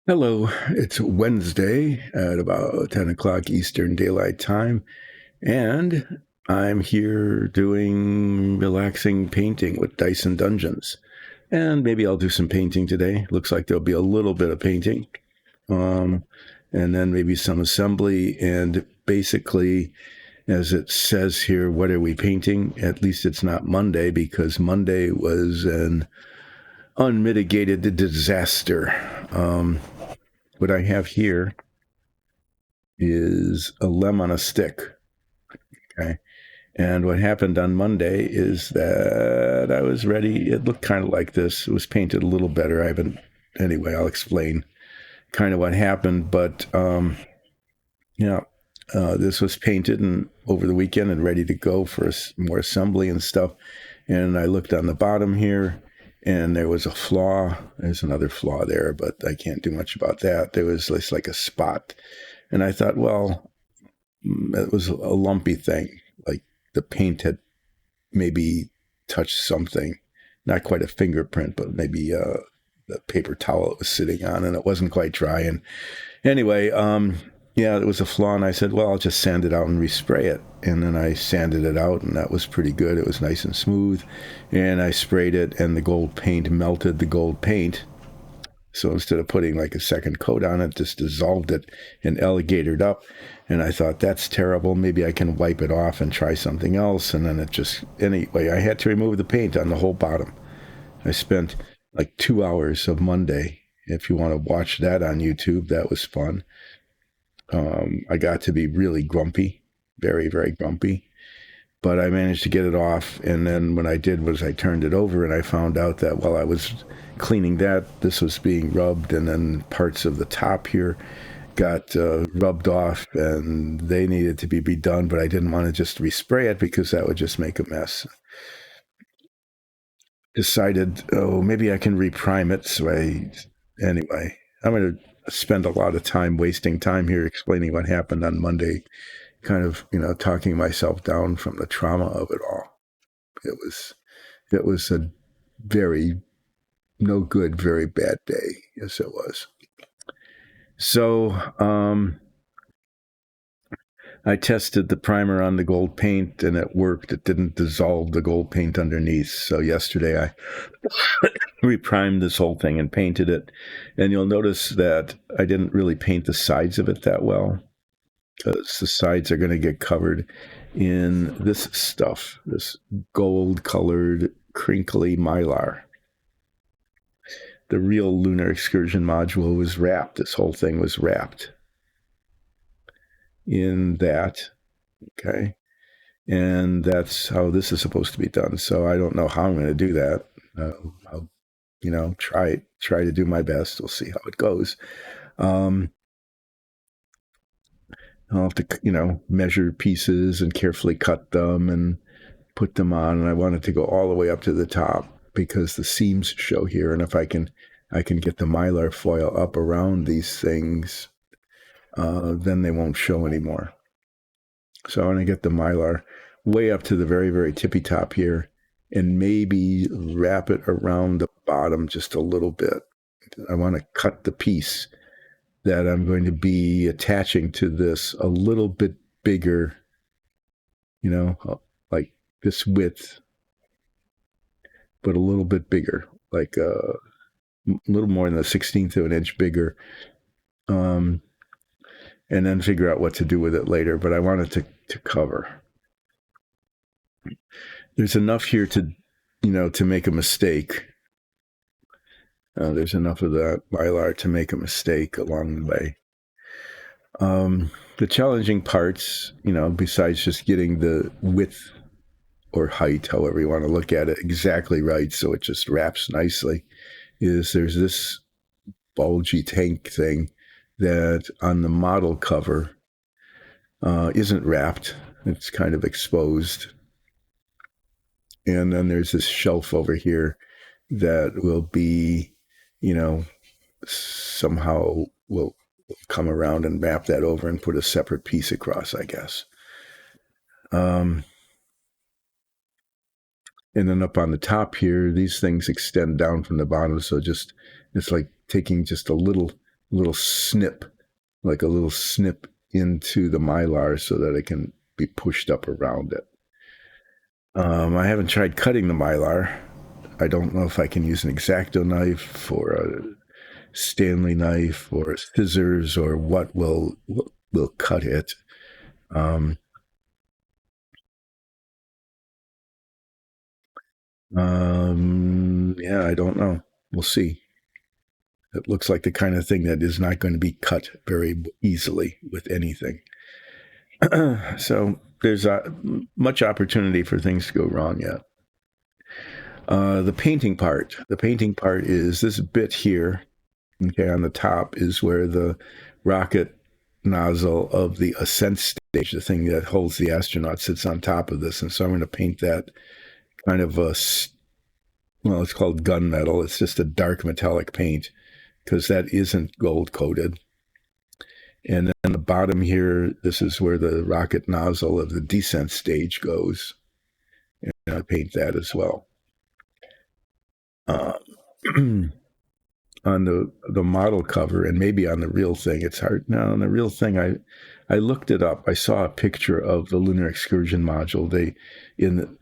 Hello, it's Wednesday at about 10 o'clock Eastern Daylight Time, and I'm here doing relaxing painting with Dyson Dungeons. And maybe I'll do some painting today. Looks like there'll be a little bit of painting, um, and then maybe some assembly. And basically, as it says here, what are we painting? At least it's not Monday, because Monday was an unmitigated disaster. What I have here is a lem on a stick. Okay. And what happened on Monday is that I was ready. It looked kind of like this. It was painted a little better. Anyway, I'll explain kind of what happened. But, yeah, this was painted and over the weekend and ready to go for more assembly and stuff. And I looked on the bottom here and there was a flaw. There's another flaw there, but I can't do much about that. There was just like a spot. And I thought, well, it was a lumpy thing. Like the paint had maybe touched something, not quite a fingerprint, but maybe the paper towel it was sitting on, and it wasn't quite dry. And anyway, yeah, it was a flaw, and I said, well, I'll just sand it out and respray it. And then I sanded it out, and that was pretty good. It was nice and smooth. And I sprayed it, and the gold paint melted the gold paint. So instead of putting like a second coat on it, just dissolved it and alligatored up. And I thought, that's terrible. Maybe I can wipe it off and try something else. And then anyway, I had to remove the paint on the whole bottom. I spent like 2 hours of Monday. If you want to watch that on YouTube, that was fun. I got to be really grumpy, very, very grumpy. But I managed to get it off. And then what I did was I turned it over and I found out that while I was cleaning that, this was being rubbed, and then parts of the top here got rubbed off and they needed to be redone, but I didn't want to just respray it because that would just make a mess. Decided, oh, maybe I can reprime it. Anyway, I'm going to spend a lot of time wasting time here explaining what happened on Monday, kind of, talking myself down from the trauma of it all. It was a very no good, very bad day. Yes, it was. So I tested the primer on the gold paint and it worked. It didn't dissolve the gold paint underneath. So yesterday I reprimed this whole thing and painted it. And you'll notice that I didn't really paint the sides of it that well, because the sides are going to get covered in this stuff, this gold colored crinkly mylar. The real lunar excursion module was wrapped. This whole thing was wrapped in that. Okay. And that's how this is supposed to be done. So I don't know how I'm going to do that. I'll, try to do my best. We'll see how it goes. I'll have to, measure pieces and carefully cut them and put them on. And I want it to go all the way up to the top because the seams show here. And if I can get the mylar foil up around these things, then they won't show anymore. So I want to get the mylar way up to the very, very tippy top here and maybe wrap it around the bottom just a little bit. I want to cut the piece that I'm going to be attaching to this a little bit bigger, like this width, but a little bit bigger, like a little more than a 16th of an inch bigger, and then figure out what to do with it later. But I want it to cover. There's enough here to make a mistake. There's enough of that mylar to make a mistake along the way. The challenging parts, besides just getting the width or height, however you want to look at it, exactly right so it just wraps nicely, is there's this bulgy tank thing that on the model cover isn't wrapped. It's kind of exposed. And then there's this shelf over here that will be, somehow will come around and map that over and put a separate piece across, I guess. And then up on the top here, these things extend down from the bottom. So it's like taking just a little little snip, like a little snip into the Mylar so that it can be pushed up around it. I haven't tried cutting the Mylar. I don't know if I can use an X-Acto knife or a Stanley knife or scissors or what will cut it. Yeah, I don't know. We'll see. It looks like the kind of thing that is not going to be cut very easily with anything. So there's much opportunity for things to go wrong yet. The painting part is this bit here. Okay, on the top is where the rocket nozzle of the ascent stage, the thing that holds the astronaut, sits on top of this. And so I'm going to paint that kind of it's called gunmetal. It's just a dark metallic paint because that isn't gold coated. And then the bottom here, this is where the rocket nozzle of the descent stage goes. And I paint that as well. On the model cover and maybe on the real thing, it's hard. Now, on the real thing, I looked it up. I saw a picture of the Lunar Excursion module.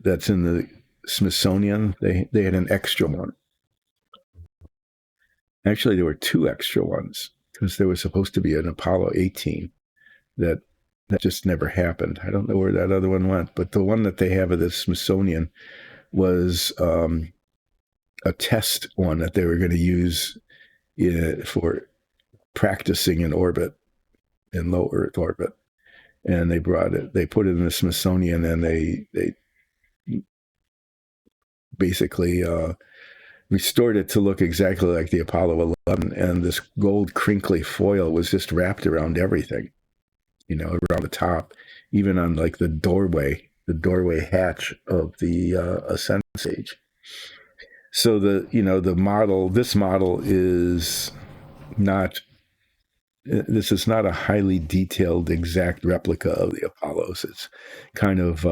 That's in the Smithsonian. They had an extra one. Actually, there were two extra ones because there was supposed to be an Apollo 18 that just never happened. I don't know where that other one went, but the one that they have at the Smithsonian was a test one that they were going to use for practicing in orbit, in low Earth orbit. And they put it in the Smithsonian, and they basically restored it to look exactly like the Apollo 11. And this gold crinkly foil was just wrapped around everything, around the top, even on like the doorway hatch of the ascent stage. So this model is not, this is not a highly detailed exact replica of the Apollos. It's kind of,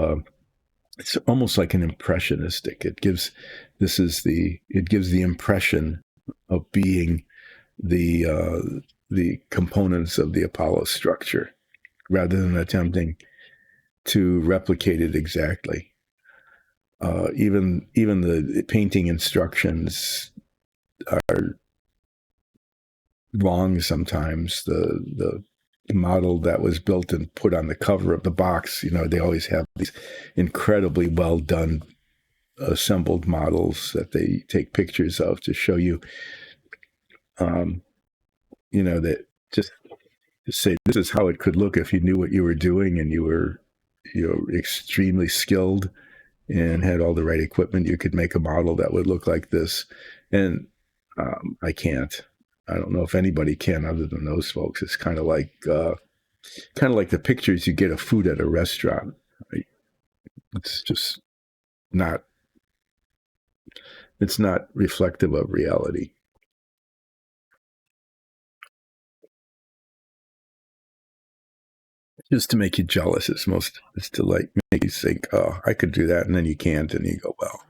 it's almost like an impressionistic. It gives the impression of being the components of the Apollo structure rather than attempting to replicate it exactly. Even the painting instructions are wrong sometimes. The model that was built and put on the cover of the box, they always have these incredibly well done assembled models that they take pictures of to show you, that just to say this is how it could look if you knew what you were doing and you were, extremely skilled and had all the right equipment. You could make a model that would look like this. And I can't. I don't know if anybody can other than those folks. It's kind of like the pictures you get of food at a restaurant. Right? It's just not. It's not reflective of reality. Just to make you jealous. It's to like make you think, oh, I could do that, and then you can't, and you go, well,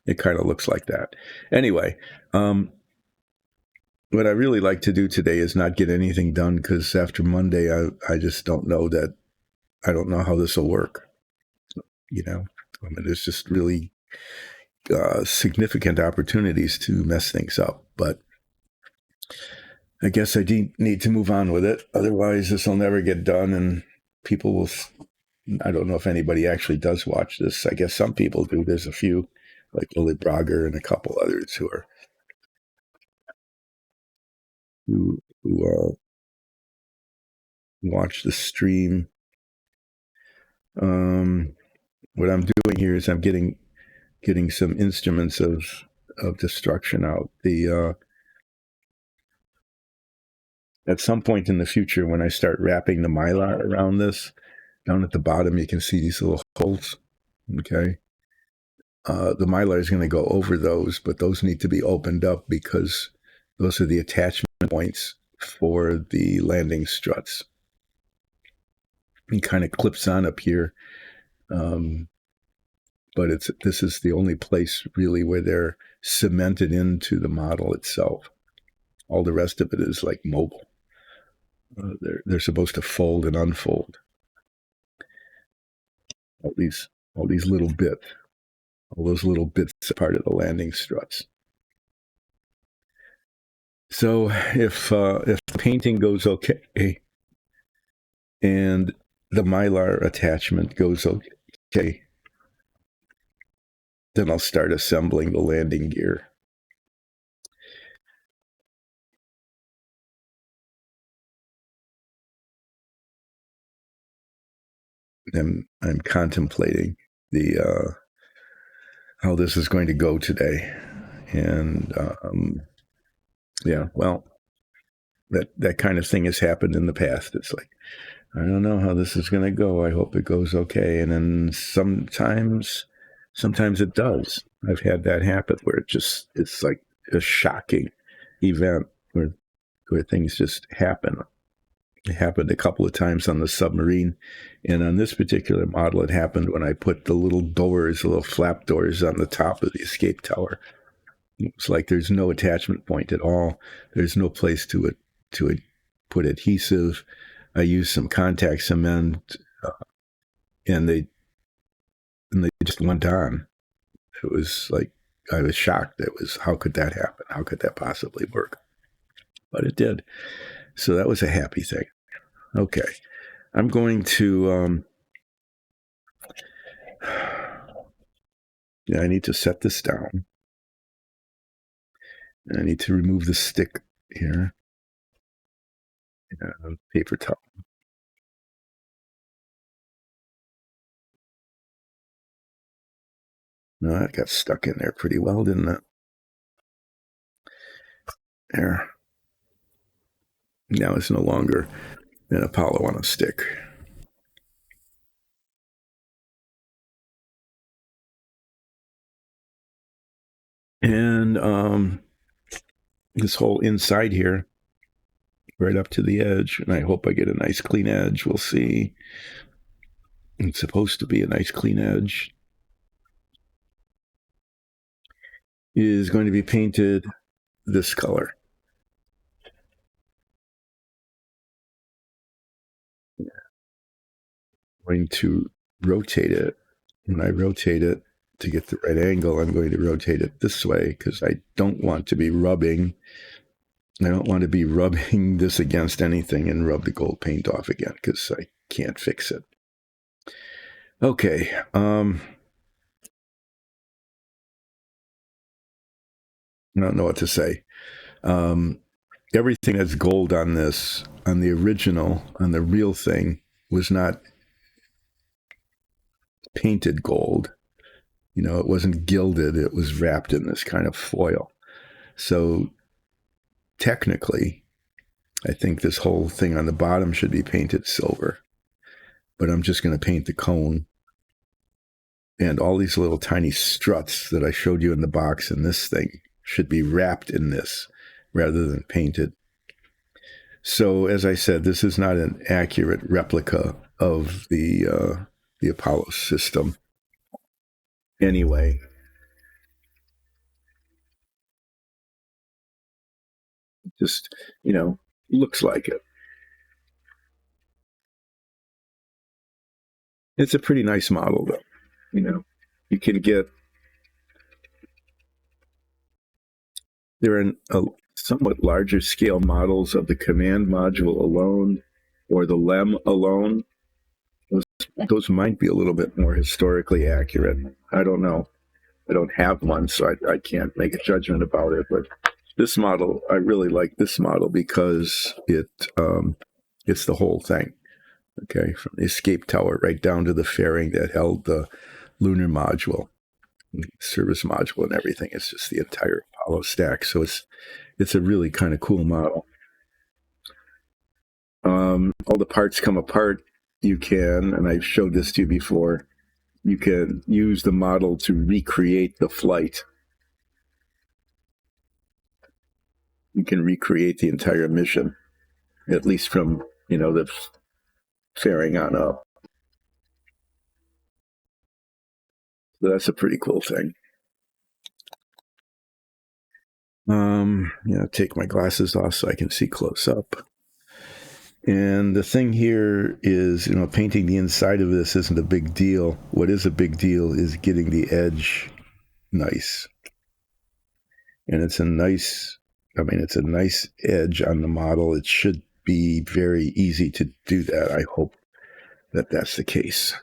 it kind of looks like that. Anyway, what I really like to do today is not get anything done because after Monday, I just don't know I don't know how this will work. There's just really significant opportunities to mess things up, but I guess I need to move on with it. Otherwise, this will never get done, and people will. I don't know if anybody actually does watch this. I guess some people do. There's a few, like Lily Brogger and a couple others who watch the stream. What I'm doing here is I'm getting some instruments of destruction out. At some point in the future, when I start wrapping the Mylar around this, down at the bottom, you can see these little holes. Okay. The Mylar is going to go over those, but those need to be opened up because those are the attachment points for the landing struts. It kind of clips on up here. But this is the only place really where they're cemented into the model itself. All the rest of it is like mobile. They're supposed to fold and unfold. All these little bits, all those little bits are part of the landing struts. So if painting goes okay and the Mylar attachment goes okay, then I'll start assembling the landing gear. I'm contemplating the how this is going to go today, and yeah, well, that kind of thing has happened in the past. It's like, I don't know how this is going to go. I hope it goes okay, and then sometimes it does. I've had that happen where it's like a shocking event where things just happen. It happened a couple of times on the submarine, and on this particular model, it happened when I put the little doors, the little flap doors on the top of the escape tower. It's like there's no attachment point at all. There's no place to put adhesive. I used some contact cement, and they just went on. It was like I was shocked. It was, how could that happen? How could that possibly work? But it did. So that was a happy thing. Okay, I'm going to. Yeah, I need to set this down. I need to remove the stick here. Paper towel. No, that got stuck in there pretty well, didn't it? There. Now it's no longer an Apollo on a stick. And this whole inside here, right up to the edge, and I hope I get a nice clean edge. We'll see. It's supposed to be a nice clean edge. Is going to be painted this color. I'm going to rotate it. When I rotate it to get the right angle, I'm going to rotate it this way because I don't want to be rubbing. I don't want to be rubbing this against anything and rub the gold paint off again because I can't fix it. Okay. I don't know what to say. Everything that's gold on this, on the original, on the real thing, was not painted gold. You know, it wasn't gilded. It was wrapped in this kind of foil. So technically, I think this whole thing on the bottom should be painted silver. But I'm just going to paint the cone. And all these little tiny struts that I showed you in the box in this thing should be wrapped in this rather than painted. So, as I said, this is not an accurate replica of the Apollo system. Anyway, just, looks like it. It's a pretty nice model, though. You can get, there are somewhat larger scale models of the command module alone or the LEM alone. Those might be a little bit more historically accurate. I don't know. I don't have one, so I can't make a judgment about it. But this model, I really like this model because it's the whole thing. Okay, from the escape tower right down to the fairing that held the lunar module, service module, and everything. It's just the entire Apollo stack. So it's a really kind of cool model. All the parts come apart. You can, and I've showed this to you before, you can use the model to recreate the flight. You can recreate the entire mission, at least from, the fairing on up. So that's a pretty cool thing. Take my glasses off so I can see close up. And the thing here is, painting the inside of this isn't a big deal. What is a big deal is getting the edge nice. And it's a nice edge on the model. It should be very easy to do that. I hope that that's the case.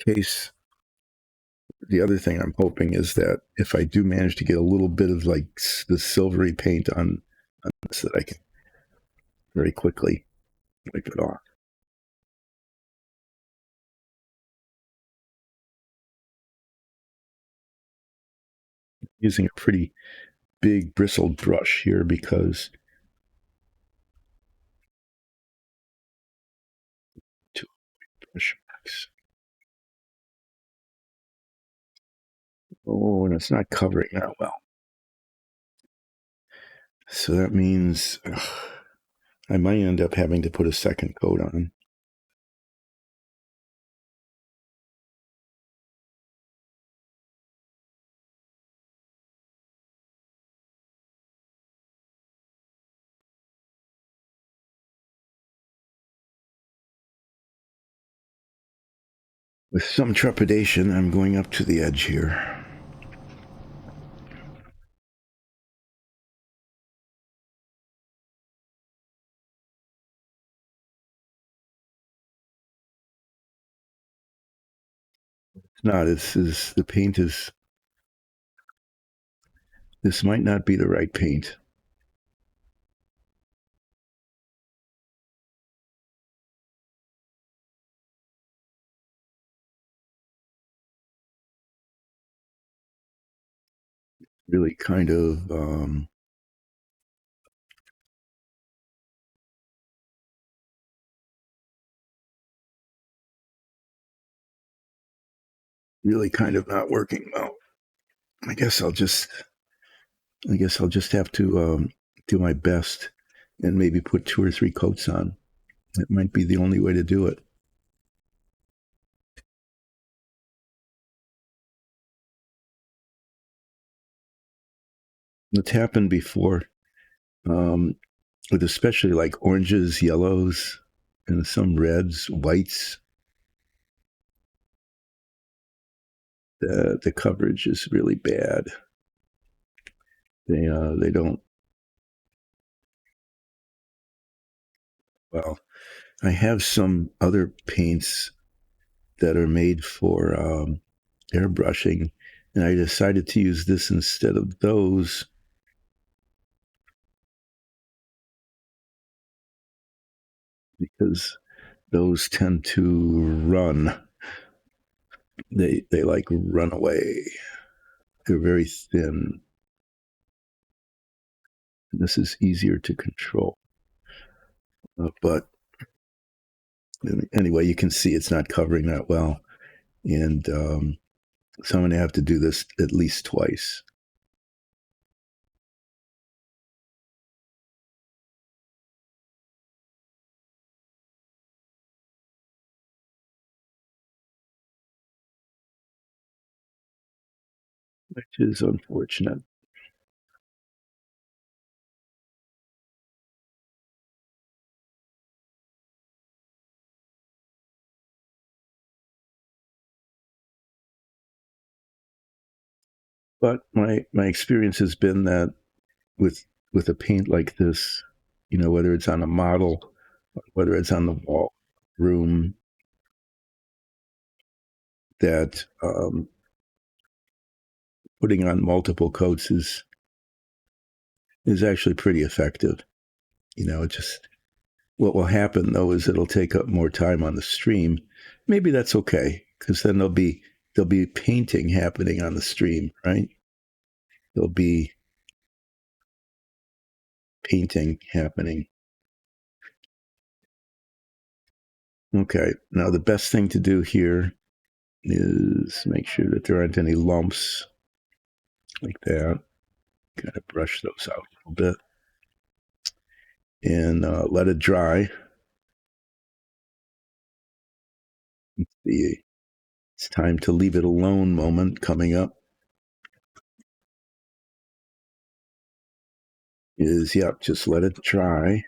The other thing I'm hoping is that if I do manage to get a little bit of like the silvery paint on this, that I can very quickly wipe it off. Using a pretty big bristled brush here because to brush marks. Oh, and it's not covering that well. So that means I might end up having to put a second coat on. With some trepidation, I'm going up to the edge here. It's not. The paint is. This might not be the right paint. Really kind of not working well. I guess I'll just have to do my best and maybe put 2 or 3 coats on. It might be the only way to do it. It's happened before, with especially like oranges, yellows, and some reds, whites. The coverage is really bad. They don't. Well, I have some other paints that are made for airbrushing, and I decided to use this instead of those. Because those tend to run. They like run away. They're very thin. And this is easier to control. But anyway, you can see it's not covering that well. And so I'm going to have to do this at least twice. Which is unfortunate. But my experience has been that with a paint like this, whether it's on a model, whether it's on the wall room, that putting on multiple coats is actually pretty effective. Just what will happen though is it'll take up more time on the stream. Maybe that's okay because then there'll be painting happening on the stream, right? There'll be painting happening. Okay, now the best thing to do here is make sure that there aren't any lumps like that. Kind of brush those out a little bit and let it dry. The it's time to leave it alone moment coming up is, yep, just let it dry.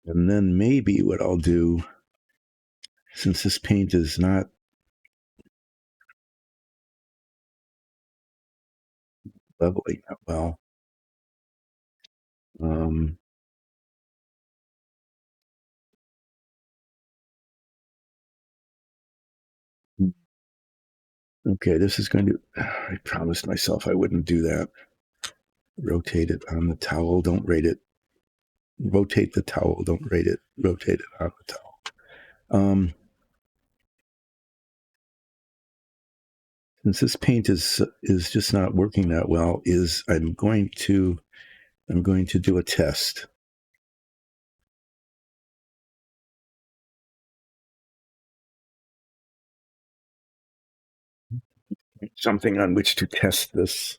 And then maybe what I'll do, since this paint is not leveling that well, okay, this is going to, I promised myself I wouldn't do that. Rotate it on the towel, don't rate it. Rotate the towel, don't rate it. Rotate it on the towel. Since this paint is just not working that well, I'm going to do a test. Something on which to test this.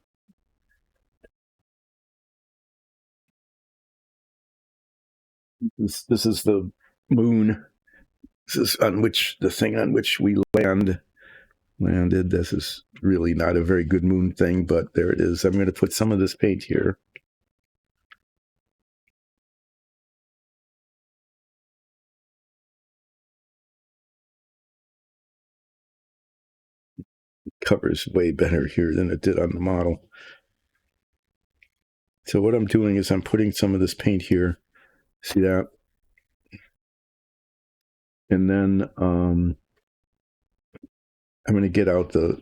This is the moon. This is the thing on which we landed. This is really not a very good moon thing, but there it is. I'm going to put some of this paint here. It covers way better here than it did on the model. So what I'm doing is I'm putting some of this paint here. See that? And then I'm going to get out the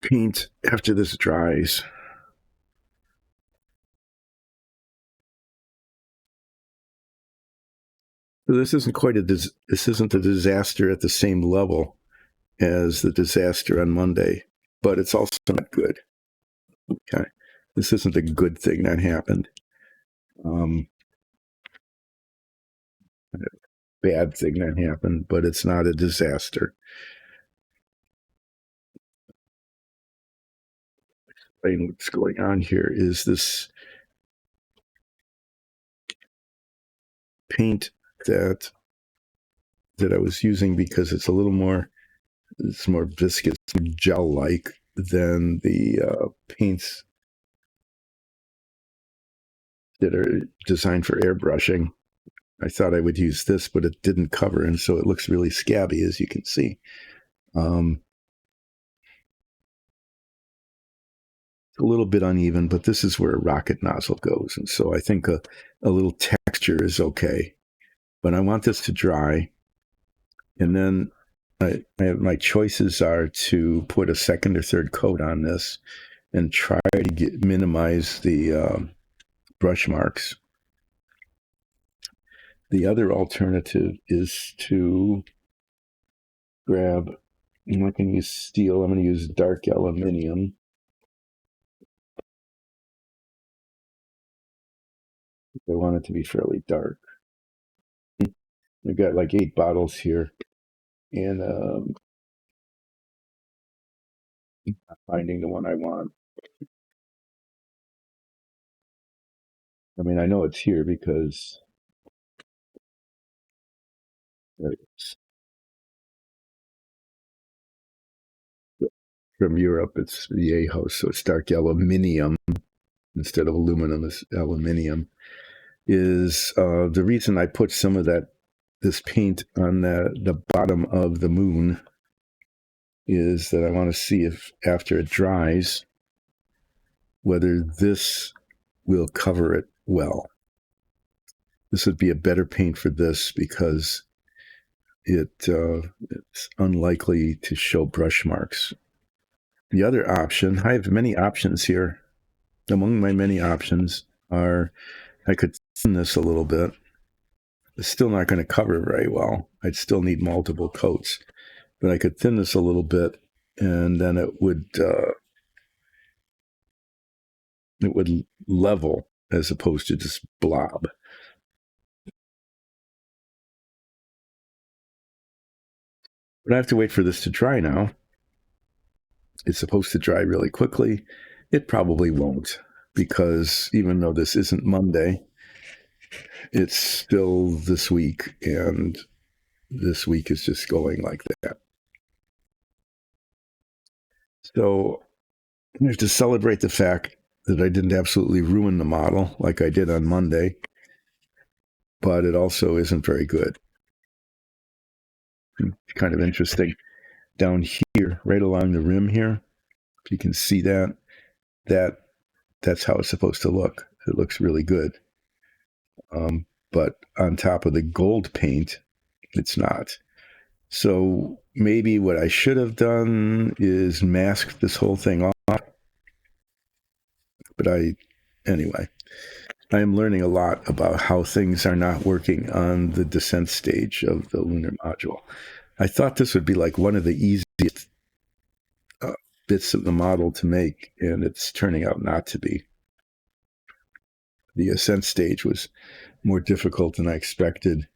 paint after this dries. So this isn't this isn't a disaster at the same level as the disaster on Monday, but it's also not good. Okay, this isn't a good thing that happened. Bad thing that happened, but it's not a disaster. Explain what's going on here is this paint that I was using, because it's a little more, it's more viscous, gel-like than the paints that are designed for airbrushing. I thought I would use this, but it didn't cover, and so it looks really scabby, as you can see. It's a little bit uneven, but this is where a rocket nozzle goes, and so I think a little texture is okay. But I want this to dry, and then my choices are to put a second or third coat on this and try to minimize the brush marks. The other alternative is to grab, I'm not going to use steel, I'm going to use dark aluminium. I want it to be fairly dark. I've got like 8 bottles here, and I'm not finding the one I want. I mean, I know it's here because there it is. From Europe, it's Viejo, so it's dark aluminium instead of aluminum. Is aluminium. Is the reason I put some of this paint on the bottom of the moon is that I want to see if after it dries whether this will cover it well. This would be a better paint for this because it's unlikely to show brush marks. The other option, I have many options here. Among my many options are, I could thin this a little bit. It's still not going to cover very well. I'd still need multiple coats, but I could thin this a little bit, and then it would level as opposed to just blob. But I have to wait for this to dry now. It's supposed to dry really quickly. It probably won't. because even though this isn't Monday, it's still this week, and this week is just going like that. So I have to celebrate the fact that I didn't absolutely ruin the model like I did on Monday, but it also isn't very good. It's kind of interesting. Down here, right along the rim here, if you can see that's how it's supposed to look. It looks really good. But on top of the gold paint, it's not. So maybe what I should have done is mask this whole thing off. But anyway, I am learning a lot about how things are not working on the descent stage of the lunar module. I thought this would be like one of the easiest bits of the model to make, and it's turning out not to be. The ascent stage was more difficult than I expected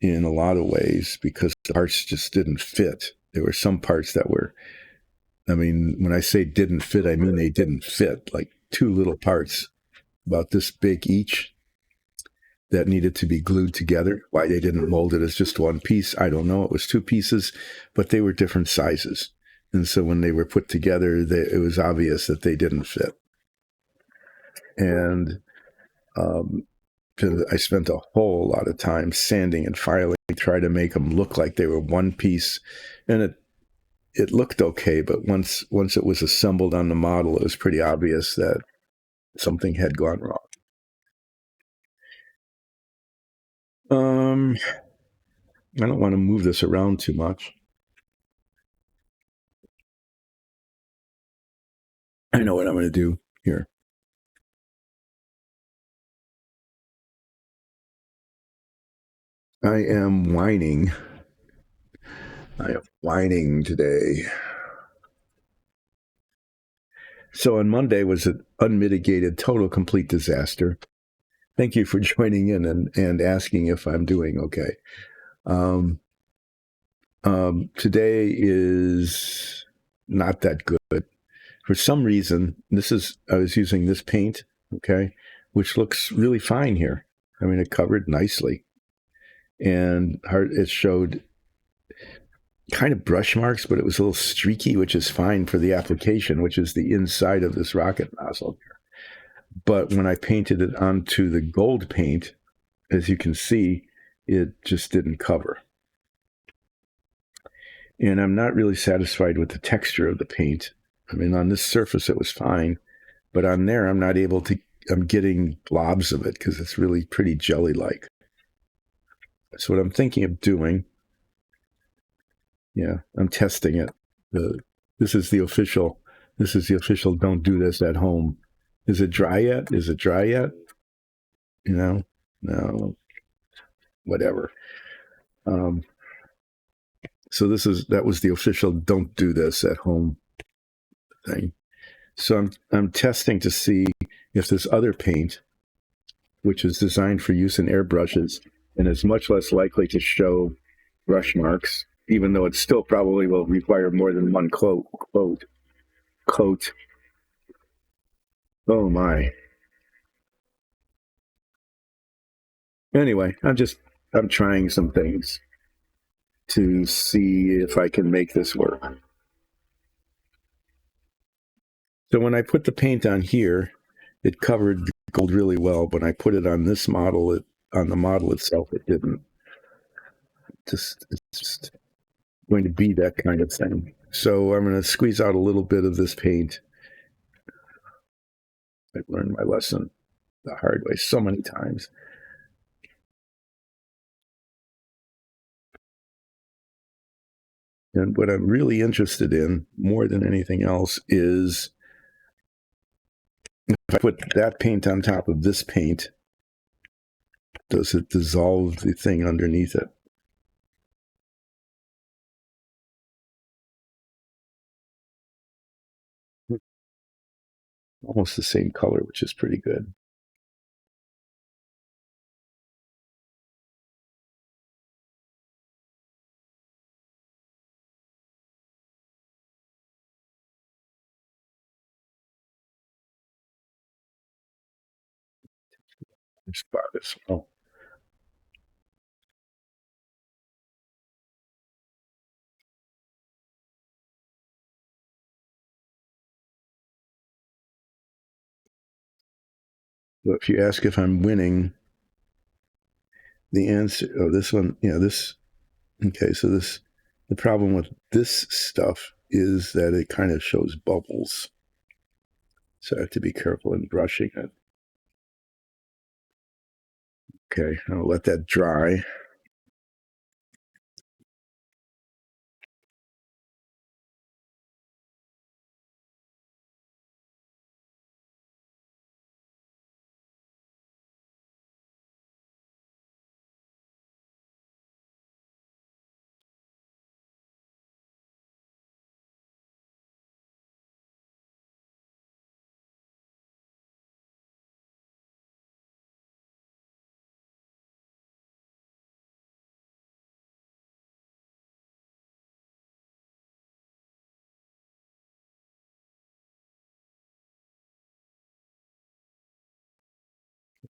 in a lot of ways because the parts just didn't fit. There were some parts that were, I mean, when I say didn't fit, I mean they didn't fit, like two little parts about this big each that needed to be glued together. Why they didn't mold it as just one piece, I don't know. It was two pieces, but they were different sizes. And so when they were put together, it was obvious that they didn't fit. And I spent a whole lot of time sanding and filing to try to make them look like they were one piece. And it looked okay, but once it was assembled on the model, it was pretty obvious that something had gone wrong. I don't want to move this around too much. I know what I'm going to do here. I am whining. I am whining today. So on Monday was an unmitigated, total, complete disaster. Thank you for joining in and asking if I'm doing okay. Today is not that good. For some reason, I was using this paint, okay, which looks really fine here. I mean, it covered nicely. And it showed kind of brush marks, but it was a little streaky, which is fine for the application, which is the inside of this rocket nozzle here. But when I painted it onto the gold paint, as you can see, it just didn't cover. And I'm not really satisfied with the texture of the paint. I mean, on this surface, it was fine, but on there, I'm getting blobs of it because it's really pretty jelly-like. So what I'm thinking of doing, yeah, I'm testing it. This is the official don't do this at home. Is it dry yet? You know, no, whatever. So that was the official don't do this at home thing. So I'm testing to see if this other paint, which is designed for use in airbrushes and is much less likely to show brush marks, even though it still probably will require more than one coat. Oh my. Anyway, I'm trying some things to see if I can make this work. So when I put the paint on here, it covered the gold really well. When I put it on this model, on the model itself, it didn't. It's just going to be that kind of thing. So I'm going to squeeze out a little bit of this paint. I've learned my lesson the hard way so many times. And what I'm really interested in, more than anything else, is if I put that paint on top of this paint, does it dissolve the thing underneath it? Almost the same color, which is pretty good. spot as well. So if you ask if I'm winning, the answer, oh, this one, yeah, this, okay, so this, the problem with this stuff is that it kind of shows bubbles. So I have to be careful in brushing it. Okay, I'll let that dry.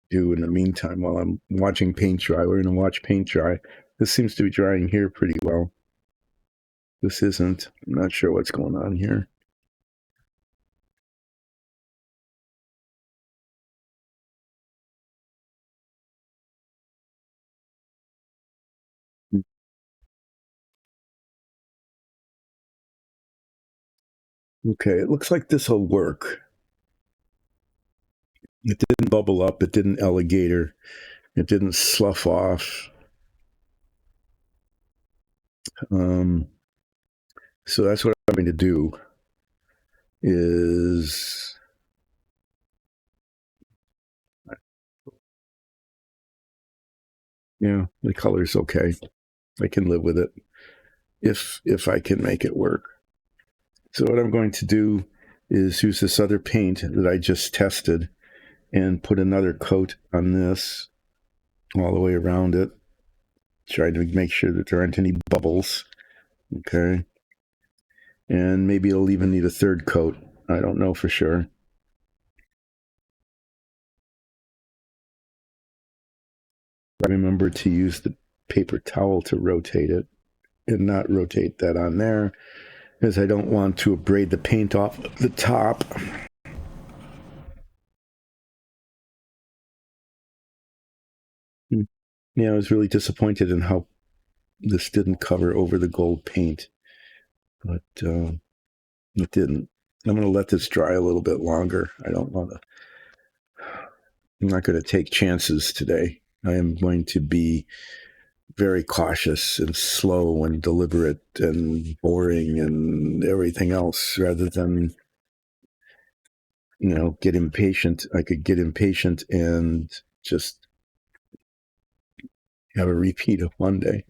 Do in the meantime while I'm watching paint dry. We're going to watch paint dry. This seems to be drying here pretty well. This isn't. I'm not sure what's going on here. Okay, it looks like this will work. It didn't bubble up. It didn't alligator. It didn't slough off. So that's what I'm going to do is yeah, the color's okay. I can live with it if I can make it work. So what I'm going to do is use this other paint that I just tested and put another coat on this all the way around it, trying to make sure that there aren't any bubbles. Okay. And maybe it'll even need a third coat. I don't know for sure. Remember to use the paper towel to rotate it and not rotate that on there, because I don't want to abrade the paint off the top. Yeah, I was really disappointed in how this didn't cover over the gold paint, but it didn't. I'm going to let this dry a little bit longer. I don't want to. I'm not going to take chances today. I am going to be very cautious and slow and deliberate and boring and everything else, rather than, get impatient. I could get impatient and just have a repeat of Monday.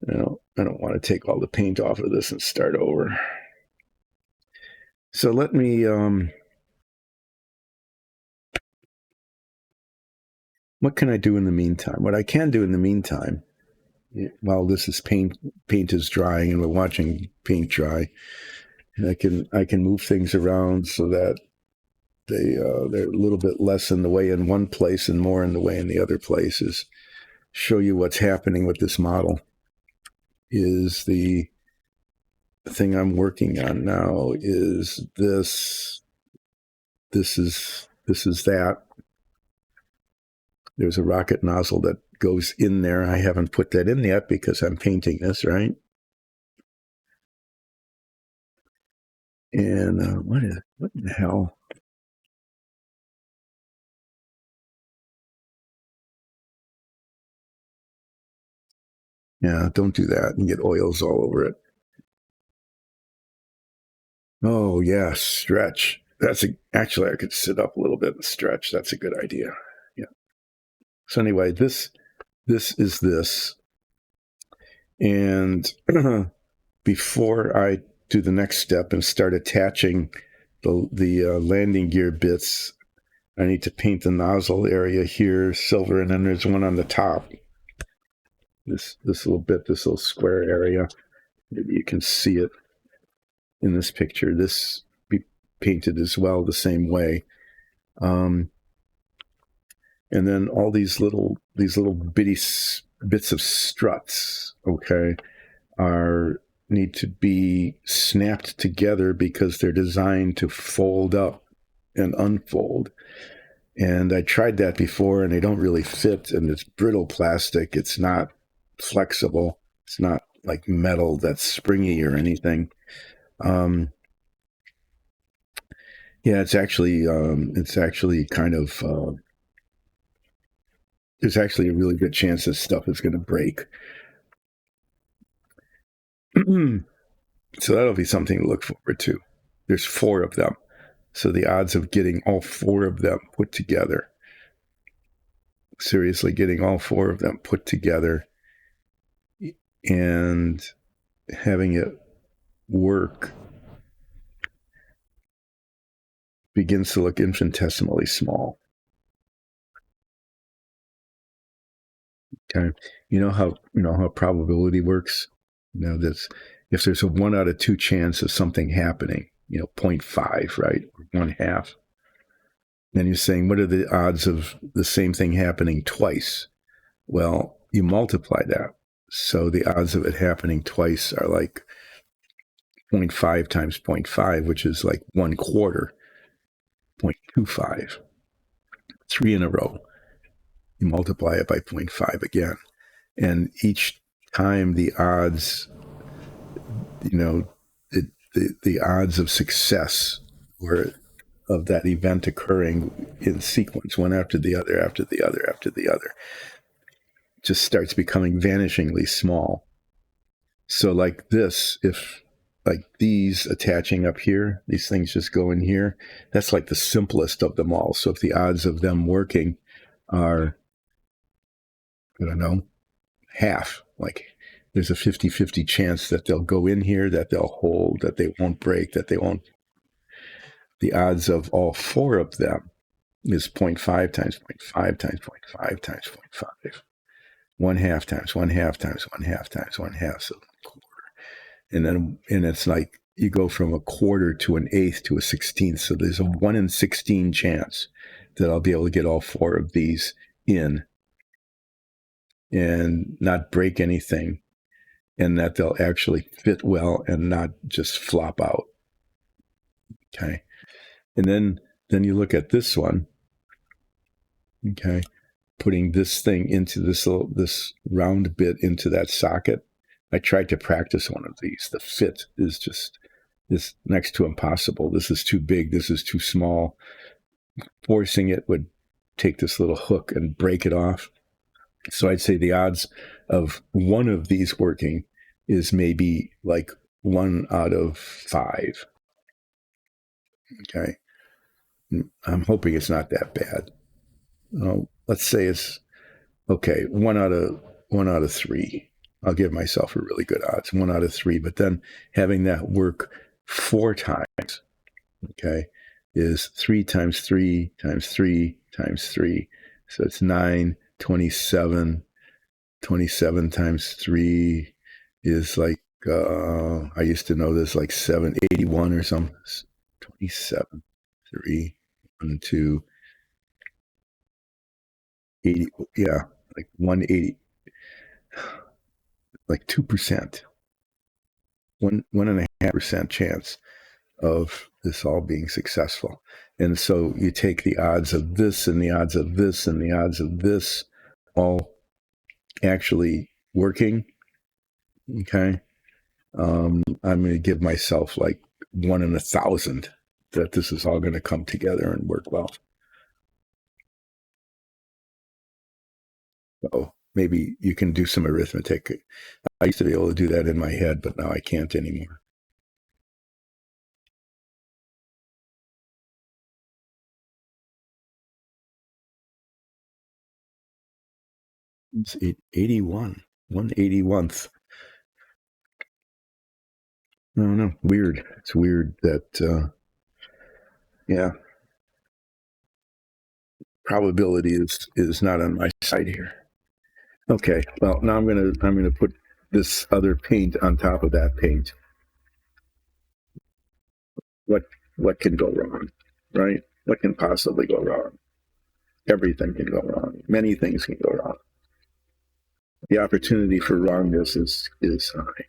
I don't want to take all the paint off of this and start over. So let me, what can I do in the meantime? What I can do in the meantime, while this is paint is drying and we're watching paint dry, and I can move things around so that they're a little bit less in the way in one place and more in the way in the other places. Show you what's happening with this model. Is the thing I'm working on now is this. This is that. There's a rocket nozzle that goes in there. I haven't put that in yet because I'm painting this, right? And what in the hell? Yeah, don't do that and get oils all over it. Oh, yeah, stretch. Actually, I could sit up a little bit and stretch. That's a good idea. Yeah. So anyway, this is this. And before I do the next step and start attaching the landing gear bits, I need to paint the nozzle area here silver, and then there's one on the top. This little square area. Maybe you can see it in this picture. This be painted as well the same way. And then all these little bitty bits of struts, okay, need to be snapped together because they're designed to fold up and unfold. And I tried that before, and they don't really fit, and it's brittle plastic. It's not flexible. It's not like metal that's springy or anything. Yeah, it's actually kind of there's actually a really good chance this stuff is going to break. So that'll be something to look forward to. There's 4 of them. So the odds of getting all 4 of them put together, seriously getting all 4 of them put together and having it work, begins to look infinitesimally small. Okay. You know how probability works? That's if there's a 1 out of 2 chance of something happening, 0.5, right? Or 1/2. Then you're saying, what are the odds of the same thing happening twice? Well, you multiply that. So the odds of it happening twice are like 0.5 times 0.5, which is like 1/4, 0.25. 3 in a row. You multiply it by 0.5 again. And each time the odds, the odds of success or of that event occurring in sequence, one after the other, after the other, after the other, just starts becoming vanishingly small. So like this, if like these attaching up here, these things just go in here, that's like the simplest of them all. So if the odds of them working are, I don't know, half, like there's a 50-50 chance that they'll go in here, that they'll hold, that they won't break, that they won't. The odds of all 4 of them is 0.5 times 0.5 times 0.5 times 0.5. 1/2 times 1/2 times 1/2 times 1/2, so 1/4. And it's like you go from 1/4 to 1/8 to 1/16. So there's a 1 in 16 chance that I'll be able to get all 4 of these in and not break anything, and that they'll actually fit well and not just flop out. Okay. And then you look at this one. Okay. Putting this thing into this round bit into that socket. I tried to practice one of these. The fit is next to impossible. This is too big. This is too small. Forcing it would take this little hook and break it off. So I'd say the odds of one of these working is maybe like 1 out of 5. Okay. I'm hoping it's not that bad. Let's say it's okay. 1 out of 3. I'll give myself a really good odds. 1 out of 3. But then having that work 4 times, okay, is 3 times 3 times 3 times 3. So it's 9, 27. 27 times 3 is like, I used to know this, like 781 or something. 27, 3, 1, 2, 80. Yeah, like 180, like 2%, 1.5% chance of this all being successful. And so you take the odds of this and the odds of this and the odds of this all actually working. Okay. I'm going to give myself like 1 in 1,000 that this is all going to come together and work well. So maybe you can do some arithmetic. I used to be able to do that in my head, but now I can't anymore. It's 81, 1/81th. I don't know. Weird. It's weird that, yeah, probability is not on my side here. Okay. Well, now I'm gonna put this other paint on top of that paint. What can go wrong, right? What can possibly go wrong? everything can go wrong. Many things can go wrong. The opportunity for wrongness is high.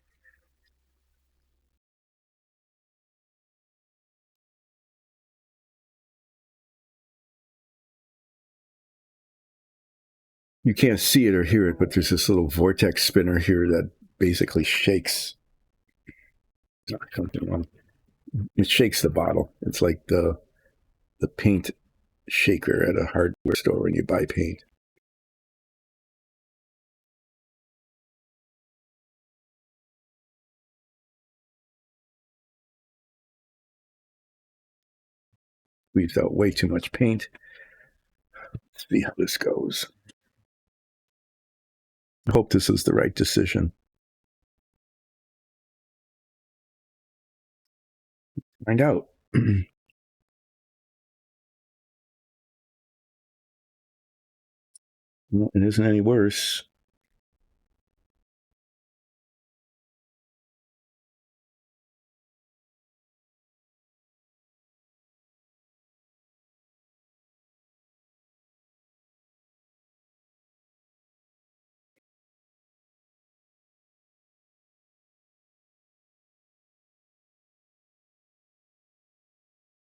You can't see it or hear it, but there's this little vortex spinner here that basically shakes. It shakes the bottle. It's like the paint shaker at a hardware store when you buy paint. We've out way too much paint. Let's see how this goes. I hope this is the right decision. Find out. Well, it isn't any worse.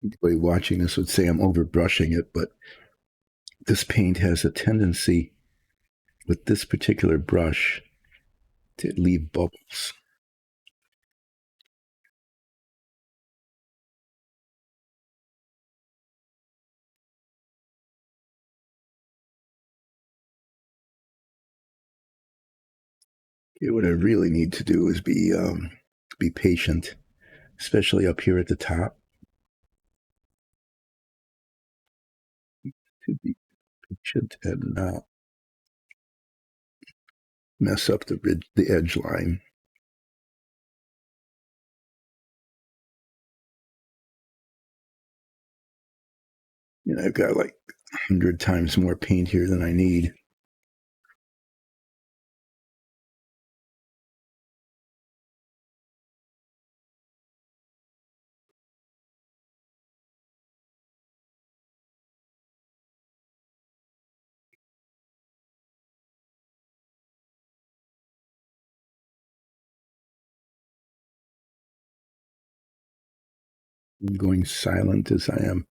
Anybody watching this would say I'm overbrushing it, but this paint has a tendency with this particular brush to leave bubbles. Okay, what I really need to do is be patient, especially up here at the top. To be patient and not mess up the edge line. You know, I've got like 100 times more paint here than I need. I'm going silent as I am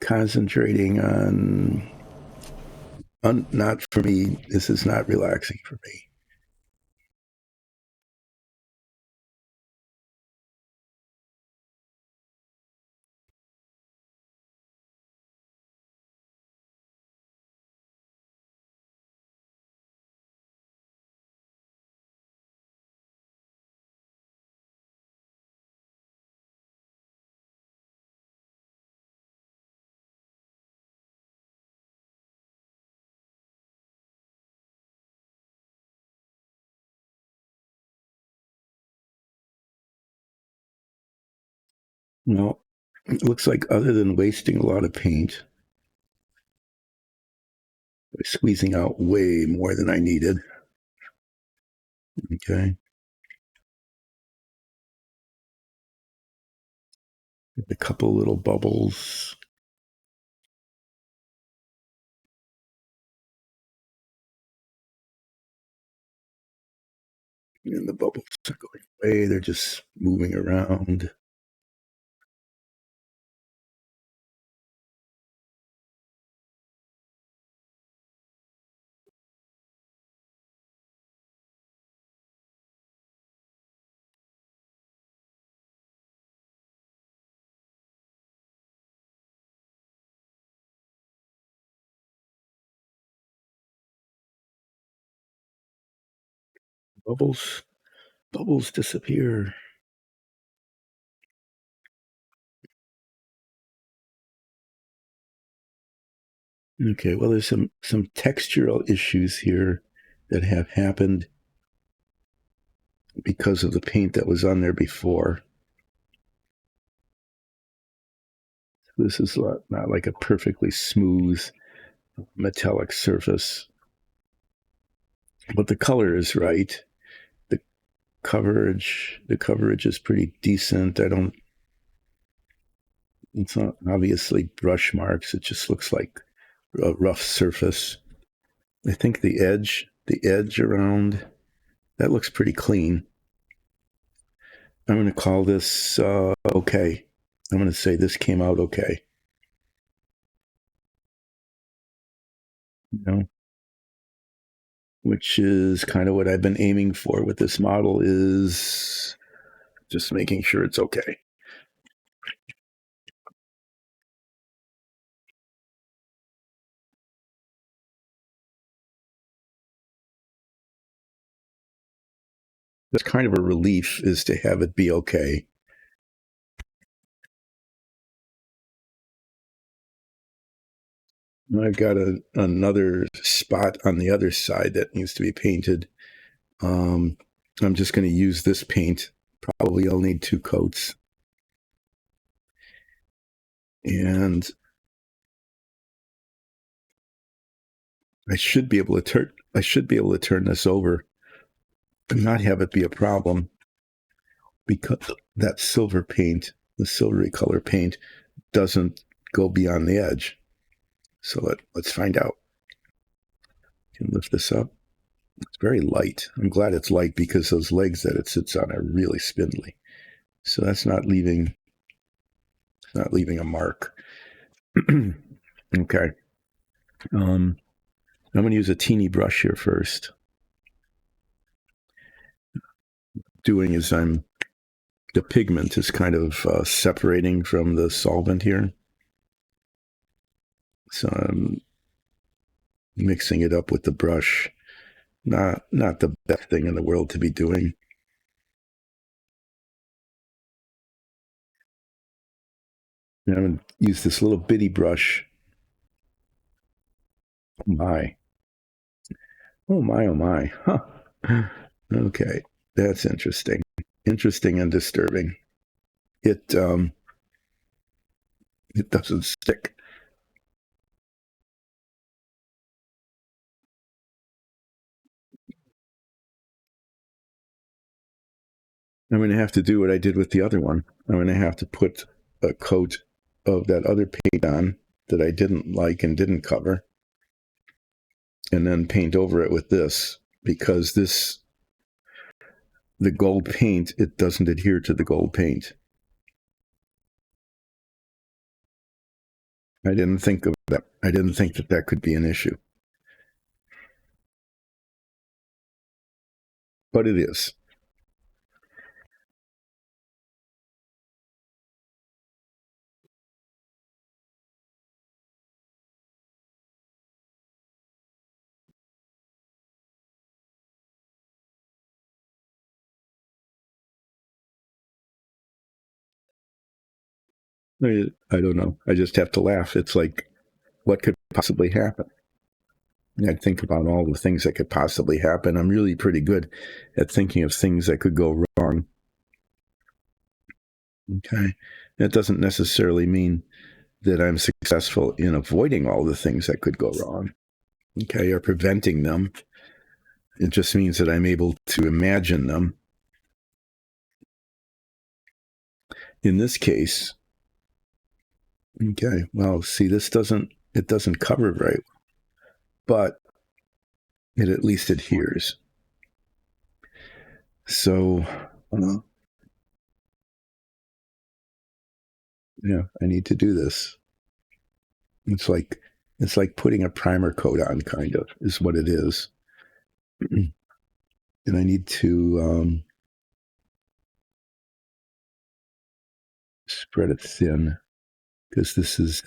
concentrating on, not for me, this is not relaxing for me. No, it looks like other than wasting a lot of paint, by squeezing out way more than I needed. Okay. A couple little bubbles. And the bubbles are going away. They're just moving around. Bubbles disappear. Okay, well, there's some textural issues here that have happened because of the paint that was on there before. This is not like a perfectly smooth metallic surface, but the color is right. The coverage is pretty decent. It's not obviously brush marks. It just looks like a rough surface. I think the edge around, that looks pretty clean. I'm going to call this okay. I'm going to say this came out okay. You know, which is kind of what I've been aiming for with this model, is just making sure it's okay. That's kind of a relief, is to have it be okay. I've got another spot on the other side that needs to be painted. I'm just going to use this paint. Probably I'll need 2 coats. And I should be able to turn this over and not have it be a problem, because that silver paint, the silvery color paint, doesn't go beyond the edge. So let's find out. Can lift this up. It's very light. I'm glad it's light, because those legs that it sits on are really spindly. So that's not leaving a mark. Okay. I'm going to use a teeny brush here first. Doing is the pigment is kind of separating from the solvent here. So I'm mixing it up with the brush. Not the best thing in the world to be doing. And I'm going to use this little bitty brush. Oh my. Oh my, oh my. Huh. Okay, that's interesting. Interesting and disturbing. It doesn't stick. I'm going to have to do what I did with the other one. I'm going to have to put a coat of that other paint on that I didn't like and didn't cover, and then paint over it with this, because the gold paint, it doesn't adhere to the gold paint. I didn't think of that. I didn't think that could be an issue. But it is. I don't know. I just have to laugh. It's like, what could possibly happen? I think about all the things that could possibly happen. I'm really pretty good at thinking of things that could go wrong. Okay. That doesn't necessarily mean that I'm successful in avoiding all the things that could go wrong, okay, or preventing them. It just means that I'm able to imagine them. In this case, okay, well, see, it doesn't cover right, but it at least adheres. So, yeah, I need to do this. It's like putting a primer coat on, kind of, is what it is. And I need to spread it thin, because this is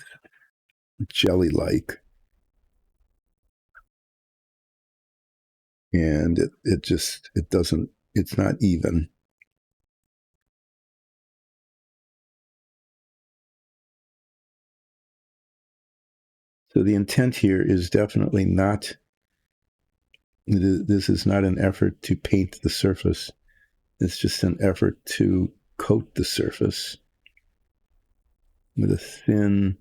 jelly-like. And it's not even. So the intent here is definitely not, this is not an effort to paint the surface. It's just an effort to coat the surface with a thin,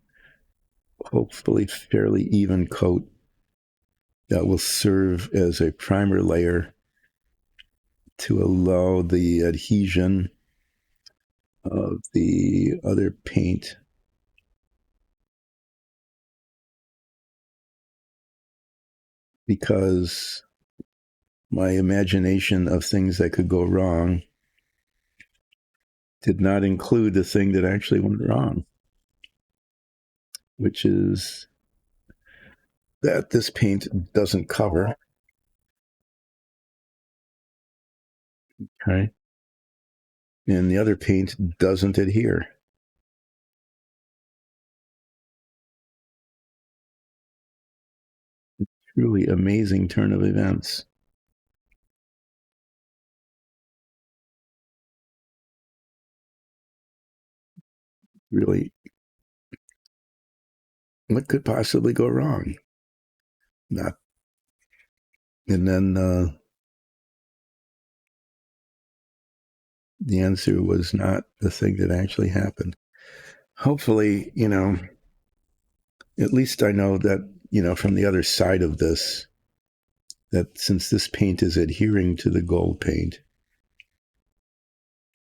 hopefully fairly even coat that will serve as a primer layer to allow the adhesion of the other paint because my imagination of things that could go wrong did not include the thing that actually went wrong, which is that this paint doesn't cover. Okay. And the other paint doesn't adhere. Truly amazing turn of events. Really, what could possibly go wrong? Not. And then the answer was not the thing that actually happened. Hopefully, at least I know that, from the other side of this, that since this paint is adhering to the gold paint,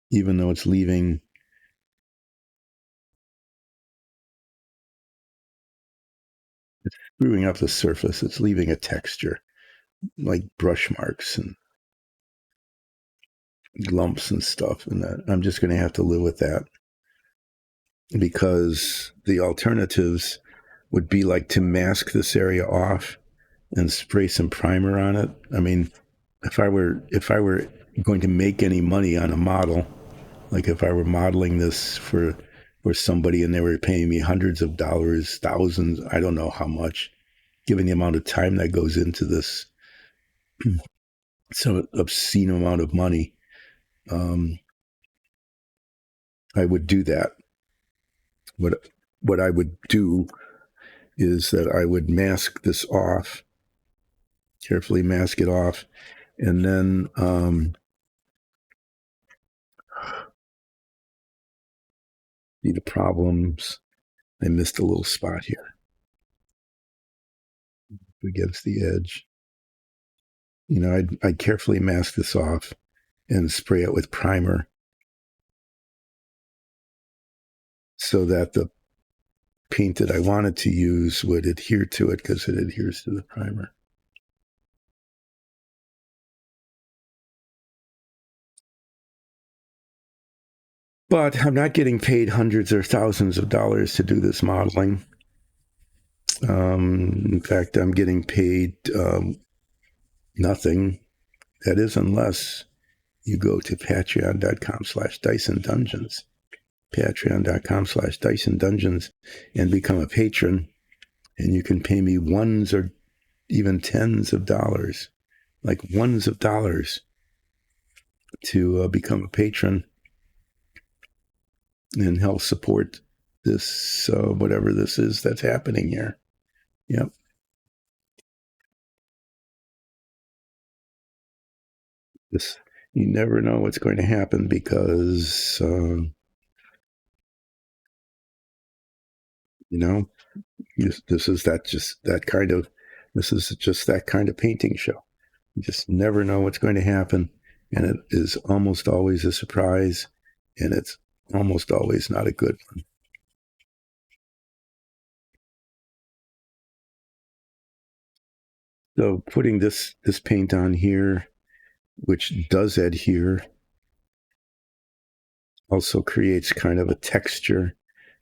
even though it's leaving screwing up the surface, it's leaving a texture like brush marks and lumps and stuff, and that I'm just going to have to live with that, because the alternatives would be like to mask this area off and spray some primer on it. I mean, if I were going to make any money on a model, like if I were modeling this for somebody and they were paying me hundreds of dollars, thousands, I don't know how much, given the amount of time that goes into this, some obscene amount of money, I would do that. What I would do is that I would mask this off, carefully mask it off, and then see the problems. I missed a little spot here against the edge. I'd carefully mask this off and spray it with primer so that the paint that I wanted to use would adhere to it because it adheres to the primer. But I'm not getting paid hundreds or thousands of dollars to do this modeling. In fact, I'm getting paid nothing. That is, unless you go to patreon.com/Dyson Dungeons, patreon.com/Dyson Dungeons, and become a patron. And you can pay me ones or even tens of dollars, like ones of dollars, to become a patron and help support this, whatever this is that's happening here. Yep. You never know what's going to happen because, this is just that kind of painting show. You just never know what's going to happen. And it is almost always a surprise. And it's almost always not a good one. So putting this paint on here, which does adhere, also creates kind of a texture.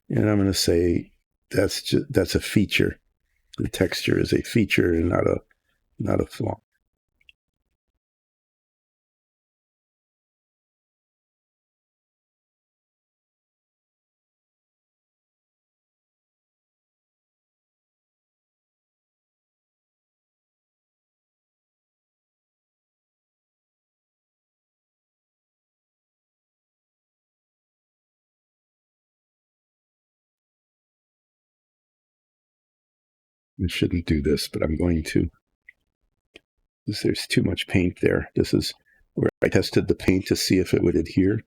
And I'm going to say that's a feature. The texture is a feature and not a flaw. I shouldn't do this, but I'm going to. Because there's too much paint there. This is where I tested the paint to see if it would adhere.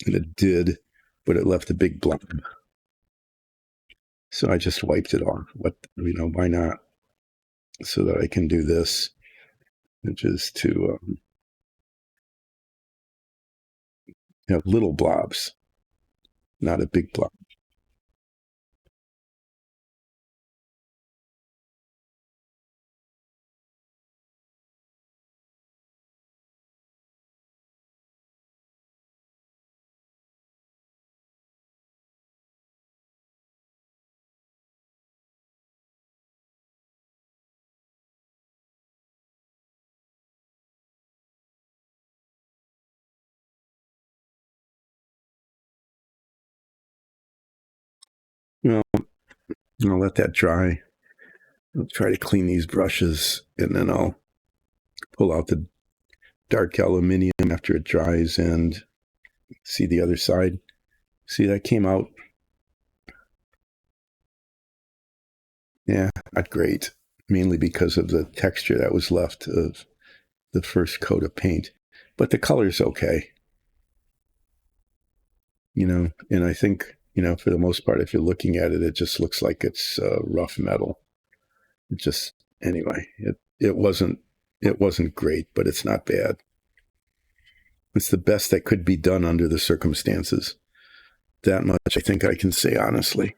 And it did, but it left a big blob. So I just wiped it off. Why not? So that I can do this, which is to have little blobs, not a big blob. I'll let that dry. I'll try to clean these brushes, and then I'll pull out the dark aluminium after it dries and see the other side. See, that came out, yeah, not great, mainly because of the texture that was left of the first coat of paint. But the color's okay, and I think, for the most part, if you're looking at it, it just looks like it's rough metal. It just, anyway, it wasn't great, but it's not bad. It's the best that could be done under the circumstances. That much I think I can say honestly.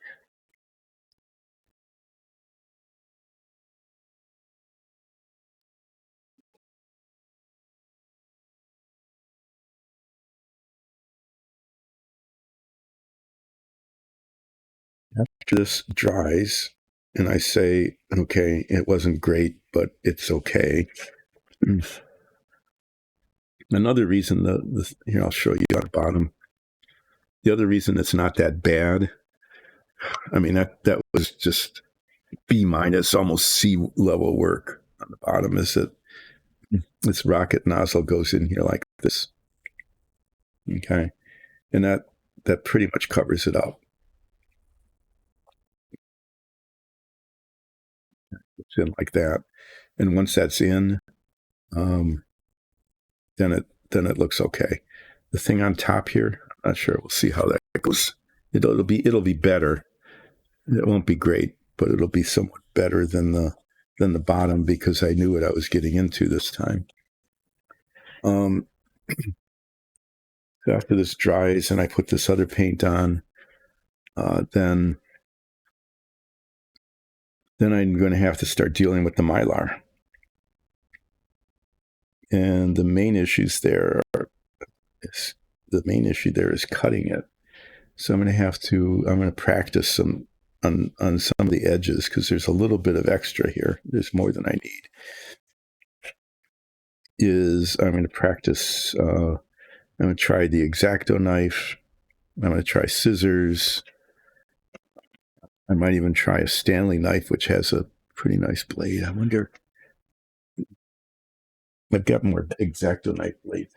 After this dries, and I say, okay, it wasn't great, but it's okay. Another reason here, I'll show you on the bottom. The other reason it's not that bad, I mean, that was just B minus, almost C level work on the bottom, is that this rocket nozzle goes in here like this. Okay. And that pretty much covers it up. It's in like that. And once that's in, then it looks okay. The thing on top here, I'm not sure. We'll see how that goes. It'll be better. It won't be great, but it'll be somewhat better than the bottom, because I knew what I was getting into this time. After this dries and I put this other paint on, then I'm going to have to start dealing with the Mylar. And the main issue there is cutting it. So I'm going to practice some on some of the edges, because there's a little bit of extra here. There's more than I need. I'm going to practice. I'm going to try the X-Acto knife. I'm going to try scissors. I might even try a Stanley knife, which has a pretty nice blade. I wonder. I've got more X-Acto knife blades.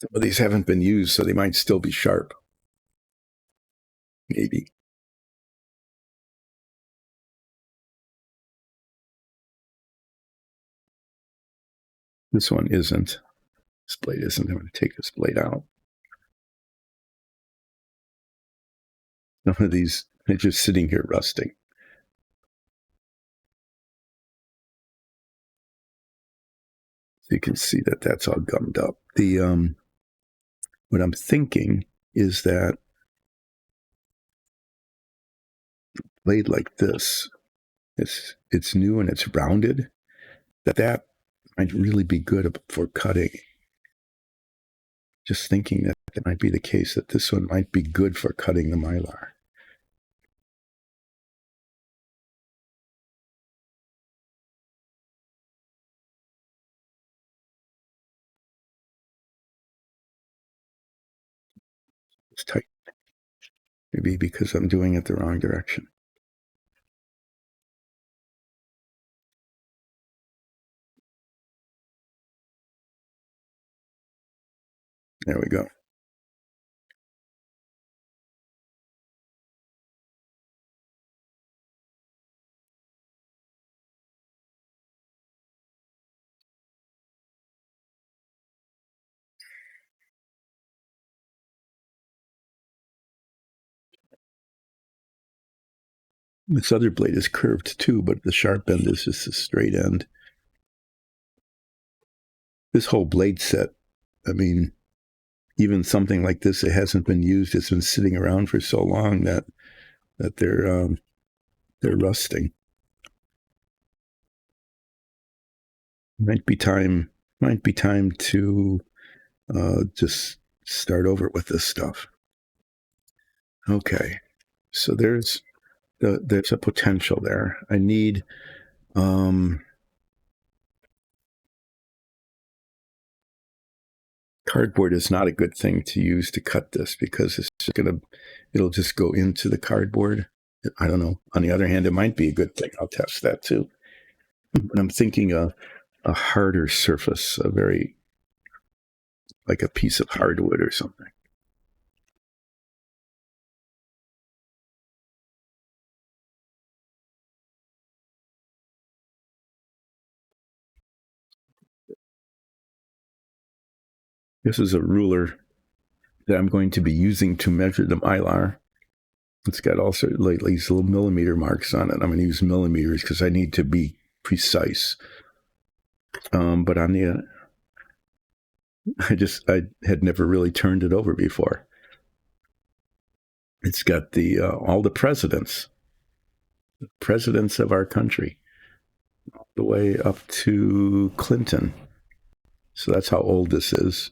Some of these haven't been used, so they might still be sharp. Maybe. This one isn't. This blade isn't. I'm going to take this blade out. None of these are just sitting here rusting. So you can see that that's all gummed up. What I'm thinking is that a blade like this, it's new and it's rounded, that might really be good for cutting. Just thinking that might be the case, that this one might be good for cutting the Mylar. It's tight. Maybe because I'm doing it the wrong direction. There we go. This other blade is curved too, but the sharp end is just a straight end. This whole blade set, I mean, even something like this, it hasn't been used. It's been sitting around for so long that they're rusting. Might be time to just start over with this stuff. Okay, so there's a potential there. I need cardboard is not a good thing to use to cut this because it'll just go into the cardboard. I don't know. On the other hand, it might be a good thing. I'll test that too. But I'm thinking a harder surface, like a piece of hardwood or something. This is a ruler that I'm going to be using to measure the Mylar. It's got also like these little millimeter marks on it. I'm going to use millimeters because I need to be precise. But on the, I had never really turned it over before. It's got all the presidents of our country, all the way up to Clinton. So that's how old this is.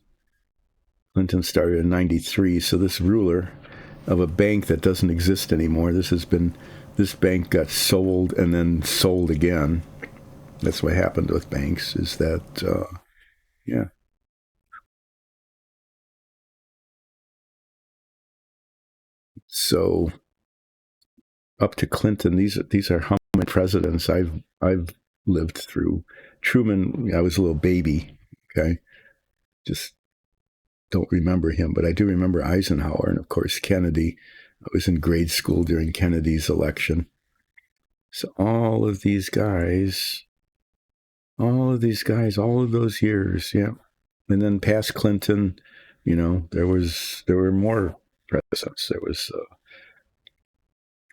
Clinton started in 93. So this ruler of a bank that doesn't exist anymore. This bank got sold and then sold again. That's what happened with banks, is that, yeah. So up to Clinton, these are how many presidents I've lived through. Truman, I was a little baby, okay? Just don't remember him, but I do remember Eisenhower, and of course Kennedy. I was in grade school during Kennedy's election. So all of these guys, all of those years, yeah. And then past Clinton, there were more presidents. There was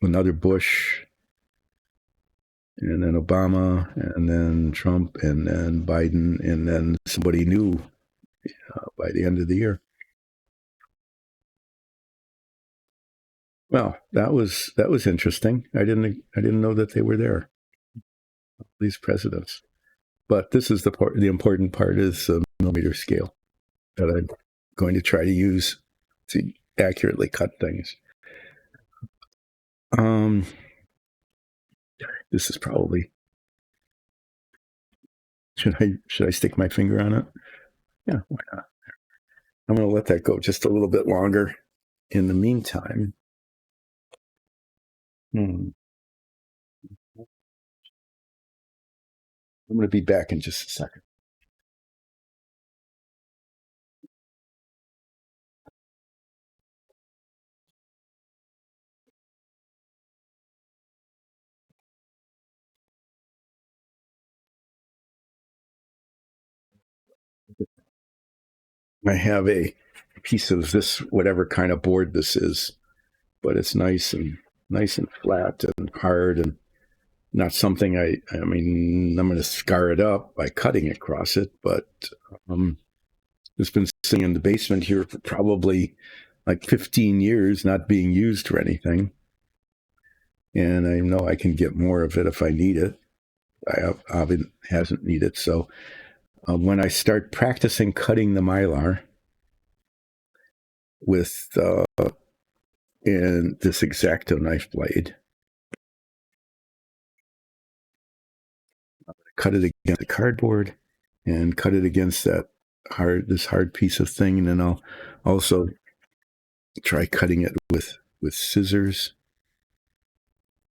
another Bush, and then Obama, and then Trump, and then Biden, and then somebody new by the end of the year. Well, that was interesting. I didn't know that they were there, these presidents. But this is the important part is the millimeter scale that I'm going to try to use to accurately cut things. This is probably, should I stick my finger on it? Yeah, why not? I'm going to let that go just a little bit longer. In the meantime, I'm going to be back in just a second. I have a piece of this, whatever kind of board this is, but it's nice and flat and hard, and not something I'm going to scar it up by cutting across it, but it's been sitting in the basement here for probably like 15 years, not being used for anything. And I know I can get more of it if I need it. Ovid hasn't needed. So when I start practicing cutting the Mylar with in this X-Acto knife blade, I'm going to cut it against the cardboard and cut it against this hard piece of thing, and then I'll also try cutting it with scissors.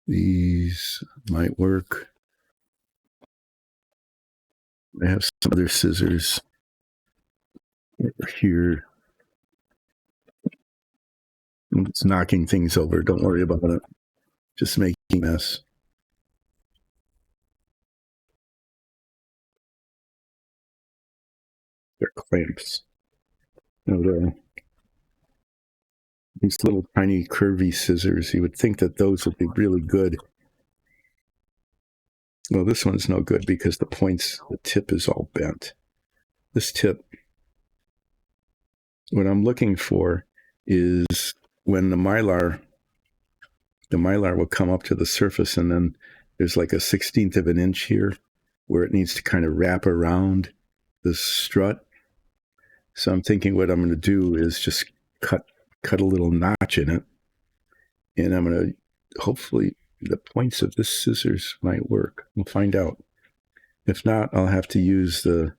These might work. I have some other scissors here. It's knocking things over. Don't worry about it. Just making a mess. They're clamps. These little tiny curvy scissors, you would think that those would be really good. Well, this one's no good because the tip is all bent. This tip, what I'm looking for is when the Mylar will come up to the surface, and then there's like a 1/16 of an inch here where it needs to kind of wrap around the strut. So I'm thinking what I'm going to do is just cut a little notch in it, and I'm going to, hopefully the points of this scissors might work. We'll find out. If not, I'll have to use the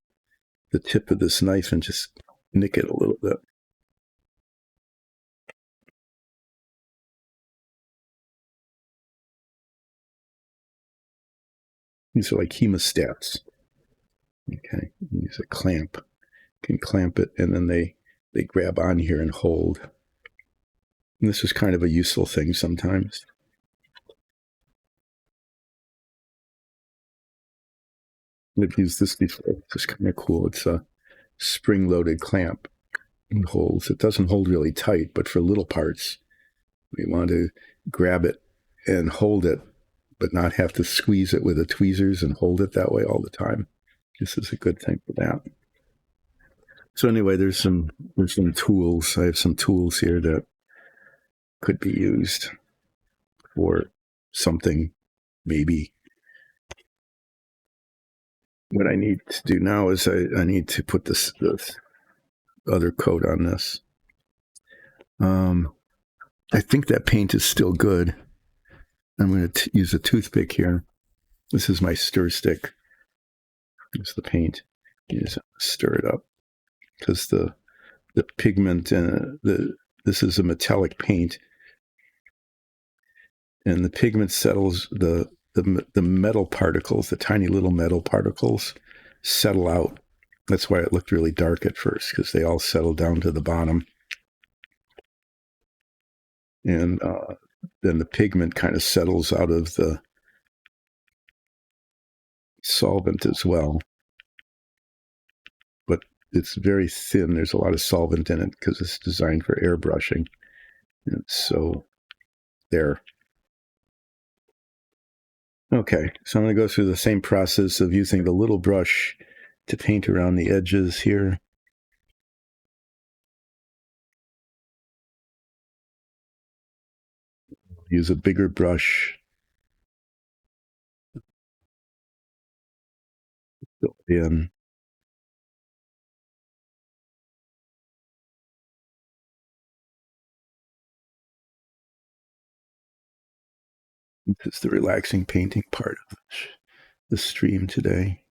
tip of this knife and just nick it a little bit. These are like hemostats. Okay, use a clamp. Can clamp it, and then they grab on here and hold. And this is kind of a useful thing sometimes. I've used this before. It's kind of cool. It's a spring-loaded clamp. It holds. It doesn't hold really tight, but for little parts, we want to grab it and hold it, but not have to squeeze it with the tweezers and hold it that way all the time. This is a good thing for that. So anyway, there's some tools. I have some tools here that could be used for something, maybe. What I need to do now is I need to put this other coat on this. I think that paint is still good. I'm going to use a toothpick here. This is my stir stick. Here's the paint. You just stir it up because the pigment and this is a metallic paint, and the pigment settles the metal particles, the tiny little metal particles, settle out. That's why it looked really dark at first, because they all settle down to the bottom. And then the pigment kind of settles out of the solvent as well. But it's very thin. There's a lot of solvent in it because it's designed for airbrushing. And so there. Okay, so I'm going to go through the same process of using the little brush to paint around the edges here. Use a bigger brush. Fill it in. This is the relaxing painting part of the stream today.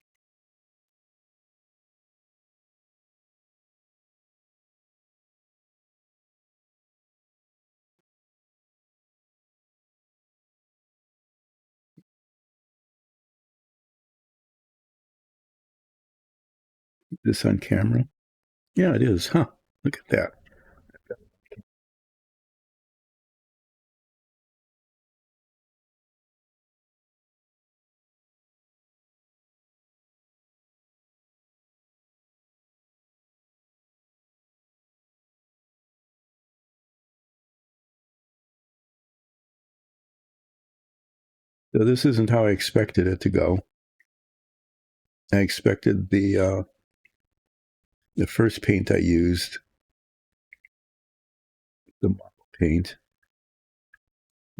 This on camera? Yeah, it is, huh? Look at that. So this isn't how I expected it to go. I expected the first paint I used, the marble paint,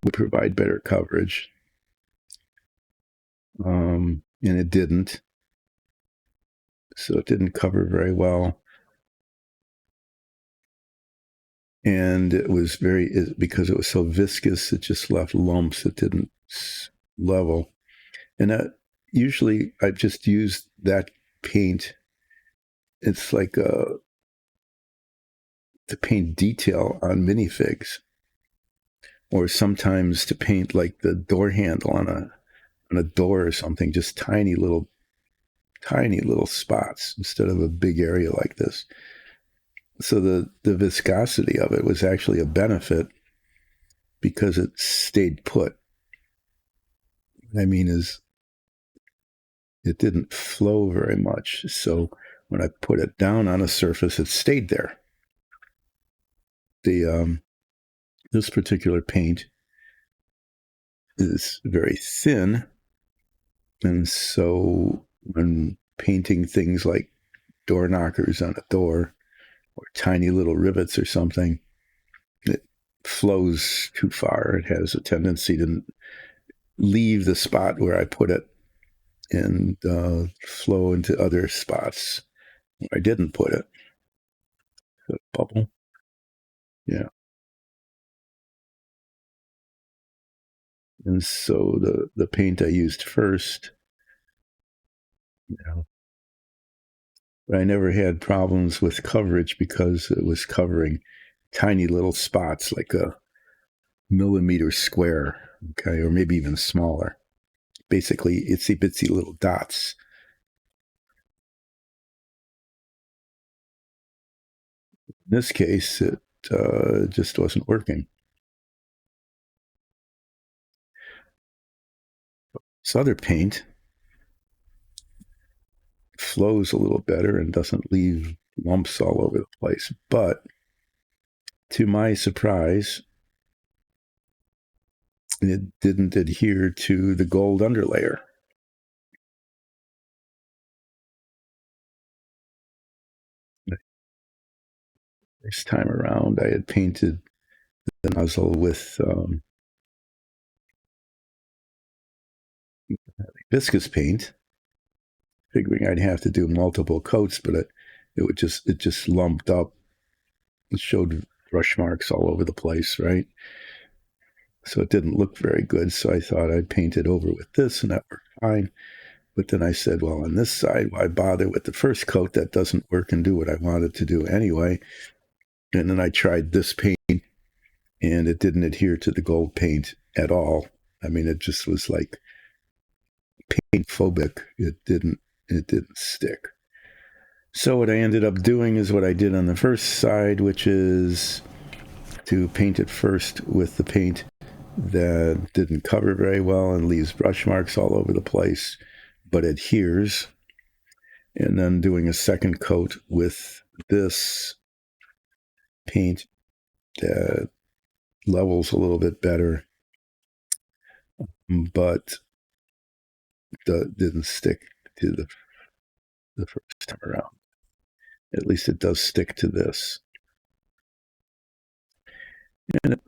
would provide better coverage. And it didn't. So it didn't cover very well. And it was because it was so viscous, it just left lumps. It didn't level. And usually I've just used that paint. It's like to paint detail on minifigs, or sometimes to paint like the door handle on a door or something, just tiny little spots instead of a big area like this. So the viscosity of it was actually a benefit because it stayed put. What I mean is it didn't flow very much. So when I put it down on a surface, it stayed there. This particular paint is very thin, and so when painting things like door knockers on a door or tiny little rivets or something, it flows too far. It has a tendency to leave the spot where I put it and flow into other spots where I didn't put it. So bubble. Yeah. And so the paint I used first, but I never had problems with coverage because it was covering tiny little spots like a millimeter square, okay, or maybe even smaller. Basically, itsy bitsy little dots. In this case, it just wasn't working. This other paint flows a little better and doesn't leave lumps all over the place. But to my surprise, it didn't adhere to the gold underlayer. This time around, I had painted the nozzle with viscous paint, figuring I'd have to do multiple coats, but it just lumped up. It showed brush marks all over the place, right? So it didn't look very good. So I thought I'd paint it over with this, and that worked fine. But then I said, well, on this side, why bother with the first coat? That doesn't work and do what I wanted to do anyway. And then I tried this paint, and it didn't adhere to the gold paint at all. I mean, it just was like paint phobic. It didn't stick. So what I ended up doing is what I did on the first side, which is to paint it first with the paint that didn't cover very well and leaves brush marks all over the place, but adheres. And then doing a second coat with this paint that levels a little bit better, but didn't stick to the first time around. At least it does stick to this. And,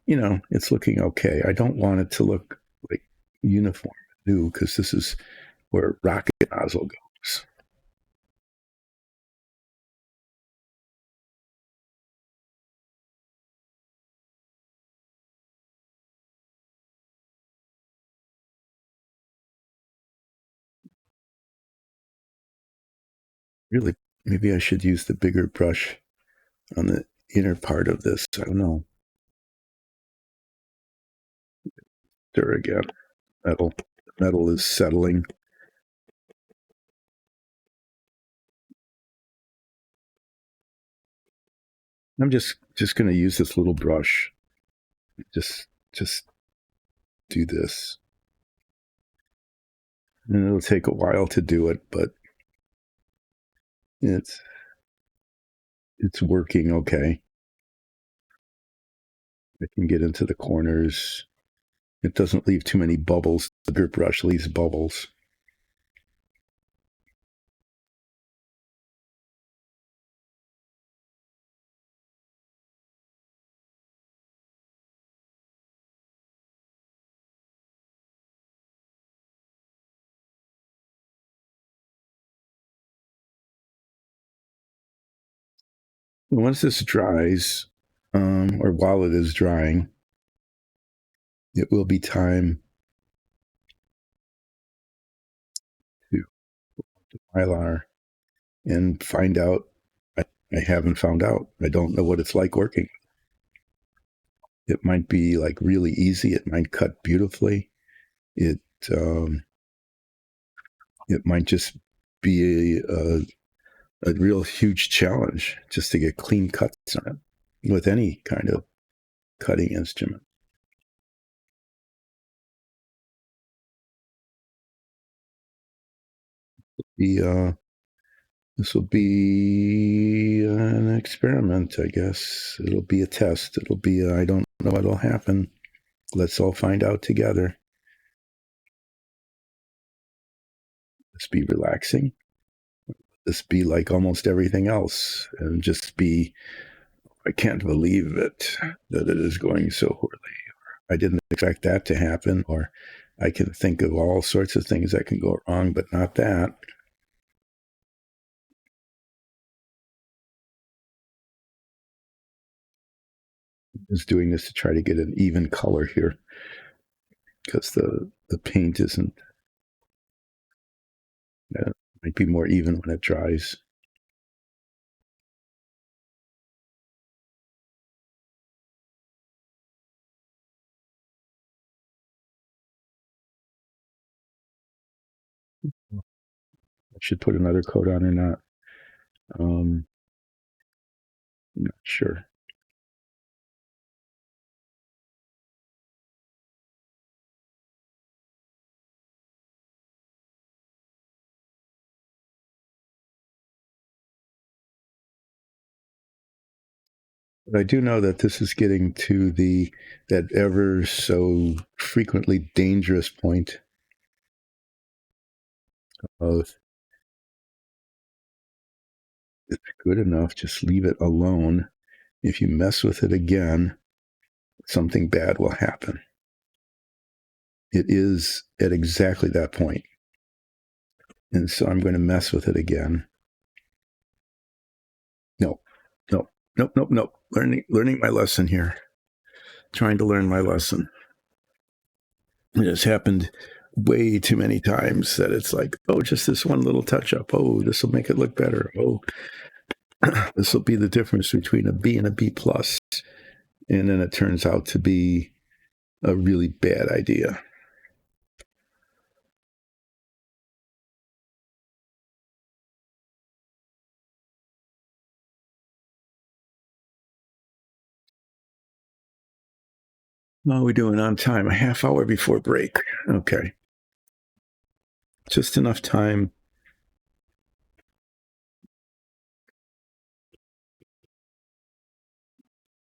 it's looking okay. I don't want it to look like uniform new because this is where rocket nozzle goes. Really, maybe I should use the bigger brush on the inner part of this. I don't know. There again. Metal is settling. I'm just going to use this little brush. Just do this. And it'll take a while to do it, but it's working okay. I can get into the corners. It doesn't leave too many bubbles. The bigger brush leaves bubbles. Once this dries, or while it is drying, it will be time to Mylar and find out. I haven't found out. I don't know what it's like working. It might be like really easy. It might cut beautifully. It might just be a real huge challenge just to get clean cuts on it with any kind of cutting instrument. This will be an experiment, I guess. It'll be a test. It'll be, I don't know what'll happen. Let's all find out together. Let's be relaxing. Let's be like almost everything else and just be, I can't believe it, that it is going so poorly. I didn't expect that to happen, or I can think of all sorts of things that can go wrong, but not that. Is doing this to try to get an even color here because the paint isn't, might be more even when it dries. should put another coat on or not. I'm not sure. But I do know that this is getting to that ever so frequently dangerous point of it's good enough, just leave it alone. If you mess with it again, something bad will happen. It is at exactly that point. And so I'm going to mess with it again. No. Learning my lesson here. Trying to learn my lesson. It has happened way too many times that it's like, oh, just this one little touch up. Oh, this will make it look better. Oh, this will be the difference between a B and a B plus. And then it turns out to be a really bad idea. How are we doing on time? A half hour before break. Okay. Just enough time.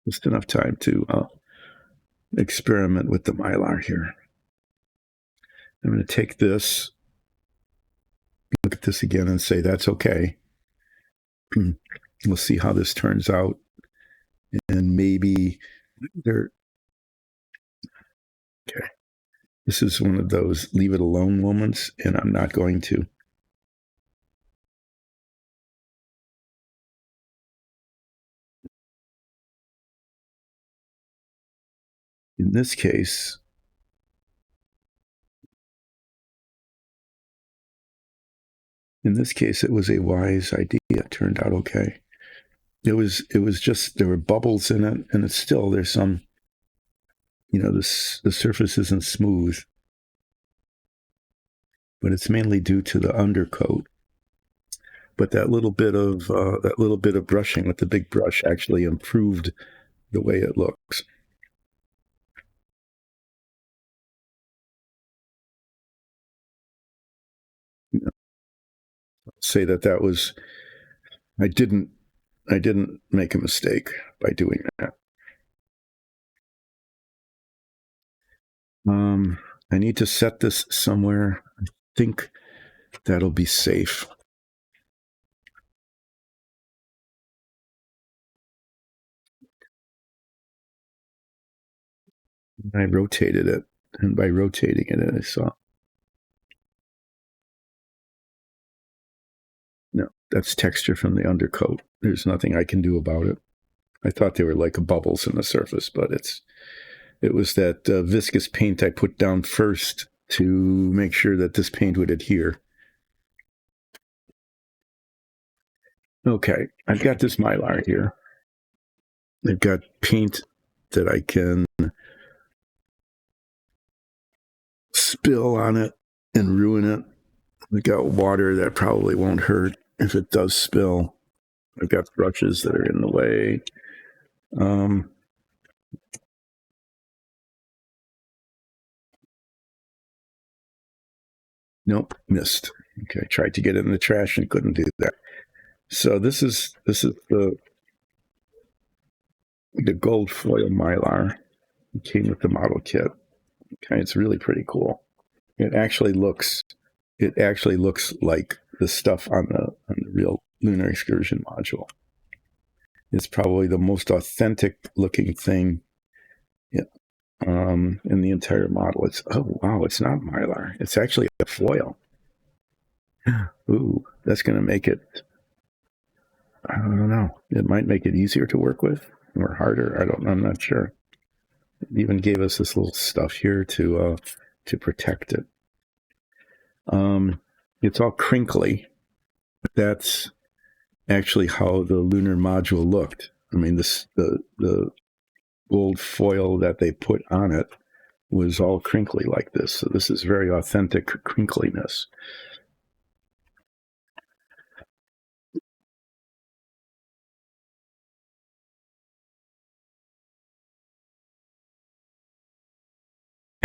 Just enough time to experiment with the Mylar here. I'm going to take this, look at this again and say, that's okay. We'll see how this turns out. And maybe there. Okay. This is one of those leave it alone moments, and I'm not going to. In this case, it was a wise idea. It turned out okay. It was just, there were bubbles in it, and it's still, there's some, the surface isn't smooth, but it's mainly due to the undercoat. But that little bit of brushing with the big brush actually improved the way it looks. Say that was, I didn't make a mistake by doing that. I need to set this somewhere. I think that'll be safe. I rotated it, and by rotating it, I saw. No, that's texture from the undercoat. There's nothing I can do about it. I thought they were like bubbles in the surface, but it was that viscous paint I put down first to make sure that this paint would adhere. Okay, I've got this Mylar here. I've got paint that I can spill on it and ruin it. I've got water that probably won't hurt if it does spill. I've got brushes that are in the way. Nope, missed. Okay, tried to get it in the trash and couldn't do that. So this is the gold foil Mylar. It came with the model kit. Okay, it's really pretty cool. It actually looks like the stuff on the real Lunar Excursion module. It's probably the most authentic looking thing in the entire model. It's, oh wow, it's not Mylar. It's actually a foil. Ooh, that's going to make it, I don't know. It might make it easier to work with or harder. I'm not sure. It even gave us this little stuff here to protect it. It's all crinkly. That's actually how the lunar module looked. I mean, the gold foil that they put on it was all crinkly like this. So this is very authentic crinkliness.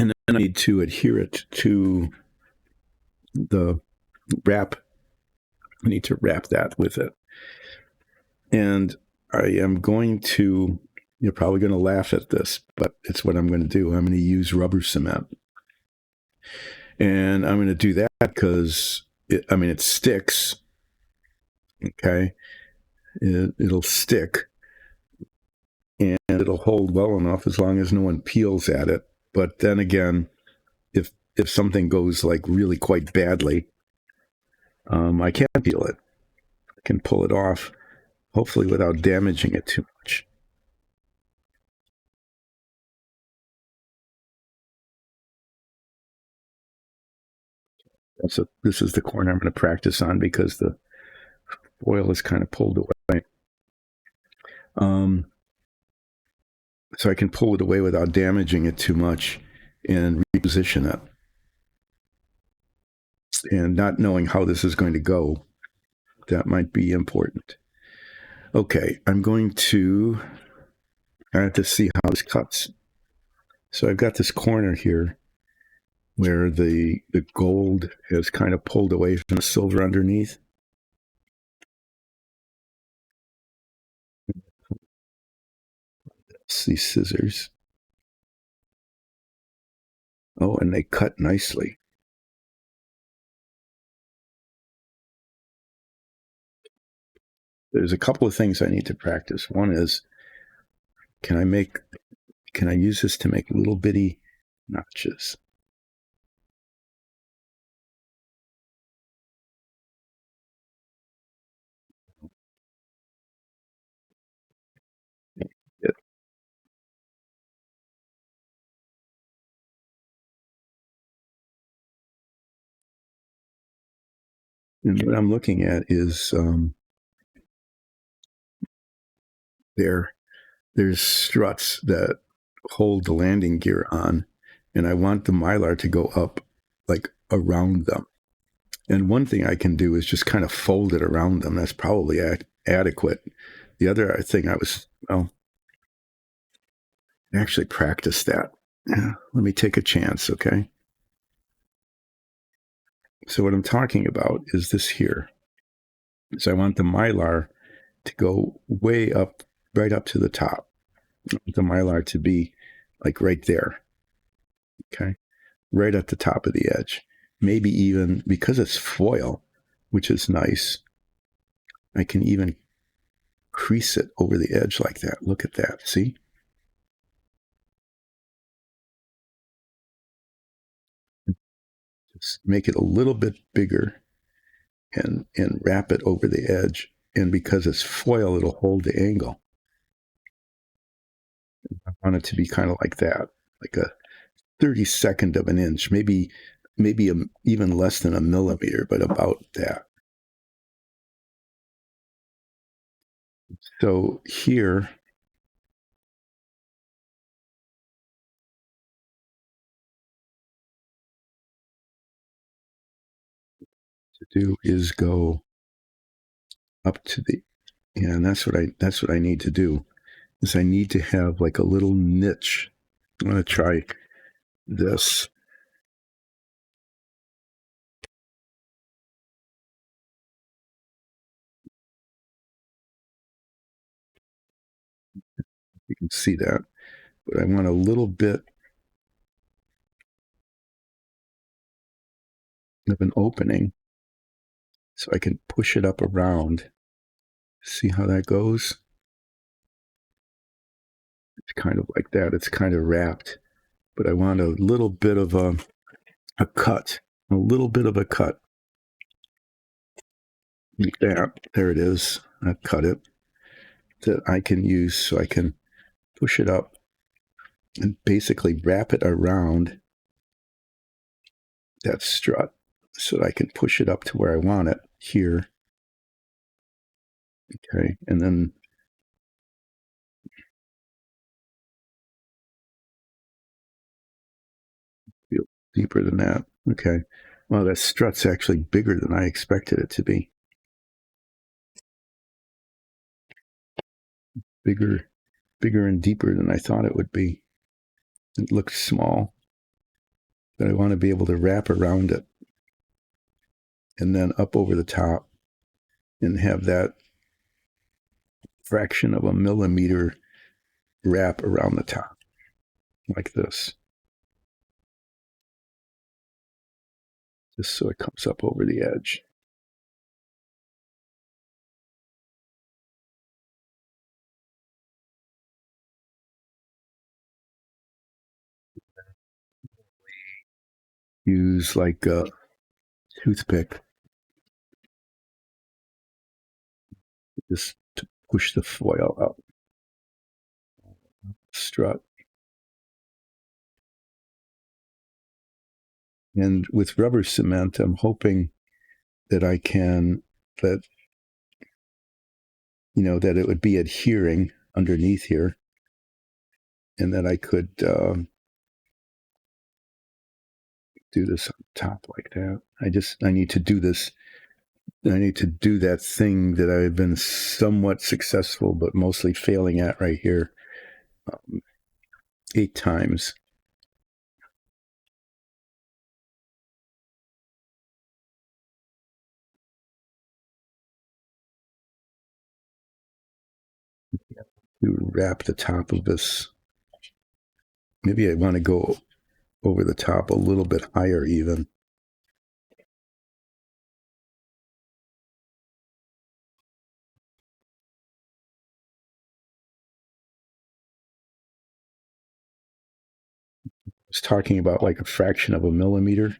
And then I need to adhere it to the wrap. I need to wrap that with it. And I am going to, you're probably going to laugh at this, but it's what I'm going to do. I'm going to use rubber cement. And I'm going to do that because, it sticks. Okay. It'll stick and it'll hold well enough as long as no one peels at it. But then again, if something goes like really quite badly, I can't peel it. I can pull it off, hopefully without damaging it too much. So this is the corner I'm going to practice on because the foil is kind of pulled away. So I can pull it away without damaging it too much and reposition it. And not knowing how this is going to go, that might be important. Okay, I have to see how this cuts. So I've got this corner here where the gold has kind of pulled away from the silver underneath. Let's see, scissors. Oh, and they cut nicely. There's a couple of things I need to practice. One is, can I use this to make little bitty notches? And what I'm looking at is there's struts that hold the landing gear on, and I want the Mylar to go up like around them. And one thing I can do is just kind of fold it around them. That's probably adequate. The other thing actually practice that. Yeah, let me take a chance, okay? So what I'm talking about is this here. So I want the Mylar to go way up, right up to the top. I want the Mylar to be like right there, okay? Right at the top of the edge. Maybe even, because it's foil, which is nice, I can even crease it over the edge like that. Look at that, see? Just make it a little bit bigger and wrap it over the edge. And because it's foil, it'll hold the angle. I want it to be kind of like that, like a 32nd of an inch, maybe even less than a millimeter, but about that. So here, to do is go up to the, and that's what I need to do, is I need to have like a little niche. I'm going to try this. You can see that, but I want a little bit of an opening so I can push it up around. See how that goes? It's kind of like that. It's kind of wrapped, but I want a little bit of a cut, a little bit of a cut. Like that. There it is. I've cut it. That I can use so I can push it up and basically wrap it around that strut so that I can push it up to where I want it here. Okay, and then feel deeper than that. Okay, well, that strut's actually bigger than I expected it to be. Bigger and deeper than I thought it would be. It looks small. But I want to be able to wrap around it and then up over the top and have that fraction of a millimeter wrap around the top like this. Just so it comes up over the edge. Use like a toothpick just to push the foil up. Strut. And with rubber cement, I'm hoping that I can, that it would be adhering underneath here, and that I could do this on top like that. I need to do this. I need to do that thing that I've been somewhat successful, but mostly failing at right here 8 times. To wrap the top of this. Maybe I want to go over the top a little bit higher even. I was talking about like a fraction of a millimeter,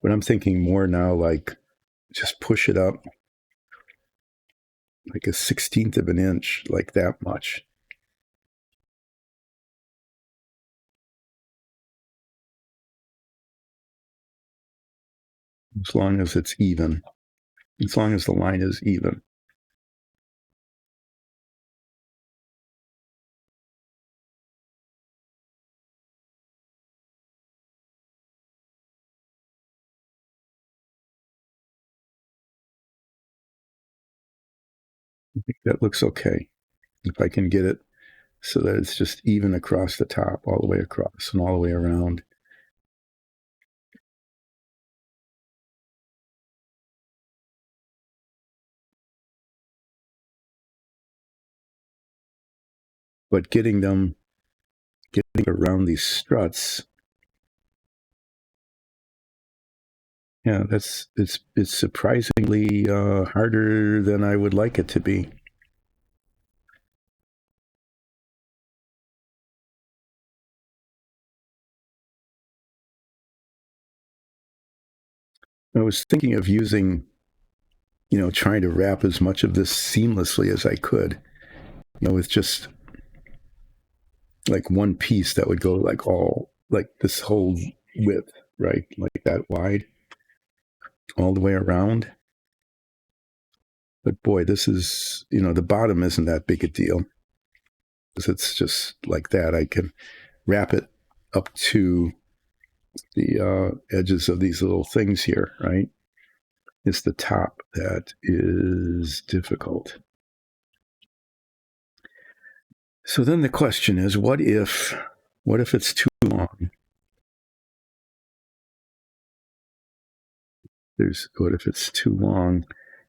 but I'm thinking more now like just push it up like a 16th of an inch, like that much. As long as it's even, as long as the line is even. I think that looks okay. If I can get it so that it's just even across the top, all the way across and all the way around. But getting around these struts, yeah, it's surprisingly harder than I would like it to be. I was thinking of using, trying to wrap as much of this seamlessly as I could, with just like one piece that would go like all, like this whole width, right? Like that wide, all the way around. But boy, this is, the bottom isn't that big a deal. Because it's just like that. I can wrap it up to the edges of these little things here, right? It's the top that is difficult. So then the question is, what if it's too long? What if it's too long?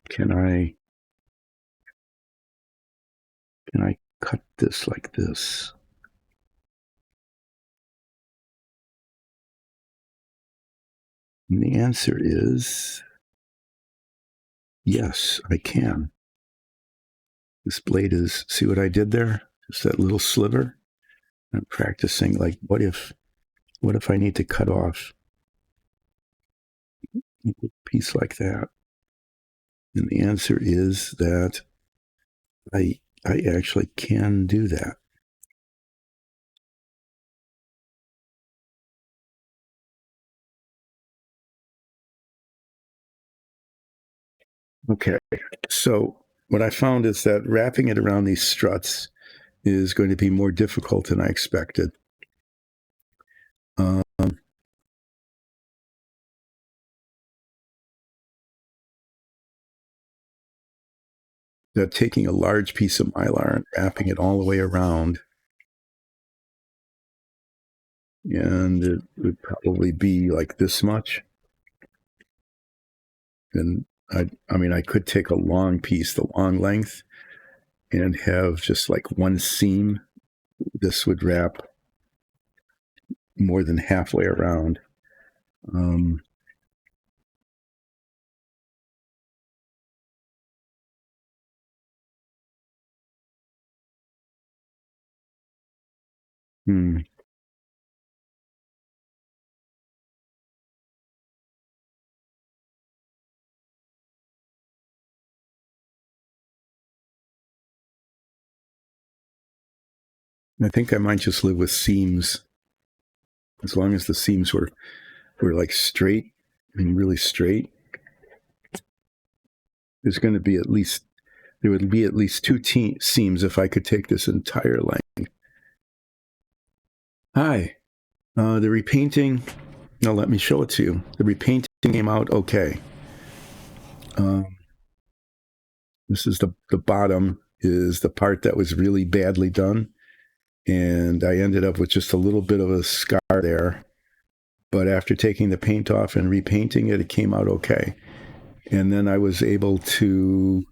Can I cut this like this? And the answer is yes, I can. This blade is, see what I did there? Just that little sliver. I'm practicing like, what if I need to cut off a piece like that? And the answer is that I actually can do that. Okay, so what I found is that wrapping it around these struts is going to be more difficult than I expected. That taking a large piece of Mylar and wrapping it all the way around and it would probably be like this much. And I mean, I could take a long piece, the long length, and have just like one seam. This would wrap more than halfway around. Um, hmm. I think I might just live with seams, as long as the seams were like straight and really straight. There's going to be at least there would be at least two seams if I could take this entire length. Hi, the repainting. Now let me show it to you. The repainting came out okay. This is the bottom is the part that was really badly done, and I ended up with just a little bit of a scar there. But after taking the paint off and repainting it, it came out okay. And then I was able to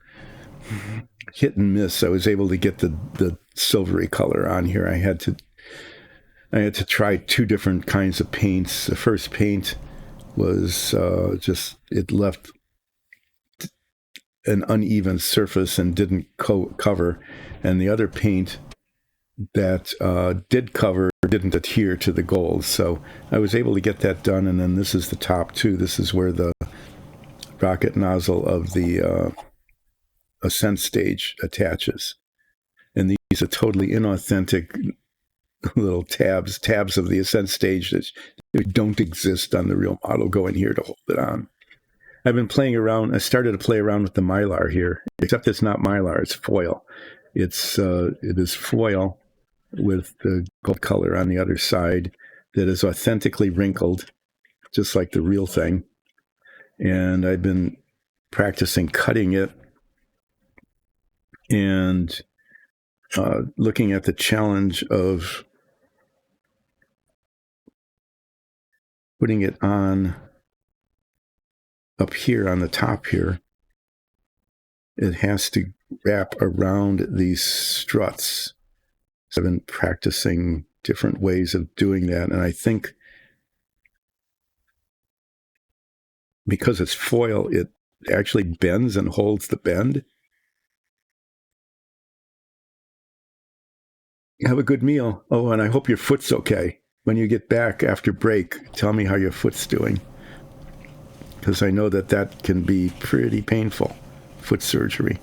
hit and miss. I was able to get the silvery color on here. I had to try two different kinds of paints. The first paint was just it left an uneven surface and didn't cover, and the other paint that did cover didn't adhere to the gold. So I was able to get that done, and then this is the top too. This is where the rocket nozzle of the ascent stage attaches, and these are totally inauthentic little tabs of the ascent stage that don't exist on the real model. Go in here to hold it on. I've been playing around. I started to play around with the Mylar here, except it's not Mylar; it's foil. It is foil with the gold color on the other side that is authentically wrinkled, just like the real thing. And I've been practicing cutting it and looking at the challenge of putting it on up here on the top here. It has to wrap around these struts. So I've been practicing different ways of doing that. And I think because it's foil, it actually bends and holds the bend. Have a good meal. Oh, and I hope your foot's okay. When you get back after break, tell me how your foot's doing. Because I know that can be pretty painful, foot surgery.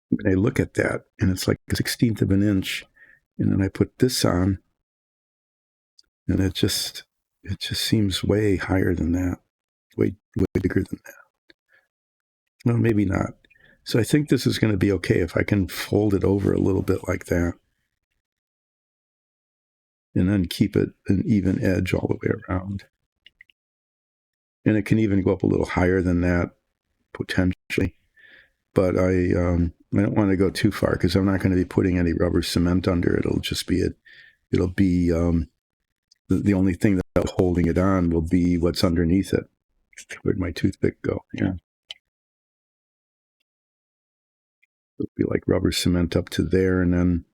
When I look at that, and it's like a 16th of an inch, and then I put this on, and it just seems way higher than that, way bigger than that. Well, maybe not. So I think this is going to be okay if I can fold it over a little bit like that, and then keep it an even edge all the way around. And it can even go up a little higher than that potentially. But I don't want to go too far because I'm not going to be putting any rubber cement under it. It'll just be it'll be the only thing that's holding it on will be what's underneath it. Where'd my toothpick go? Yeah. It'll be like rubber cement up to there, and then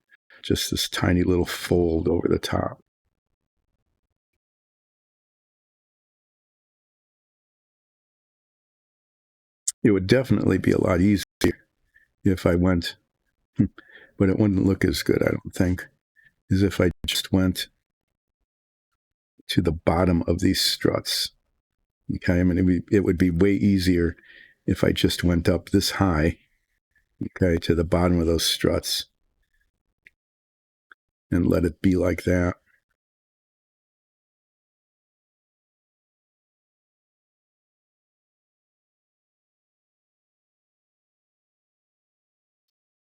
just this tiny little fold over the top. It would definitely be a lot easier if I went, but it wouldn't look as good, I don't think, as if I just went to the bottom of these struts. Okay, I mean, it would be way easier if I just went up this high, okay, to the bottom of those struts and let it be like that.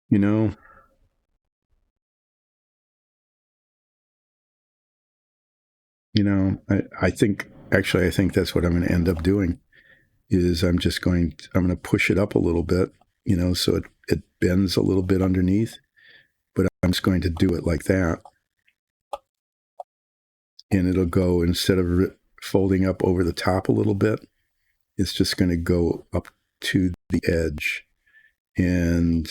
You know, I think actually I think that's what I'm going to end up doing is I'm going to push it up a little bit, so it bends a little bit underneath, but I'm just going to do it like that. And it'll go, instead of folding up over the top a little bit, it's just going to go up to the edge. And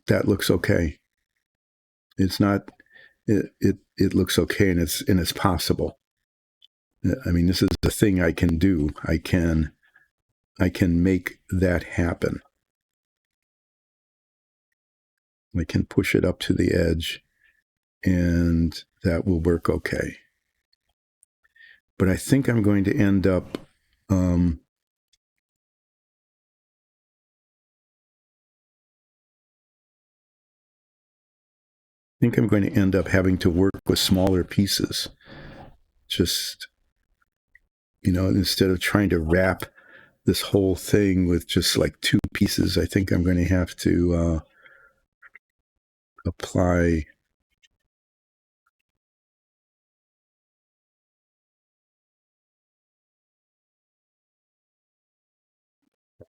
that looks okay. It's not, it looks okay, and it's possible. I mean, this is a thing I can do. I can make that happen. I can push it up to the edge, and that will work okay. But I think I'm going to end up having to work with smaller pieces. Just, instead of trying to wrap this whole thing with just like two pieces, I think I'm going to have to apply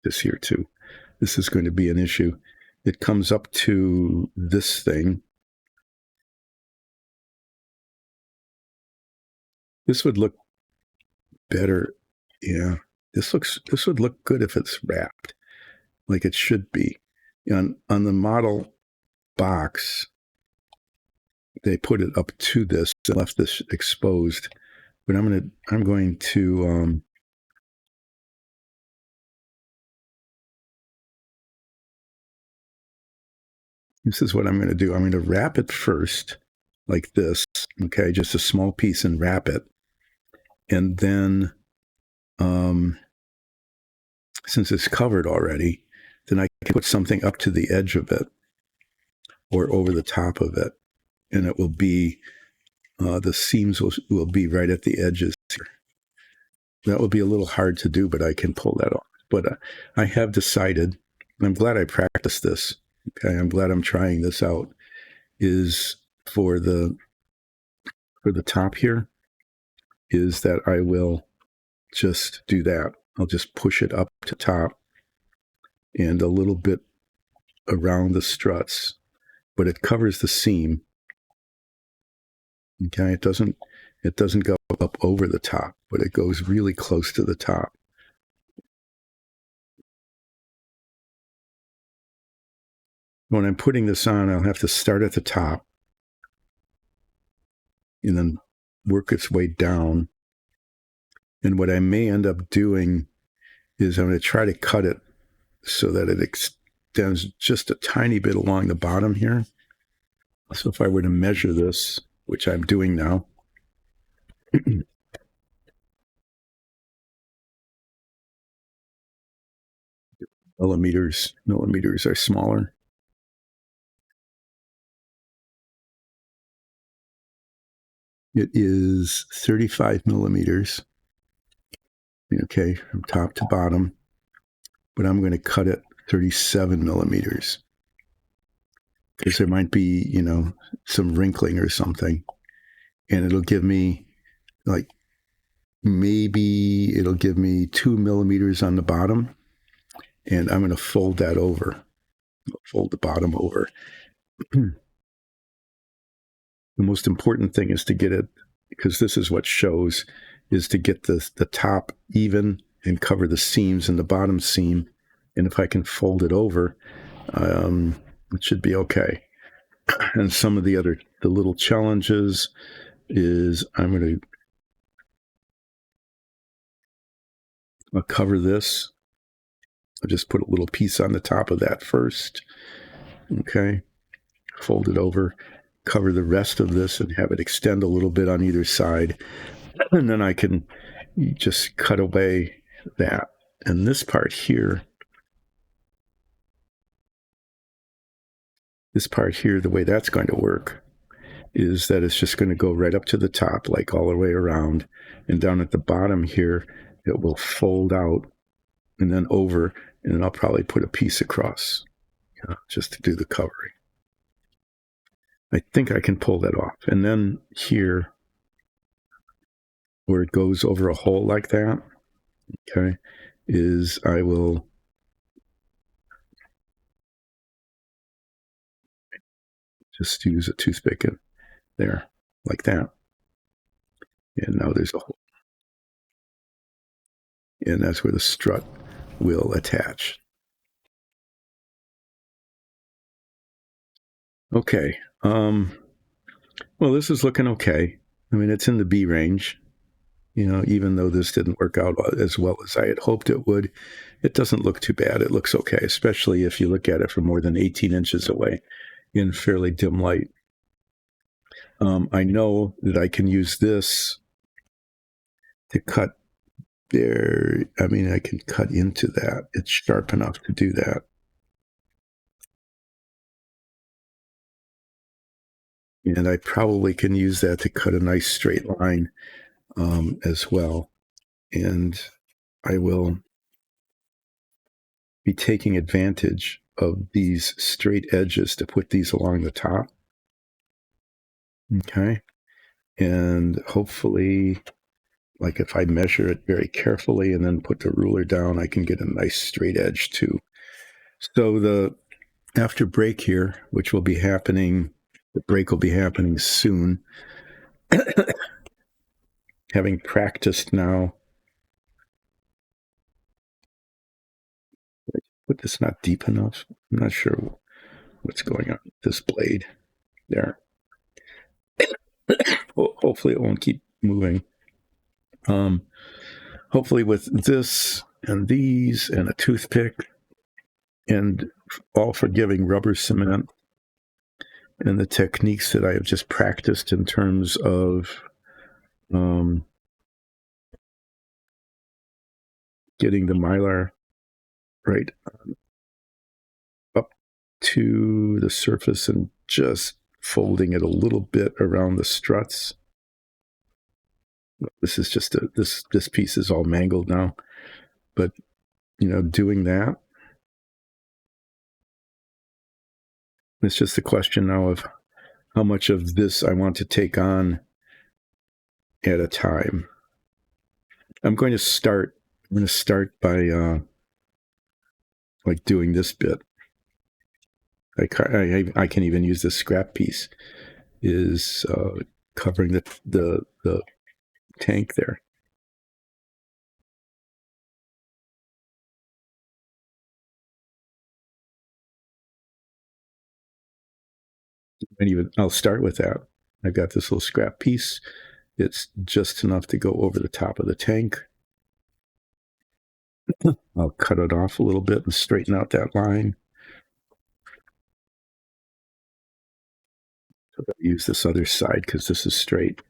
this here too. This is going to be an issue. It comes up to this thing. This would look better. Yeah, this would look good if it's wrapped like it should be. On the model box, they put it up to this and left this exposed. But I'm going to this is what I'm going to do. I'm going to wrap it first, like this. Okay, just a small piece, and wrap it. And then, since it's covered already, then I can put something up to the edge of it or over the top of it, and it will be, the seams will be right at the edges here. That will be a little hard to do, but I can pull that off. But I have decided, and I'm glad I practiced this. Okay, I'm glad I'm trying this out. Is for the top here, is that I will just do that. I'll just push it up to top and a little bit around the struts, but it covers the seam. Okay, it doesn't go up over the top, but it goes really close to the top. When I'm putting this on, I'll have to start at the top and then work its way down. And what I may end up doing is I'm going to try to cut it so that it extends just a tiny bit along the bottom here. So if I were to measure this, which I'm doing now, millimeters are smaller. It is 35 millimeters, okay, from top to bottom, but I'm going to cut it 37 millimeters because there might be, some wrinkling or something, and it'll give me maybe it'll give me 2 millimeters on the bottom, and I'm going to fold that over. Fold the bottom over. The most important thing is to get it, because this is what shows, is to get the top even and cover the seams in the bottom seam. And if I can fold it over, it should be okay. And some of the little challenges is I'm going to cover this. I'll just put a little piece on the top of that first. Okay. Fold it over, cover the rest of this, and have it extend a little bit on either side. And then I can just cut away that. And this part here, the way that's going to work is that it's just going to go right up to the top, like all the way around. And down at the bottom here, it will fold out and then over, and then I'll probably put a piece across, just to do the covering. I think I can pull that off. And then here, where it goes over a hole like that, okay, is I will just use a toothpick in there, like that. And now there's a hole. And that's where the strut will attach. Okay. Well, this is looking okay. I mean, it's in the B range. Even though this didn't work out as well as I had hoped it would, it doesn't look too bad. It looks okay, especially if you look at it from more than 18 inches away in fairly dim light. I know that I can use this to cut there. I mean, I can cut into that. It's sharp enough to do that. And I probably can use that to cut a nice straight line as well. And I will be taking advantage of these straight edges to put these along the top. Okay. And hopefully, like if I measure it very carefully and then put the ruler down, I can get a nice straight edge too. So after break here, which will be happening, the break will be happening soon. Having practiced now, but it's not deep enough. I'm not sure what's going on with this blade there. Hopefully it won't keep moving. Hopefully with this and these and a toothpick and all forgiving rubber cement and the techniques that I have just practiced in terms of getting the Mylar right up to the surface and just folding it a little bit around the struts. This is just this piece is all mangled now, but doing that, it's just a question now of how much of this I want to take on at a time. I'm going to start by like doing this bit. I can even use this scrap piece is covering the tank there. And I'll start with that. I've got this little scrap piece. It's just enough to go over the top of the tank. I'll cut it off a little bit and straighten out that line. So I'll use this other side because this is straight.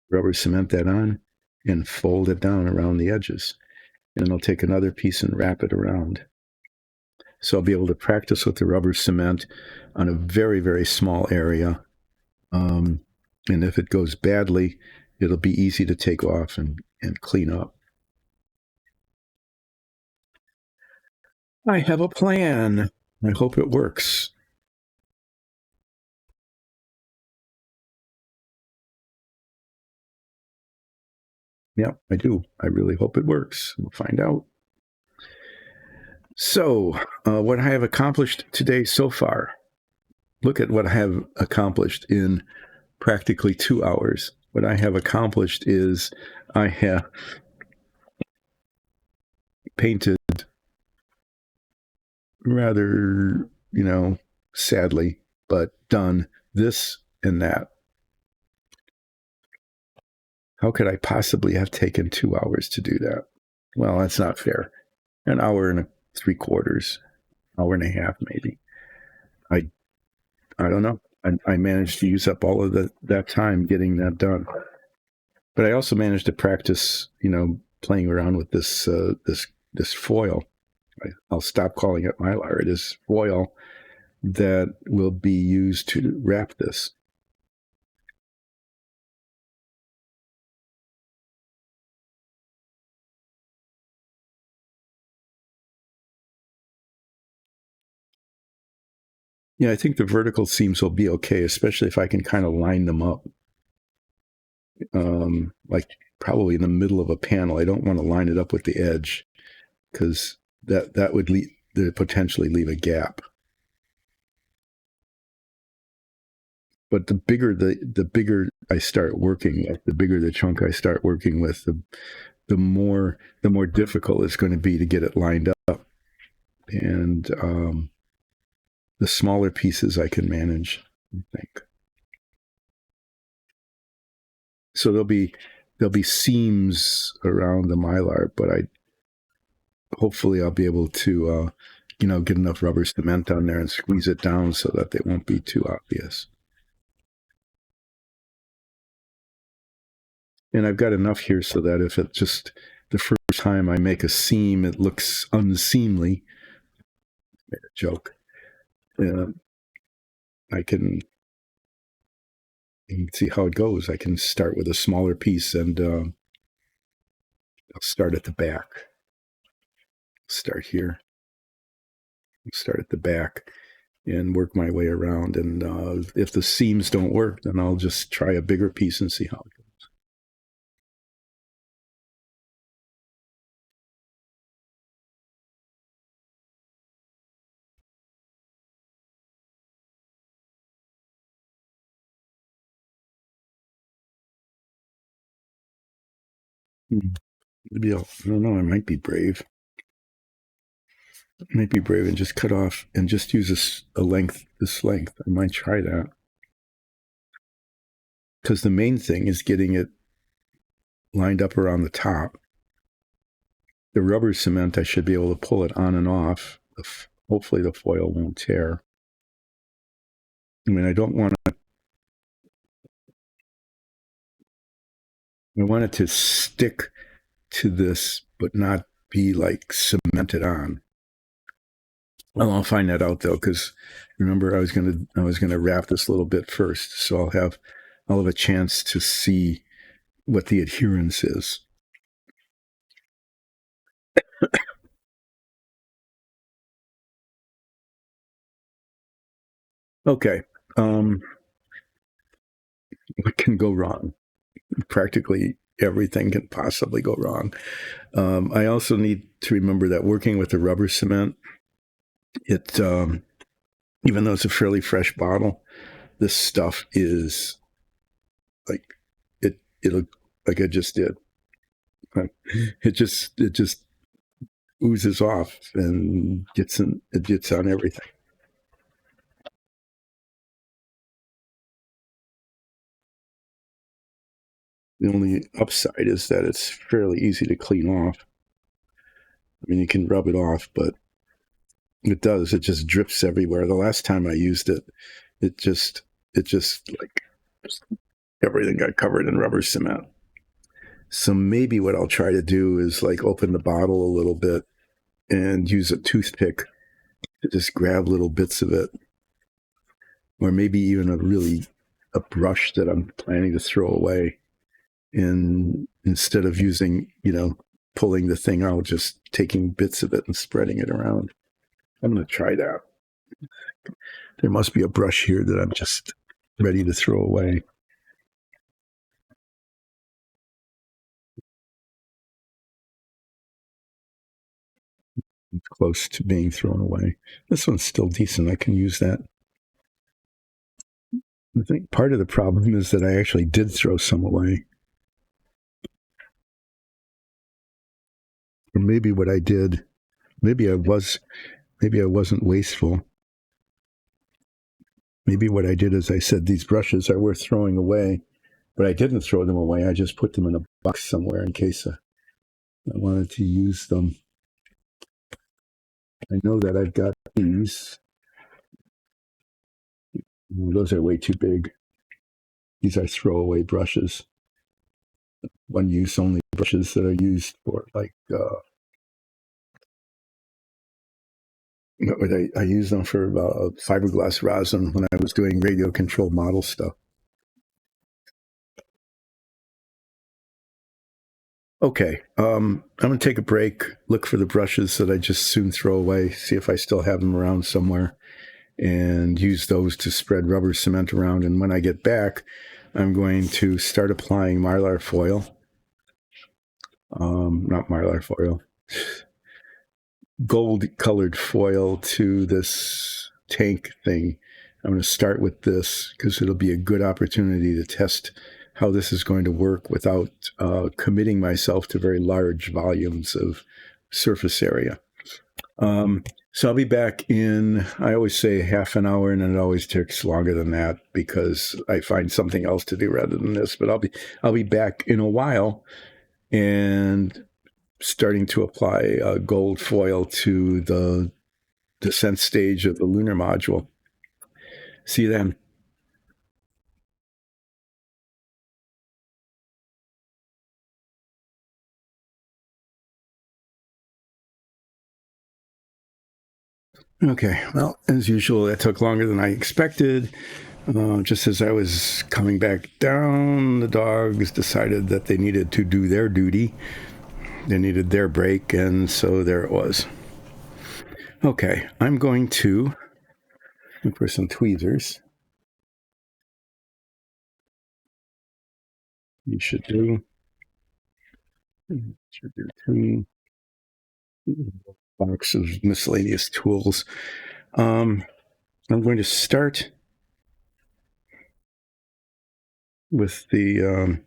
Rubber cement that on and fold it down around the edges. And I'll take another piece and wrap it around. So I'll be able to practice with the rubber cement on a very, very small area. And if it goes badly, it'll be easy to take off and clean up. I have a plan. I hope it works. Yeah, I do. I really hope it works. We'll find out. So, what I have accomplished today so far. Look at what I have accomplished in practically 2 hours. What I have accomplished is I have painted rather, sadly, but done this and that. How could I possibly have taken 2 hours to do that? Well, that's not fair. An hour and 3/4, hour and a half, maybe. I don't know. I managed to use up all of that time getting that done. But I also managed to practice, playing around with this foil. I'll stop calling it Mylar. It is foil that will be used to wrap this. Yeah, I think the vertical seams will be okay, especially if I can kind of line them up. Like probably in the middle of a panel. I don't want to line it up with the edge because that would potentially leave a gap. But the bigger the bigger I start working with, the bigger the chunk I start working with, the more difficult it's going to be to get it lined up. And the smaller pieces I can manage, I think. So there'll be seams around the Mylar, but hopefully I'll be able to get enough rubber cement on there and squeeze it down so that they won't be too obvious. And I've got enough here so that if it just the first time I make a seam, it looks unseemly. I made a joke. I can see how it goes. I can start with a smaller piece and I'll start at the back. Start here. Start at the back and work my way around. And if the seams don't work, then I'll just try a bigger piece and see how it goes. Maybe I don't know. I might be brave. And just cut off and just use this length. I might try that because the main thing is getting it lined up around the top. The rubber cement, I should be able to pull it on and off. Hopefully the foil won't tear. I mean, I don't want to. I want it to stick to this, but not be like cemented on. Well, I'll find that out though, because remember I was gonna wrap this little bit first, so I'll have a chance to see what the adherence is. Okay, what can go wrong? Practically everything can possibly go wrong. I also need to remember that working with the rubber cement, it even though it's a fairly fresh bottle, this stuff is like it'll like I just did. It just oozes off and gets on everything. The only upside is that it's fairly easy to clean off. I mean, you can rub it off, but it just drips everywhere. The last time I used it, it just like everything got covered in rubber cement. So maybe what I'll try to do is like open the bottle a little bit and use a toothpick to just grab little bits of it, or maybe even a brush that I'm planning to throw away. And instead of using, pulling the thing out, just taking bits of it and spreading it around. I'm going to try that. There must be a brush here that I'm just ready to throw away. It's close to being thrown away. This one's still decent. I can use that. I think part of the problem is that I actually did throw some away. Or maybe what I did, maybe I wasn't wasteful. Maybe what I did is I said these brushes are worth throwing away, but I didn't throw them away. I just put them in a box somewhere in case I wanted to use them. I know that I've got these. Those are way too big. These are throwaway brushes. One use only brushes that are used for like I use them for fiberglass rosin when I was doing radio control model stuff. Okay, I'm going to take a break, look for the brushes that I just soon throw away, see if I still have them around somewhere, and use those to spread rubber cement around. And when I get back, I'm going to start applying Mylar foil. Not Mylar foil, gold colored foil to this tank thing. I'm going to start with this because it'll be a good opportunity to test how this is going to work without committing myself to very large volumes of surface area. So I'll be back in, I always say half an hour, and it always takes longer than that because I find something else to do rather than this. But I'll be back in a while and starting to apply gold foil to the descent stage of the lunar module. See you then. Okay, well, as usual, that took longer than I expected. Just as I was coming back down, the dogs decided that they needed to do their duty. They needed their break, and so there it was. Okay, I'm going to look for some tweezers. You should do two box of miscellaneous tools. I'm going to start with the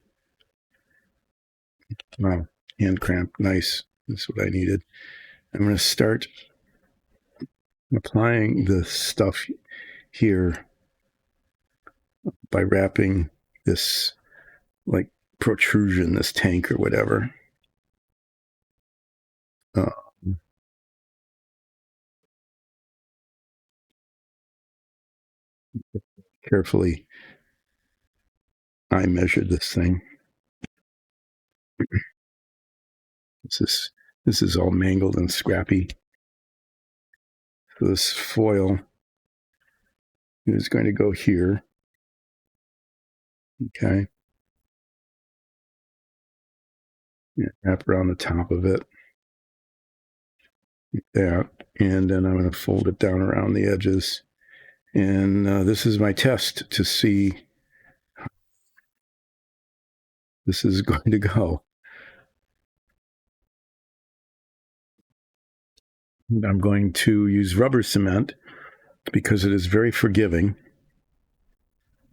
hand cramp. Nice. That's what I needed. I'm going to start applying the stuff here by wrapping this like protrusion, this tank or whatever. Carefully, I measured this thing. This is all mangled and scrappy. So this foil is going to go here. Okay. Yeah, wrap around the top of it. Like that. And then I'm going to fold it down around the edges. And this is my test to see how this is going to go. And I'm going to use rubber cement because it is very forgiving.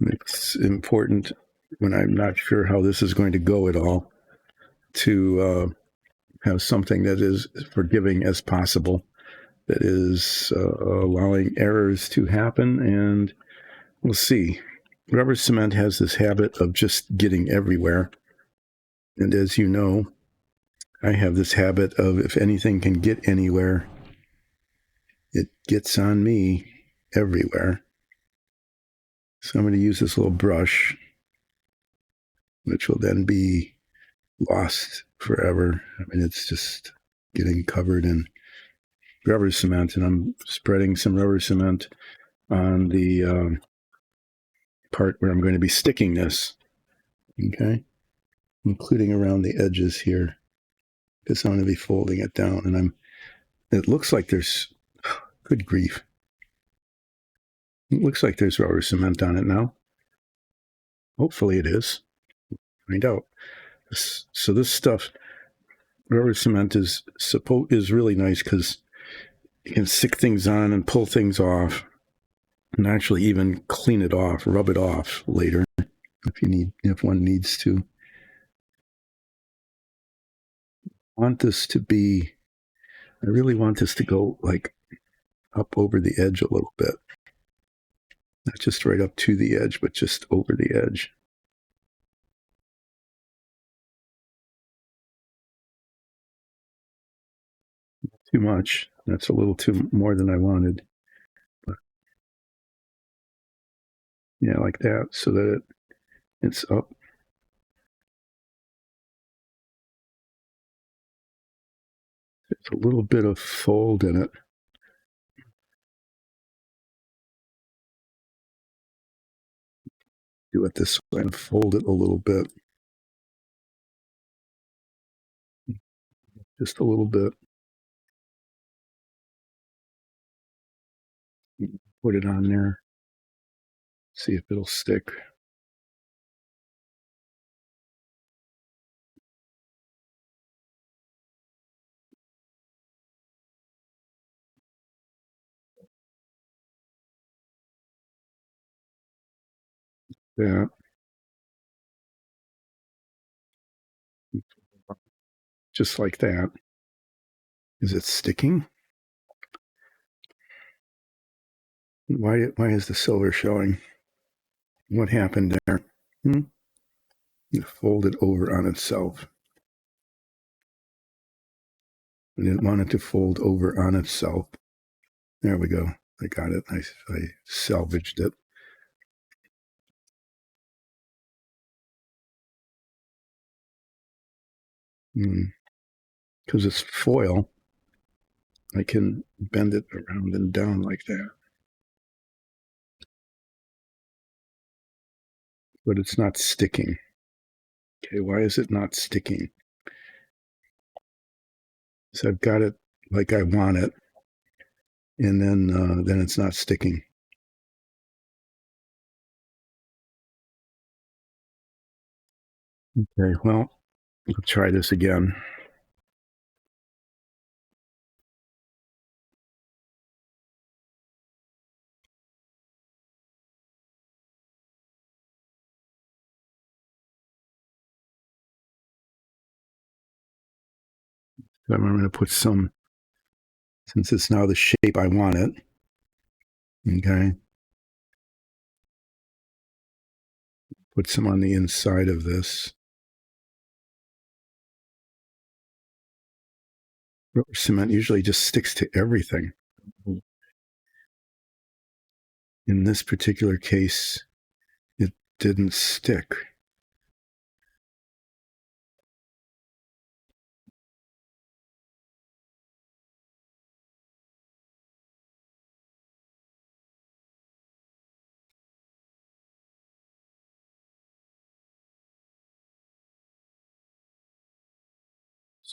It's important when I'm not sure how this is going to go at all to have something that is forgiving as possible, that is allowing errors to happen. And we'll see. Rubber cement has this habit of just getting everywhere. And as you know, I have this habit of if anything can get anywhere, it gets on me everywhere. So I'm going to use this little brush, which will then be lost forever. I mean, it's just getting covered in rubber cement, and I'm spreading some rubber cement on the part where I'm going to be sticking this, okay, including around the edges here, because I'm going to be folding it down, and it looks like there's, good grief, it looks like there's rubber cement on it now. Hopefully it is. Find out. So this stuff, rubber cement is really nice because you can stick things on and pull things off, and actually even clean it off, rub it off later if one needs to. I really want this to go like up over the edge a little bit. Not just right up to the edge, but just over the edge. Too much. That's a little too more than I wanted. But yeah, like that, so that it's up. There's a little bit of fold in it. Do it this way and fold it a little bit. Just a little bit. put it on there. See if it'll stick. That. Just like that. Is it sticking? Why is the silver showing? What happened there? It folded over on itself. I didn't want it to fold over on itself. There we go. I got it. I salvaged it. Because it's foil, I can bend it around and down like that. But it's not sticking. Okay, why is it not sticking? So I've got it like I want it, and then it's not sticking. Okay, well, we'll try this again. So I'm going to put some, since it's now the shape I want it. Okay. Put some on the inside of this. Rubber cement usually just sticks to everything. In this particular case, it didn't stick.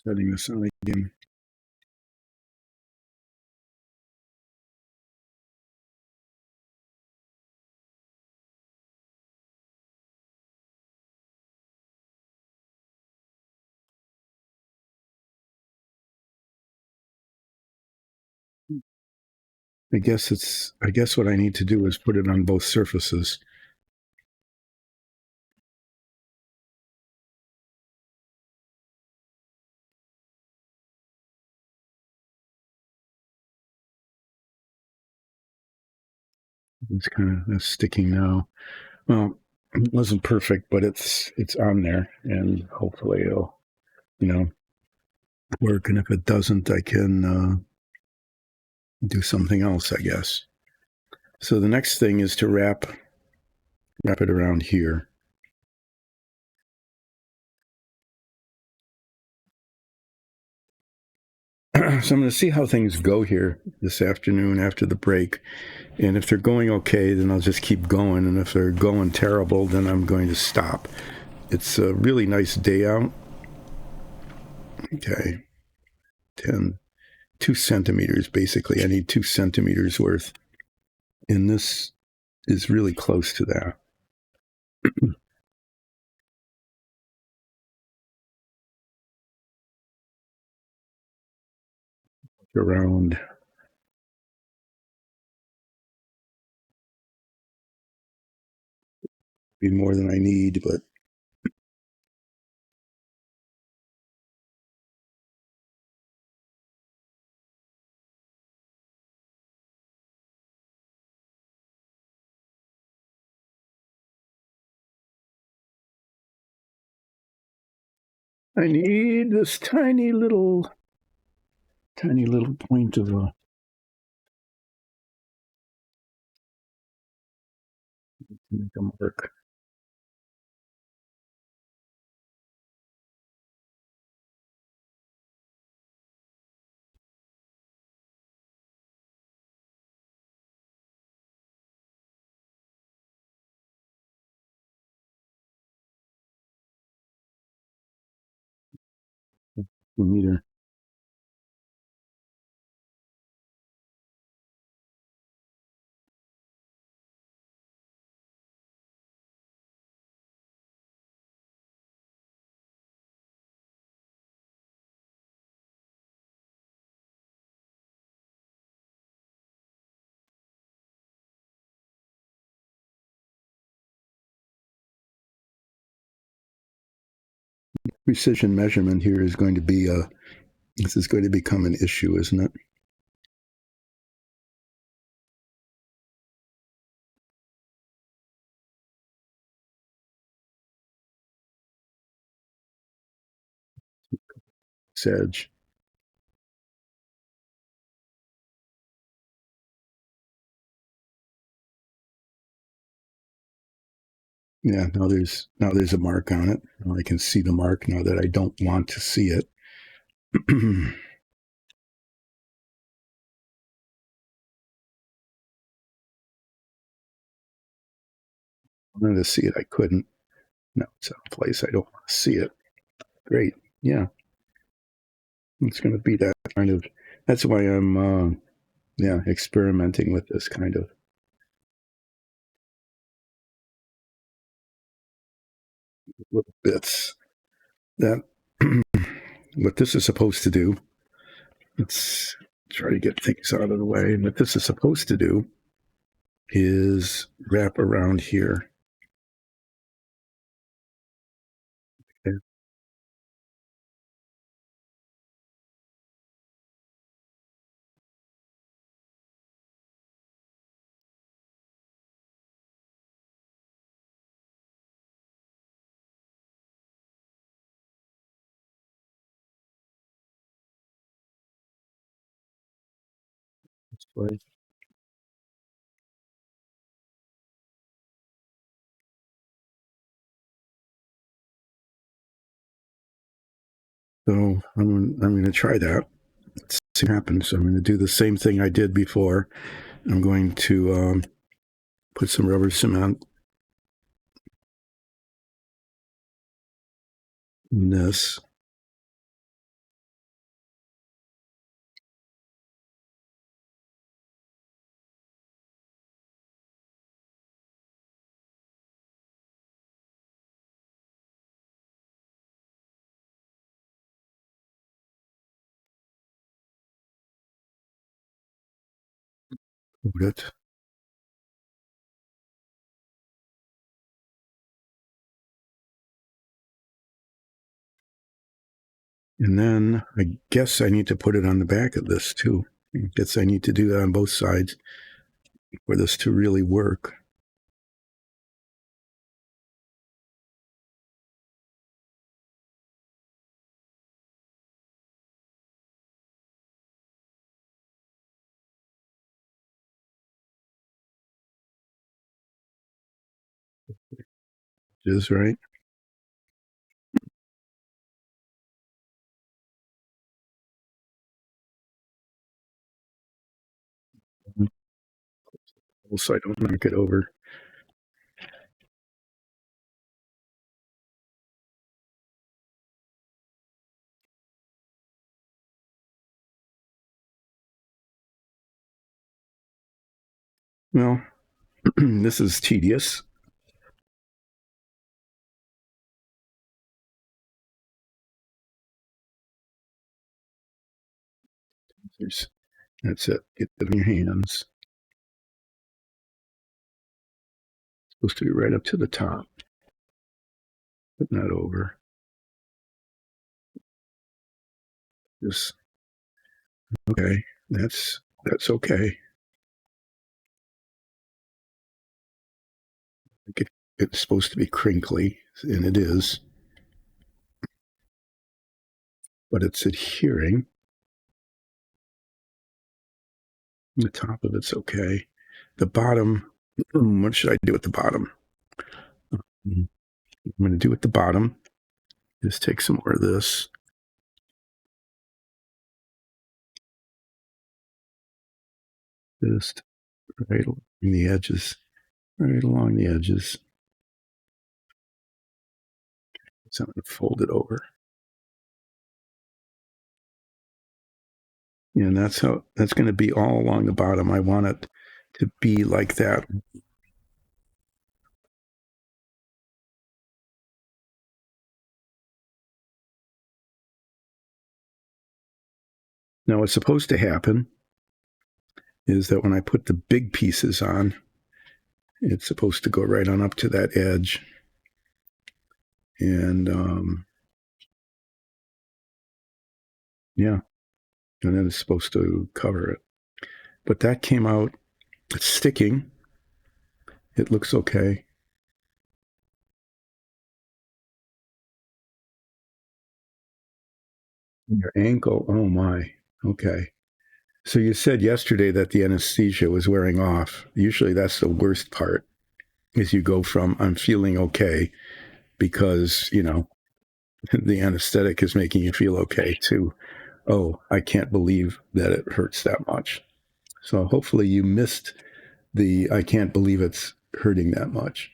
Setting this on again. I guess what I need to do is put it on both surfaces. It's kind of sticking now. Well, it wasn't perfect, but it's on there, and hopefully it'll, work. And if it doesn't, I can do something else, I guess. So the next thing is to wrap it around here. So I'm going to see how things go here this afternoon after the break. And if they're going okay, then I'll just keep going. And if they're going terrible, then I'm going to stop. It's a really nice day out. Okay. 2 centimeters, basically. I need 2 centimeters worth. And this is really close to that. Around be more than I need, but I need this tiny little point of a make them work. Meter. precision measurement here is going to be this is going to become an issue, isn't it? Edge. Yeah, now there's a mark on it. Now I can see the mark now that I don't want to see it. I wanted to see it, I couldn't. No, it's out of place. I don't want to see it. Great. Yeah. It's going to be that kind of. That's why I'm, experimenting with this kind of little bits. That what this is supposed to do. Let's try to get things out of the way. And what this is supposed to do is wrap around here. Okay. So I'm going to try that. Let's see what happens. I'm going to do the same thing I did before. I'm going to put some rubber cement in this. Hold it. And then I guess I need to put it on the back of this too. I guess I need to do that on both sides for this to really work. Is right. So I don't knock it over. Well, this is tedious. That's it. Get it in your hands. It's supposed to be right up to the top. Put that over. Just okay. That's okay. It's supposed to be crinkly, and it is, but it's adhering. The top of it's okay. The bottom, what should I do with the bottom? I'm going to do with the bottom. Just take some more of this. Just right along the edges. Right along the edges. So I'm going to fold it over. And that's going to be all along the bottom. I want it to be like that. Now, what's supposed to happen is that when I put the big pieces on, it's supposed to go right on up to that edge. And Yeah. And then it's supposed to cover it. But that came out, it's sticking. It looks okay. Your ankle, oh my. Okay. So you said yesterday that the anesthesia was wearing off. Usually that's the worst part, is you go from I'm feeling okay because, the anesthetic is making you feel okay to, oh, I can't believe that it hurts that much. So hopefully you missed the I can't believe it's hurting that much.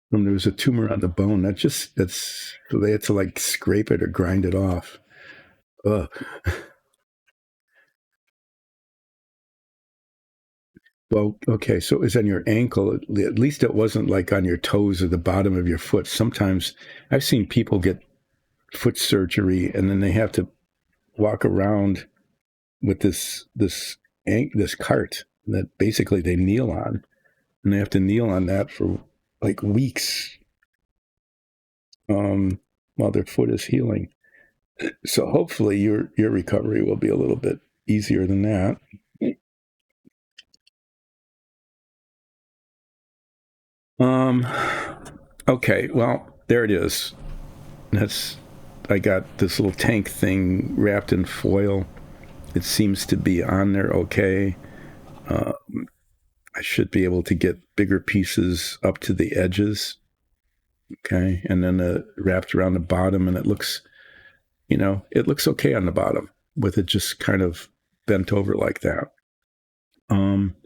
When there was a tumor on the bone, that's so they had to like scrape it or grind it off. Ugh. Well, okay, so it was on your ankle. At least it wasn't like on your toes or the bottom of your foot. Sometimes I've seen people get foot surgery and then they have to walk around with this cart that basically they kneel on, and they have to kneel on that for like weeks, while their foot is healing. So hopefully your recovery will be a little bit easier than that. Um, okay, well, there it is. That's I got this little tank thing wrapped in foil. It seems to be on there okay. Uh, I should be able to get bigger pieces up to the edges. Okay, and then wrapped around the bottom, and it looks okay on the bottom with it just kind of bent over like that. Um,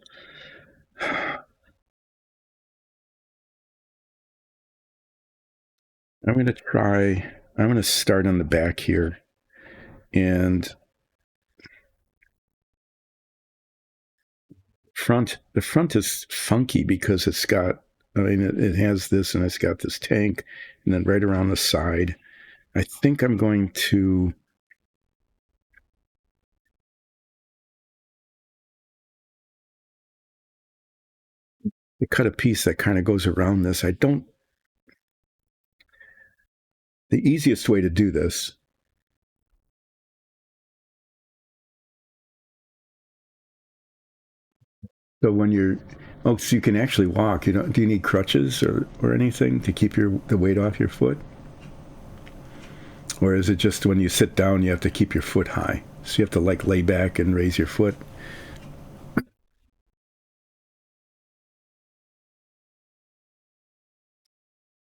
I'm going to try. I'm going to start on the back here, and the front is funky because it's got, I mean, it has this and it's got this tank, and then right around the side. I think I'm going to cut a piece that kind of goes around this. The easiest way to do this. So when so you can actually walk. Do you need crutches or anything to keep the weight off your foot? Or is it just when you sit down, you have to keep your foot high? So you have to like lay back and raise your foot?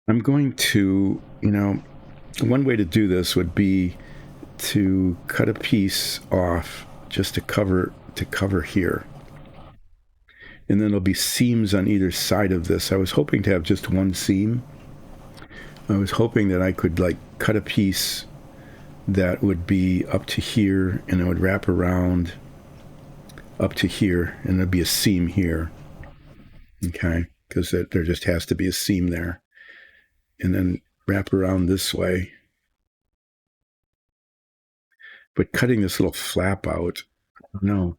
I'm going to, one way to do this would be to cut a piece off just to cover here. And then there'll be seams on either side of this. I was hoping to have just one seam. I was hoping that I could like cut a piece that would be up to here and it would wrap around up to here and there'd be a seam here. Okay. Because there just has to be a seam there. And then wrap around this way. But cutting this little flap out, no.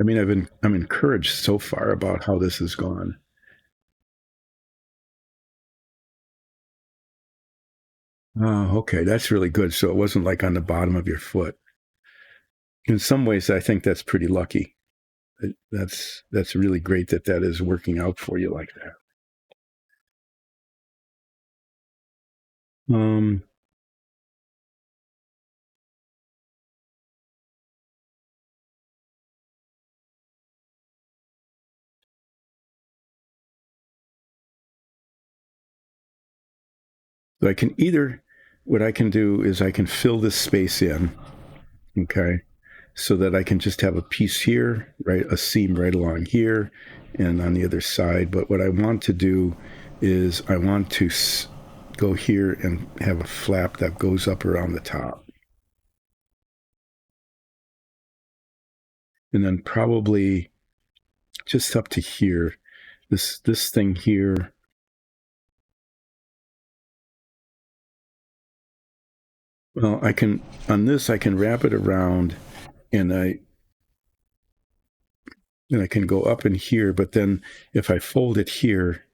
I mean, I'm encouraged so far about how this has gone. Oh, okay, that's really good. So it wasn't like on the bottom of your foot. In some ways, I think that's pretty lucky. That's really great that is working out for you like that. So what I can do is I can fill this space in, okay, so that I can just have a piece here, right, a seam right along here, and on the other side. But what I want to do is I want to go here and have a flap that goes up around the top. And then probably just up to here, this thing here. Well, I can wrap it around, and and I can go up in here, but then if I fold it here,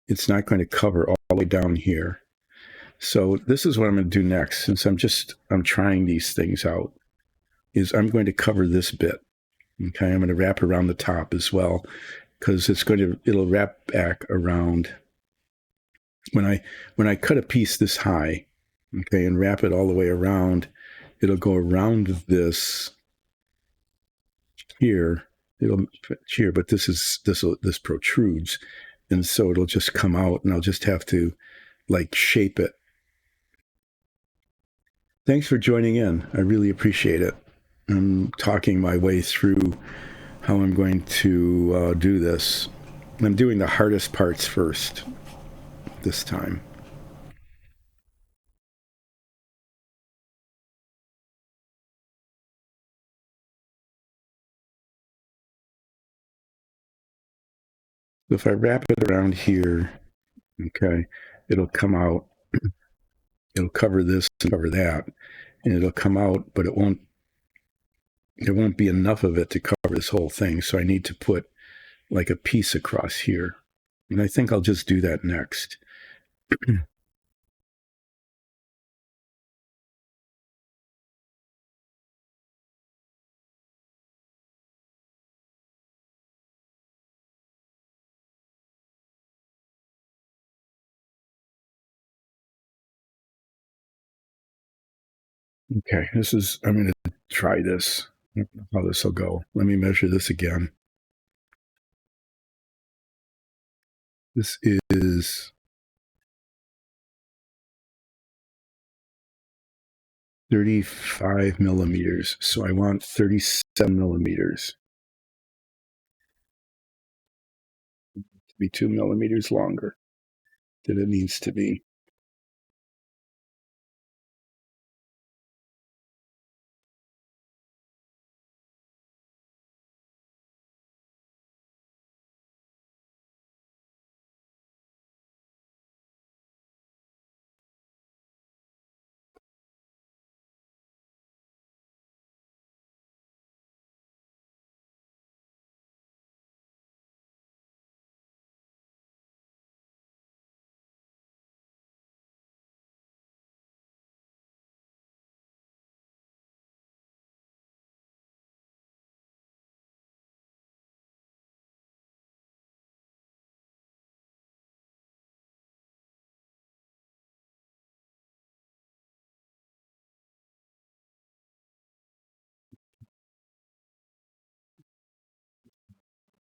it's not going to cover all the way down here. So this is what I'm going to do next, since I'm trying these things out, is I'm going to cover this bit. Okay, I'm going to wrap around the top as well, because it'll wrap back around when I cut a piece this high, okay, and wrap it all the way around, it'll go around this here. It'll here, but this protrudes, and so it'll just come out, and I'll just have to like shape it. Thanks for joining in. I really appreciate it. I'm talking my way through how I'm going to do this. I'm doing the hardest parts first this time. If I wrap it around here, okay, it'll come out. It'll cover this and cover that, and it'll come out, but there won't be enough of it to cover this whole thing. So I need to put like a piece across here. And I think I'll just do that next. Okay, I'm going to try this. I don't know how this will go. Let me measure this again. This is 35 millimeters. So I want 37 millimeters to be 2 millimeters longer than it needs to be.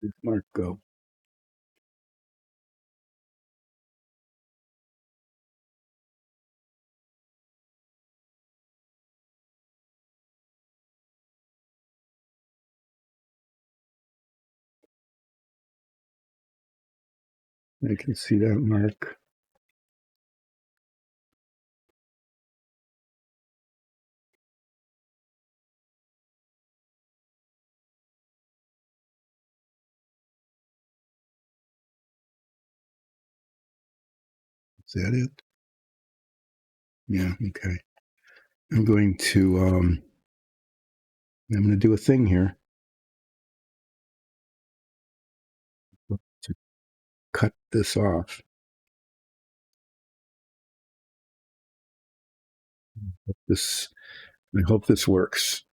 This mark go. I can see that mark. Is that it? Yeah, okay. I'm going to do a thing here to cut this off. I hope this works.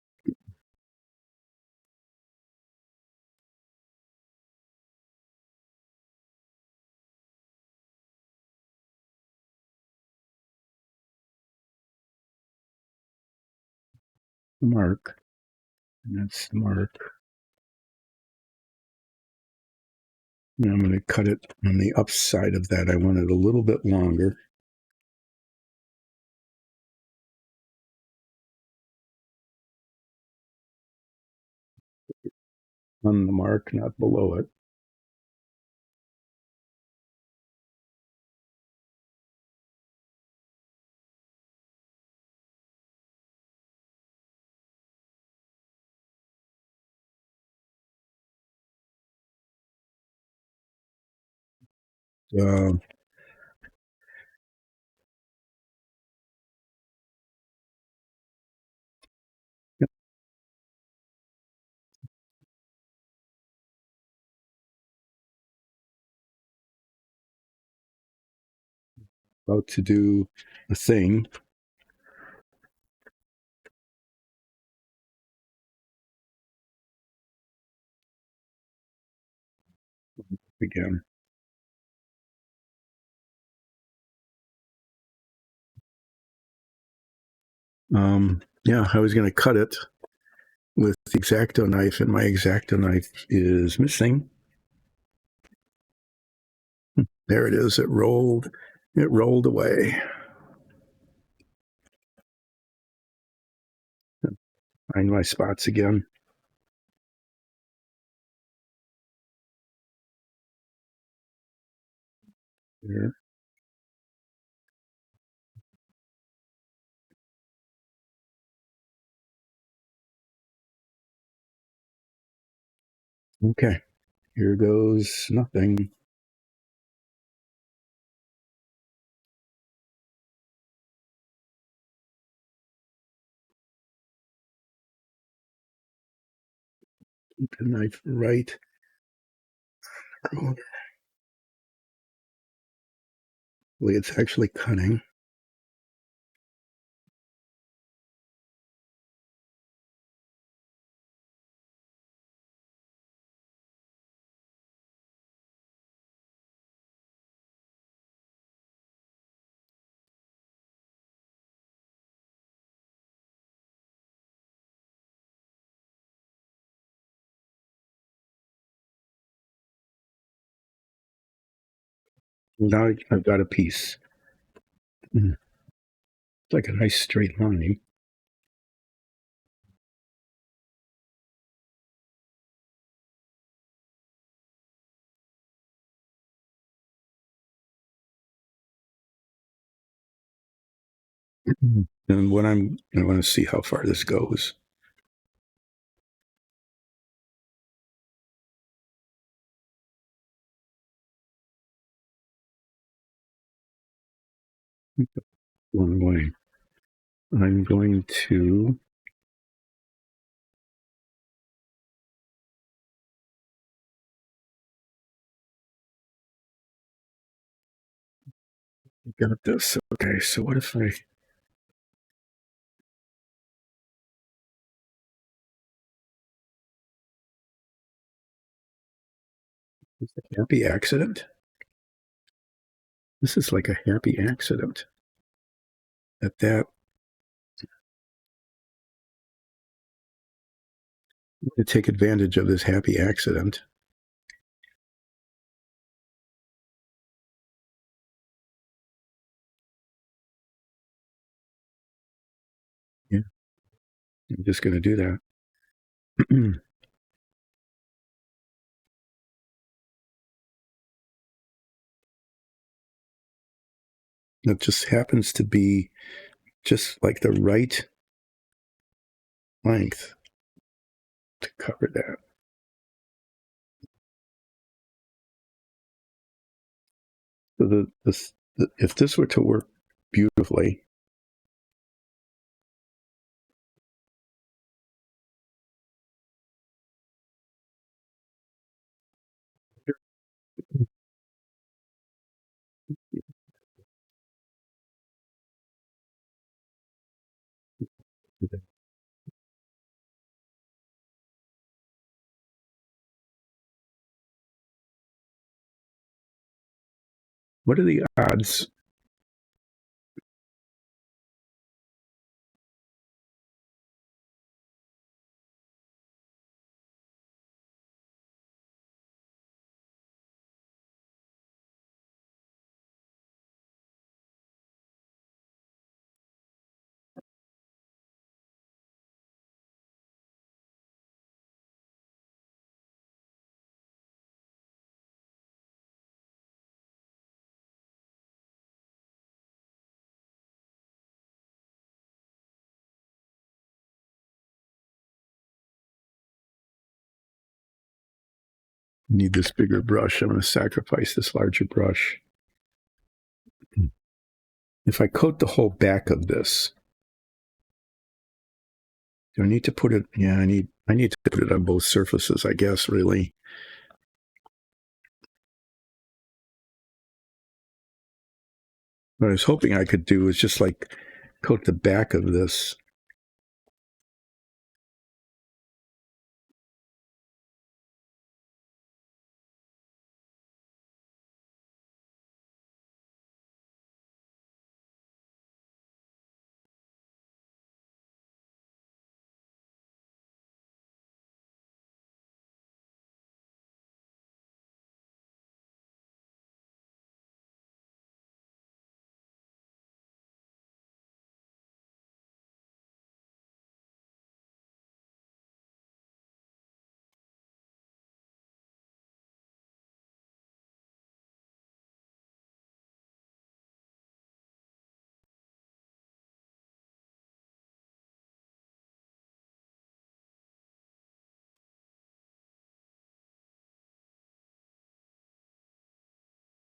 The mark. And that's the mark. And I'm going to cut it on the upside of that. I want it a little bit longer. On the mark, not below it. Uh, about to do a thing. Again. Yeah, I was going to cut it with the X-Acto knife, and my X-Acto knife is missing. There it is. It rolled away. Find my spots again. There. Okay, here goes nothing. Keep the knife right. It's actually cutting. Now I've got a piece. It's like a nice straight line. And what I want to see how far this goes. One way. I'm going to got this. Okay, so what if I happy accident? This is like a happy accident. That to take advantage of this happy accident. Yeah, I'm just going to do that. It just happens to be just like the right length to cover that. So if this were to work beautifully, what are the odds? Need this bigger brush. I'm going to sacrifice this larger brush. If I coat the whole back of this, do I need to put it? Yeah, I need to put it on both surfaces, I guess, really. What I was hoping I could do is just like coat the back of this.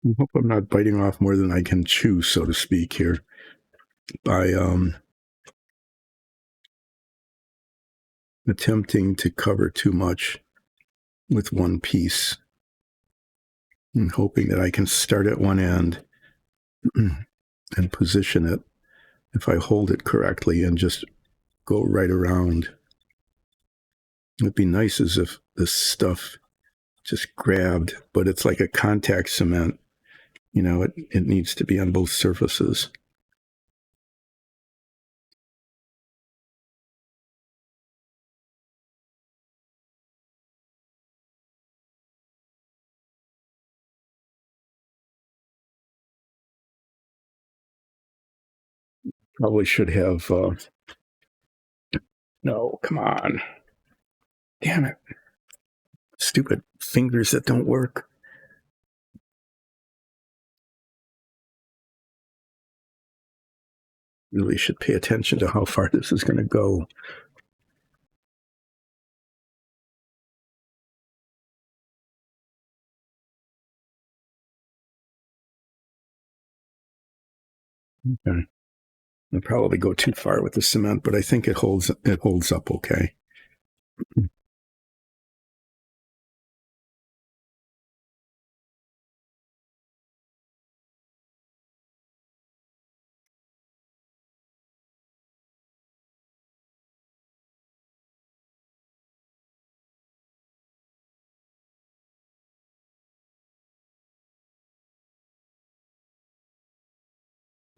I hope I'm not biting off more than I can chew, so to speak, here by attempting to cover too much with one piece and hoping that I can start at one end and position it if I hold it correctly and just go right around. It'd be nice as if this stuff just grabbed, but it's like a contact cement. You know, it needs to be on both surfaces. Probably should have, no, come on. Damn it. Stupid fingers that don't work. Really should pay attention to how far this is going to go. Okay. I'll probably go too far with the cement, but I think it holds up okay.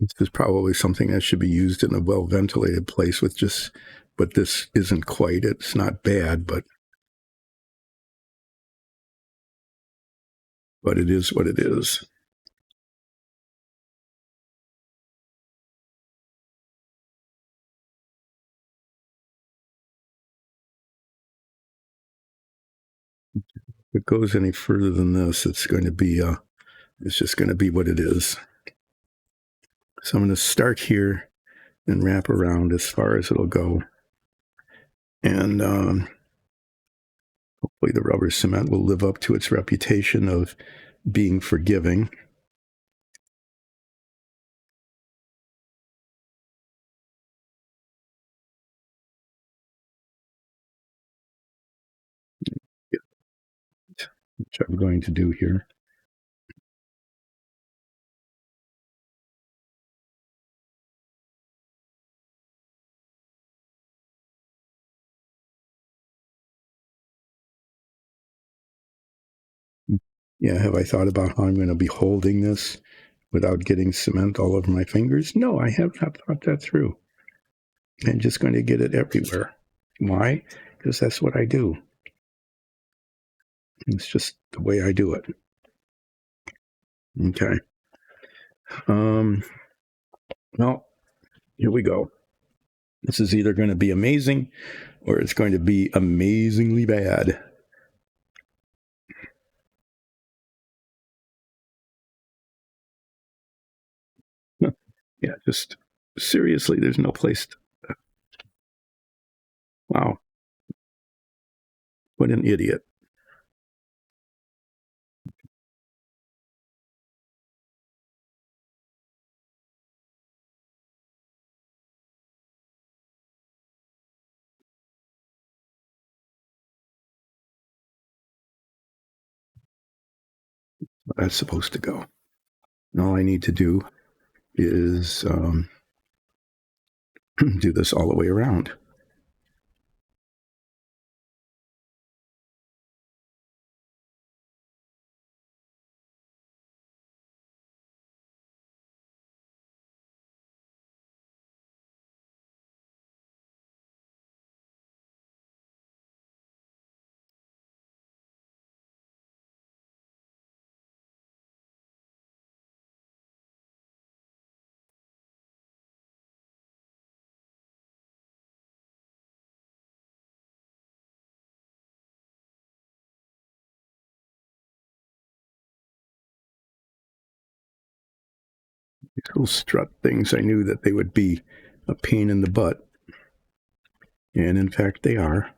This is probably something that should be used in a well ventilated place with just, but this isn't quite. It's not bad, but it is what it is. If it goes any further than this, it's going to be it's just going to be what it is. So I'm going to start here and wrap around as far as it'll go, and hopefully the rubber cement will live up to its reputation of being forgiving. Which I'm going to do here. Yeah, have I thought about how I'm going to be holding this without getting cement all over my fingers? No, I have not thought that through. I'm just going to get it everywhere. Why? Because that's what I do. It's just the way I do it. Okay. Well, here we go. This is either going to be amazing or it's going to be amazingly bad. Yeah, just seriously, there's no place to. Wow. What an idiot. That's supposed to go. And all I need to do is do this all the way around. These little strut things, I knew that they would be a pain in the butt. And in fact, they are.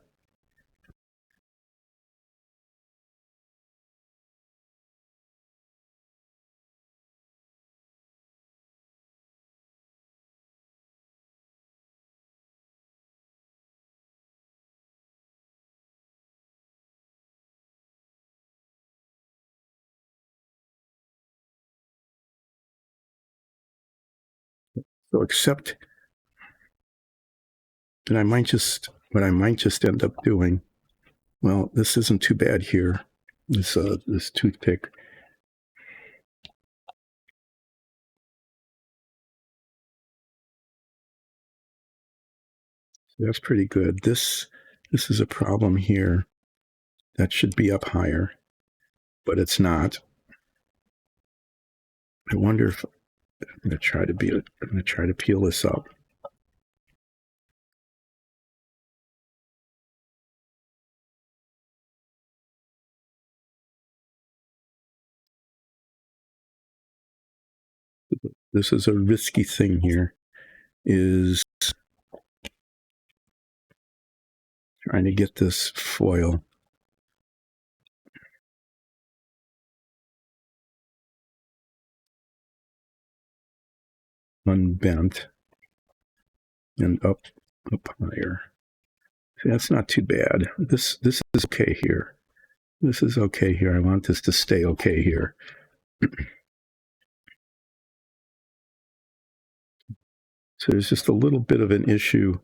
So except that I might just, what I might just end up doing, well, this isn't too bad here. This toothpick. That's pretty good. This is a problem here. That should be up higher, but it's not. I wonder if I'm going to try to peel this up. This is a risky thing here, is trying to get this foil unbent and up higher. See, that's not too bad. This is okay here. This is okay here. I want this to stay okay here. So there's just a little bit of an issue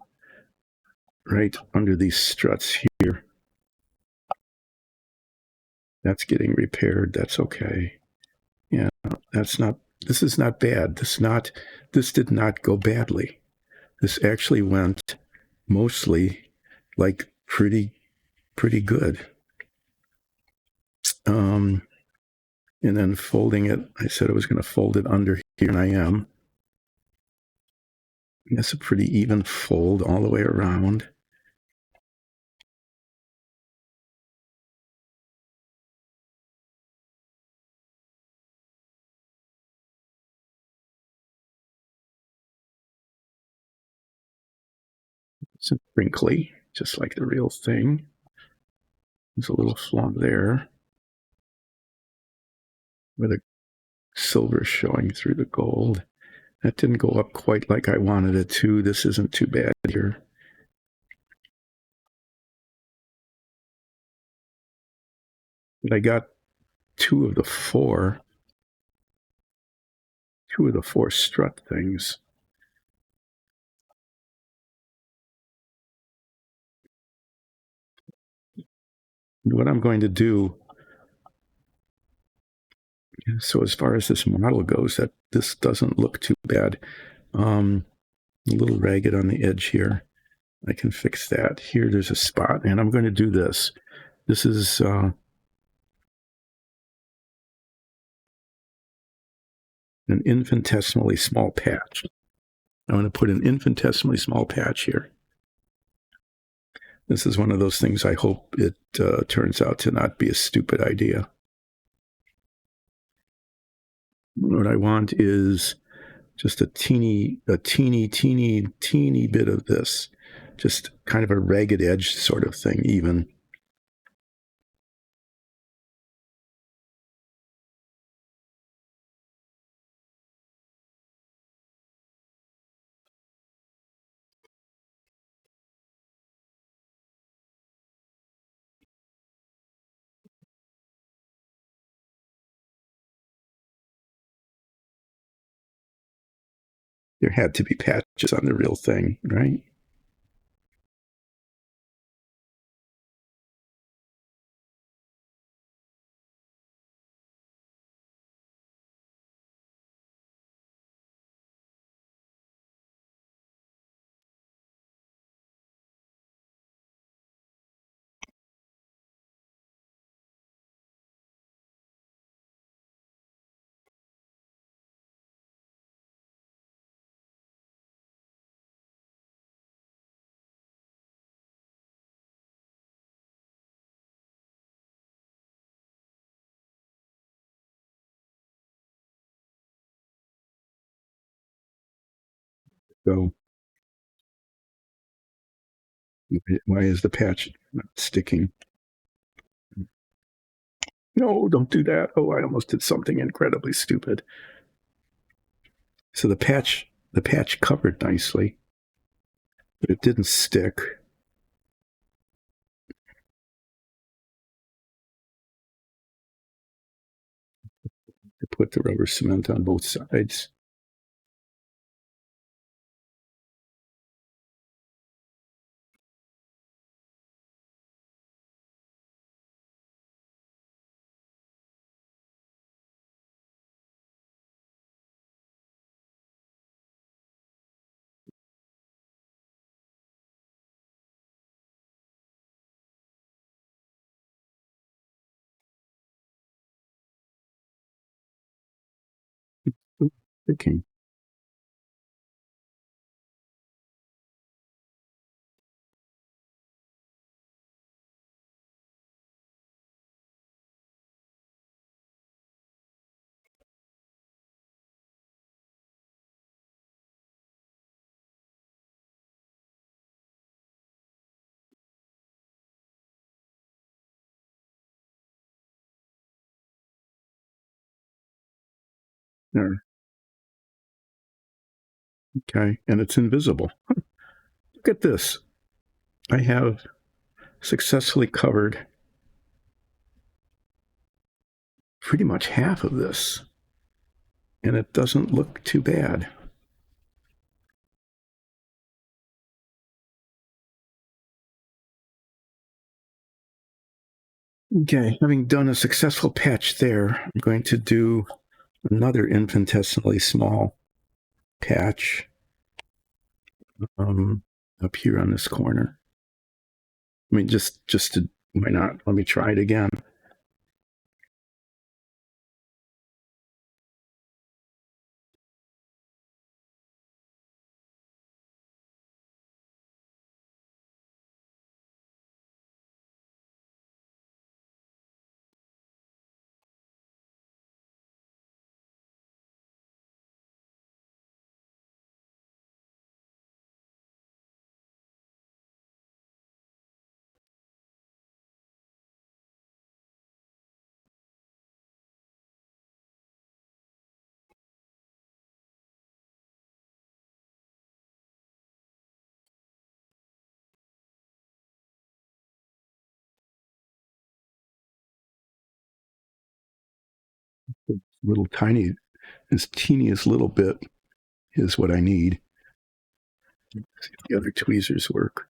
right under these struts here. That's getting repaired. That's okay. Yeah, this is not bad. This did not go badly. This actually went mostly like pretty good. And then folding it, I said I was going to fold it under here, and I am. That's a pretty even fold all the way around. It's wrinkly, just like the real thing. There's a little flaw there where the silver showing through the gold. That didn't go up quite like I wanted it to. This isn't too bad here. But I got two of the four strut things. And what I'm going to do, so as far as this model goes, that this doesn't look too bad. A little ragged on the edge here. I can fix that. Here, there's a spot, and I'm going to do this. This is an infinitesimally small patch. I'm going to put an infinitesimally small patch here. This is one of those things I hope it turns out to not be a stupid idea. What I want is just a teeny bit of this, just kind of a ragged edge sort of thing, even. There had to be patches on the real thing, right? So why is the patch not sticking? No, don't do that. Oh, I almost did something incredibly stupid. So the patch covered nicely, but it didn't stick. I put the rubber cement on both sides. Sticking. There. Okay, and it's invisible. Look at this. I have successfully covered pretty much half of this, and it doesn't look too bad. Okay, having done a successful patch there, I'm going to do another infinitesimally small patch up here on this corner. I mean, just to, why not? Let me try it again. Little tiny, this teeniest little bit is what I need. See if the other tweezers work.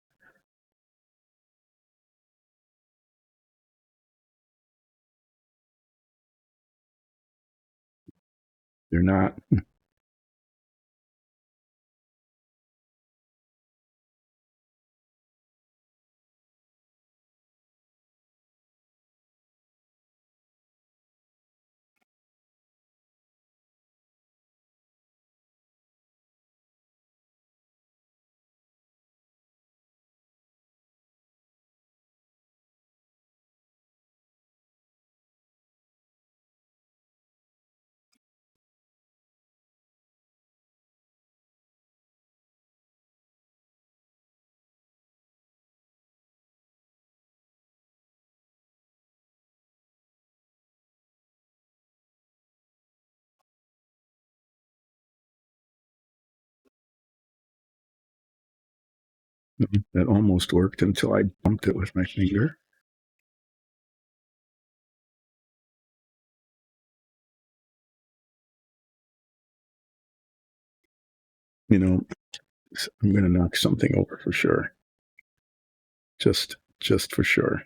They're not. That almost worked until I bumped it with my finger. You know, I'm going to knock something over for sure. Just for sure.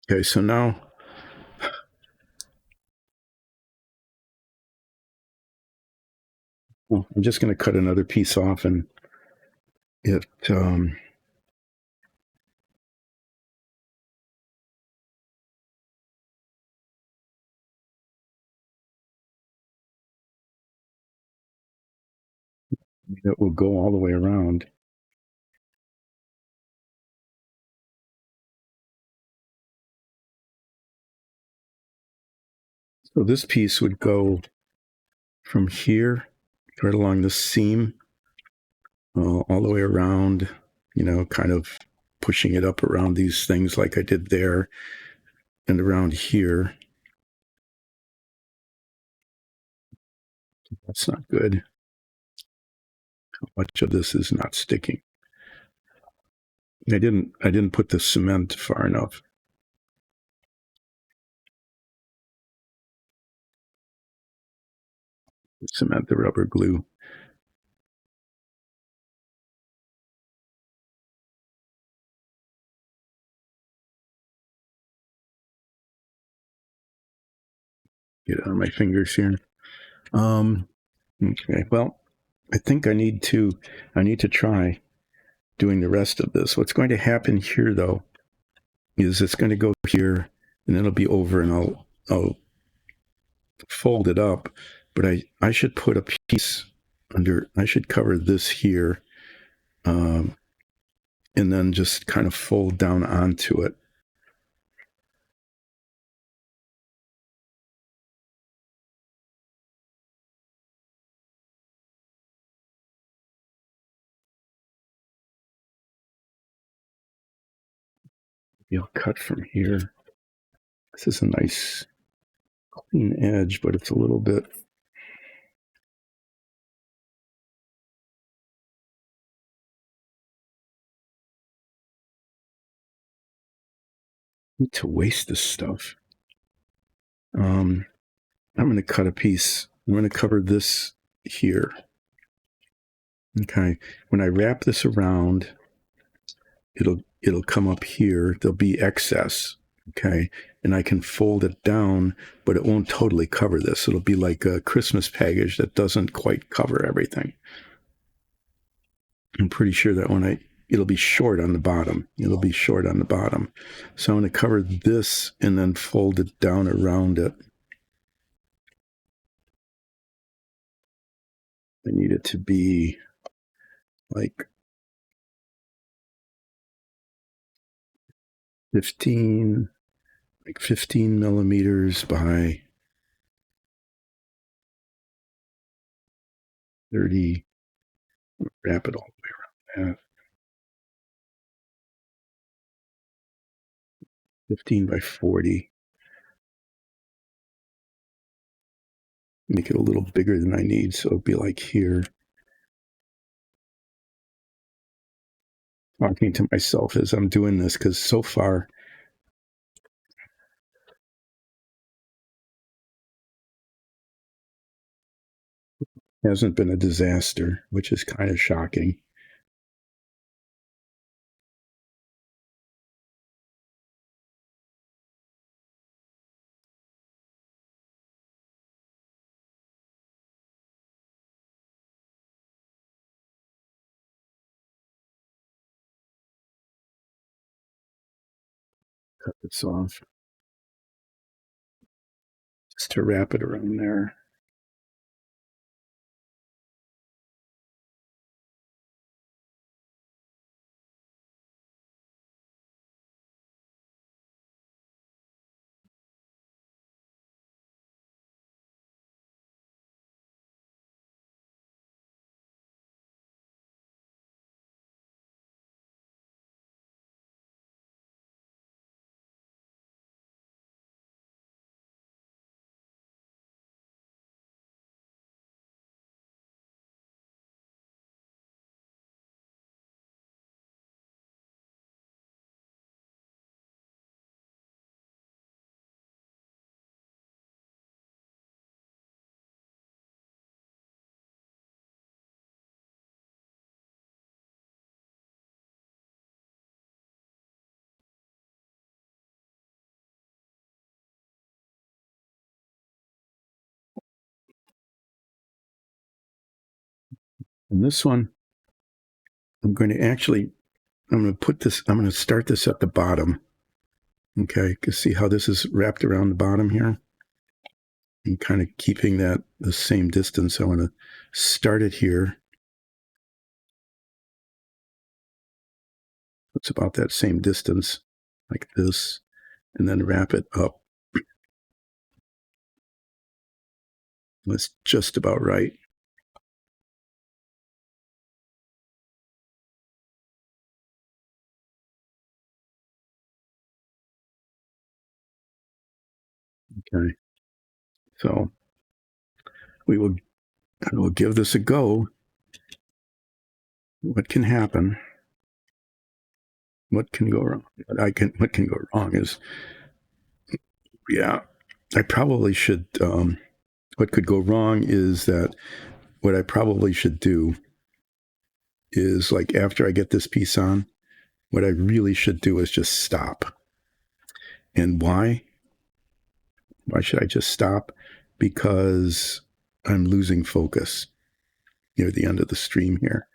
Okay, so now I'm just going to cut another piece off, and it it will go all the way around. So this piece would go from here right along the seam, all the way around, kind of pushing it up around these things like I did there and around here. That's not good. How much of this is not sticking? I didn't put the cement far enough. Cement, the rubber glue. Get it on my fingers here. Okay, well, I think I need to try doing the rest of this. What's going to happen here, though, is it's going to go here, and then it'll be over, and I'll fold it up. But I should put a piece under. I should cover this here, and then just kind of fold down onto it. You'll cut from here. This is a nice clean edge, but it's a little bit. I need to waste this stuff. I'm going to cut a piece. I'm going to cover this here. Okay. When I wrap this around, it'll come up here. There'll be excess. Okay. And I can fold it down, but it won't totally cover this. It'll be like a Christmas package that doesn't quite cover everything. I'm pretty sure that it'll be short on the bottom. It'll be short on the bottom. So I'm going to cover this and then fold it down around it. I need it to be like 15 millimeters by 30. Wrap it all the way around that. 15 by 40. Make it a little bigger than I need, so it'll be like here. Talking to myself as I'm doing this, because so far it hasn't been a disaster, which is kind of shocking. Cut this off just to wrap it around there. And this one, I'm going to start this at the bottom. Okay, you can see how this is wrapped around the bottom here. I'm kind of keeping that the same distance. I want to start it here. It's about that same distance, like this, and then wrap it up. That's just about right. Okay. So I will give this a go. What can happen? What can go wrong? What can go wrong is, yeah, I probably should, what could go wrong is that what I probably should do is, like, after I get this piece on, what I really should do is just stop. And why? Why should I just stop? Because I'm losing focus near the end of the stream here.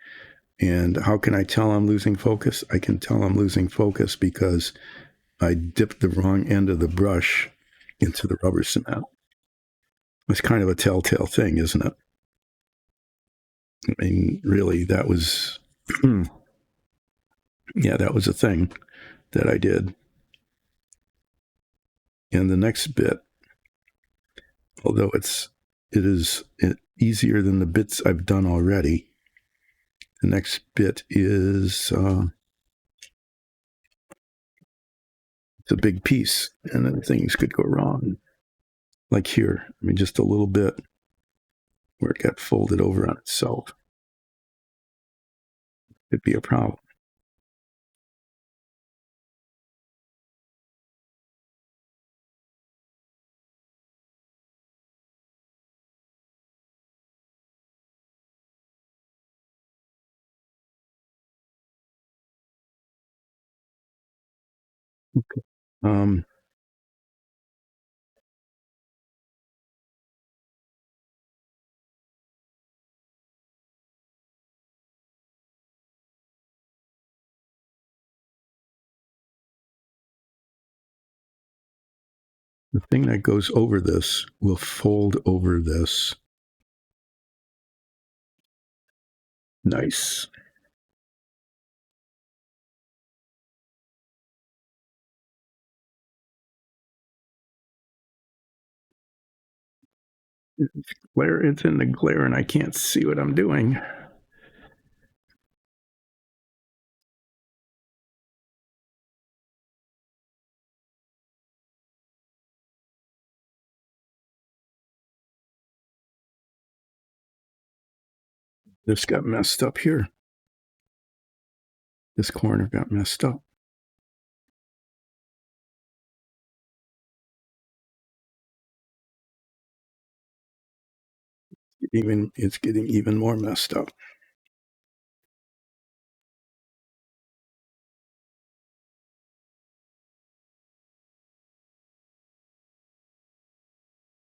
And how can I tell I'm losing focus? I can tell I'm losing focus because I dipped the wrong end of the brush into the rubber cement. It's kind of a telltale thing, isn't it? I mean, really, that was, yeah, that was a thing that I did. And the next bit, although it is easier than the bits I've done already, the next bit is it's a big piece, and then things could go wrong. Like here, I mean, just a little bit where it got folded over on itself. It'd be a problem. Okay. The thing that goes over this will fold over this. Nice. It's in the glare and I can't see what I'm doing. This got messed up here. This corner got messed up. It's getting even more messed up.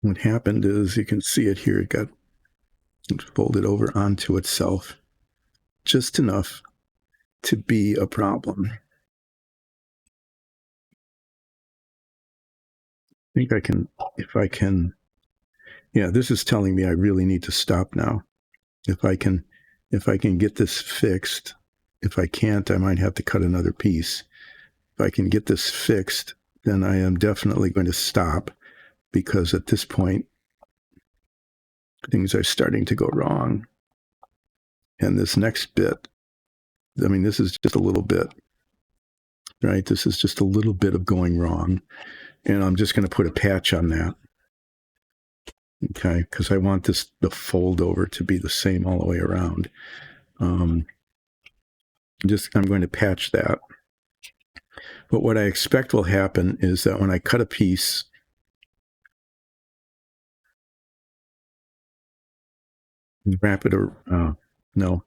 What happened is, you can see it here, it got folded over onto itself just enough to be a problem. I think if I can, yeah, this is telling me I really need to stop now. If I can get this fixed. If I can't, I might have to cut another piece. If I can get this fixed, then I am definitely going to stop, because at this point, things are starting to go wrong. And this next bit, I mean, this is just a little bit, right? This is just a little bit of going wrong. And I'm just going to put a patch on that. Okay, because I want the fold over to be the same all the way around. I'm going to patch that. But what I expect will happen is that when I cut a piece, wrap it, no,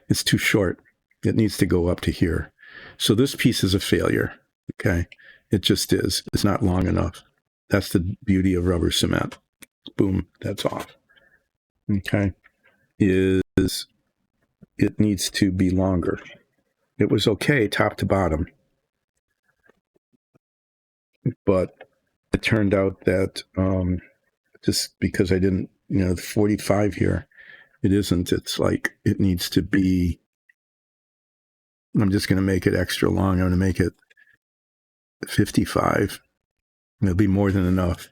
it's too short. It needs to go up to here. So this piece is a failure. Okay, it just is. It's not long enough. That's the beauty of rubber cement. Boom, that's off. Okay, is it needs to be longer. It was okay top to bottom, but it turned out that just because I didn't, the 45 here, it isn't. It's like it needs to be. I'm just going to make it extra long. I'm going to make it 55. It'll be more than enough.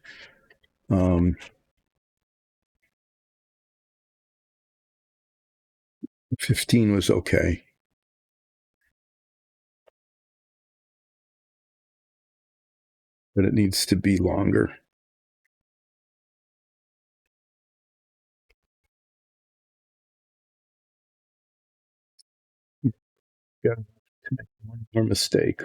15 was okay. But it needs to be longer. Yeah, to make one more mistake.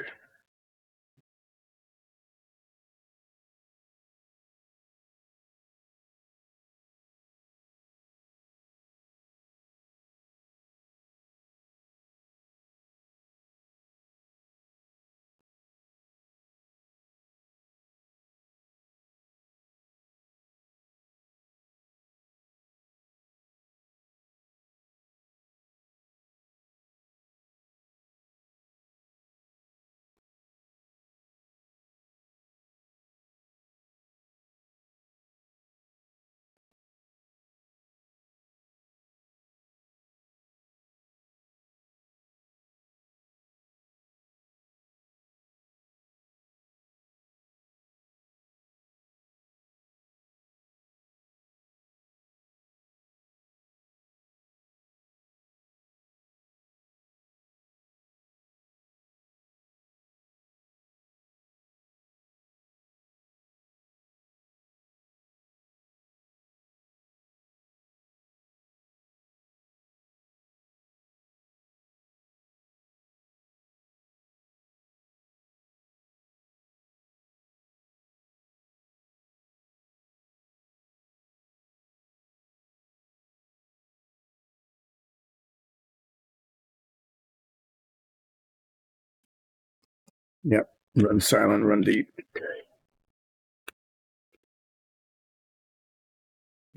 Yep. Run silent, run deep.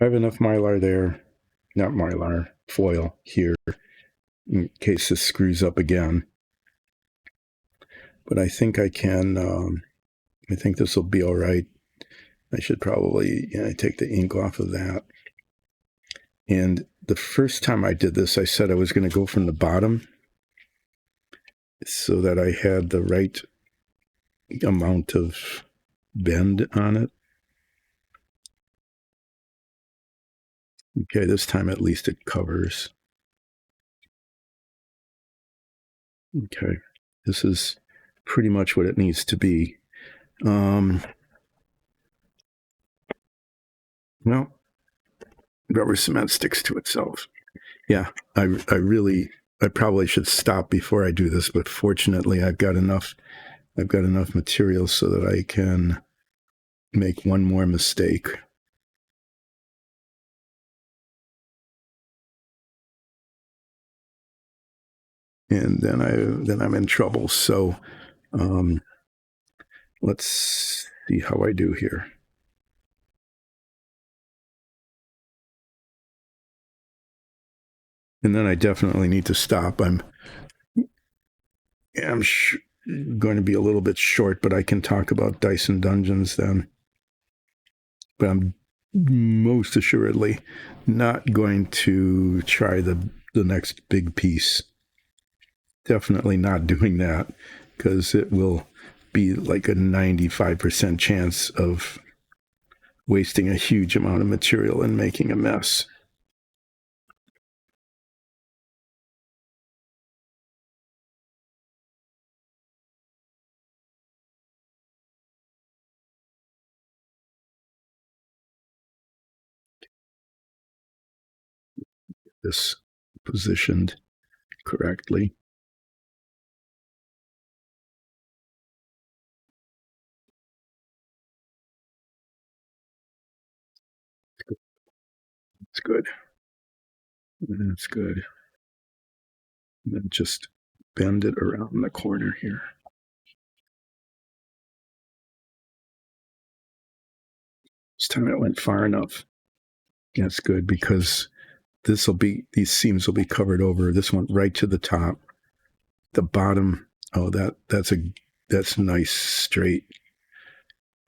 I have enough mylar there, not mylar, foil here, in case this screws up again. But I think I can, I think this will be all right. I should probably take the ink off of that. And the first time I did this, I said I was going to go from the bottom so that I had the right amount of bend on it. Okay, this time at least it covers. Okay, this is pretty much what it needs to be. No, rubber cement sticks to itself. Yeah, I probably should stop before I do this, but fortunately I've got enough material so that I can make one more mistake. And then I'm in trouble. So let's see how I do here. And then I definitely need to stop. I'm going to be a little bit short, but I can talk about Dyson Dungeons then. But I'm most assuredly not going to try the next big piece. Definitely not doing that, because it will be like a 95% chance of wasting a huge amount of material and making a mess. This positioned correctly. It's good. That's good. And then just bend it around the corner here. This time it went far enough. That's good, because these seams will be covered over. This one right to the top. The bottom, that's nice straight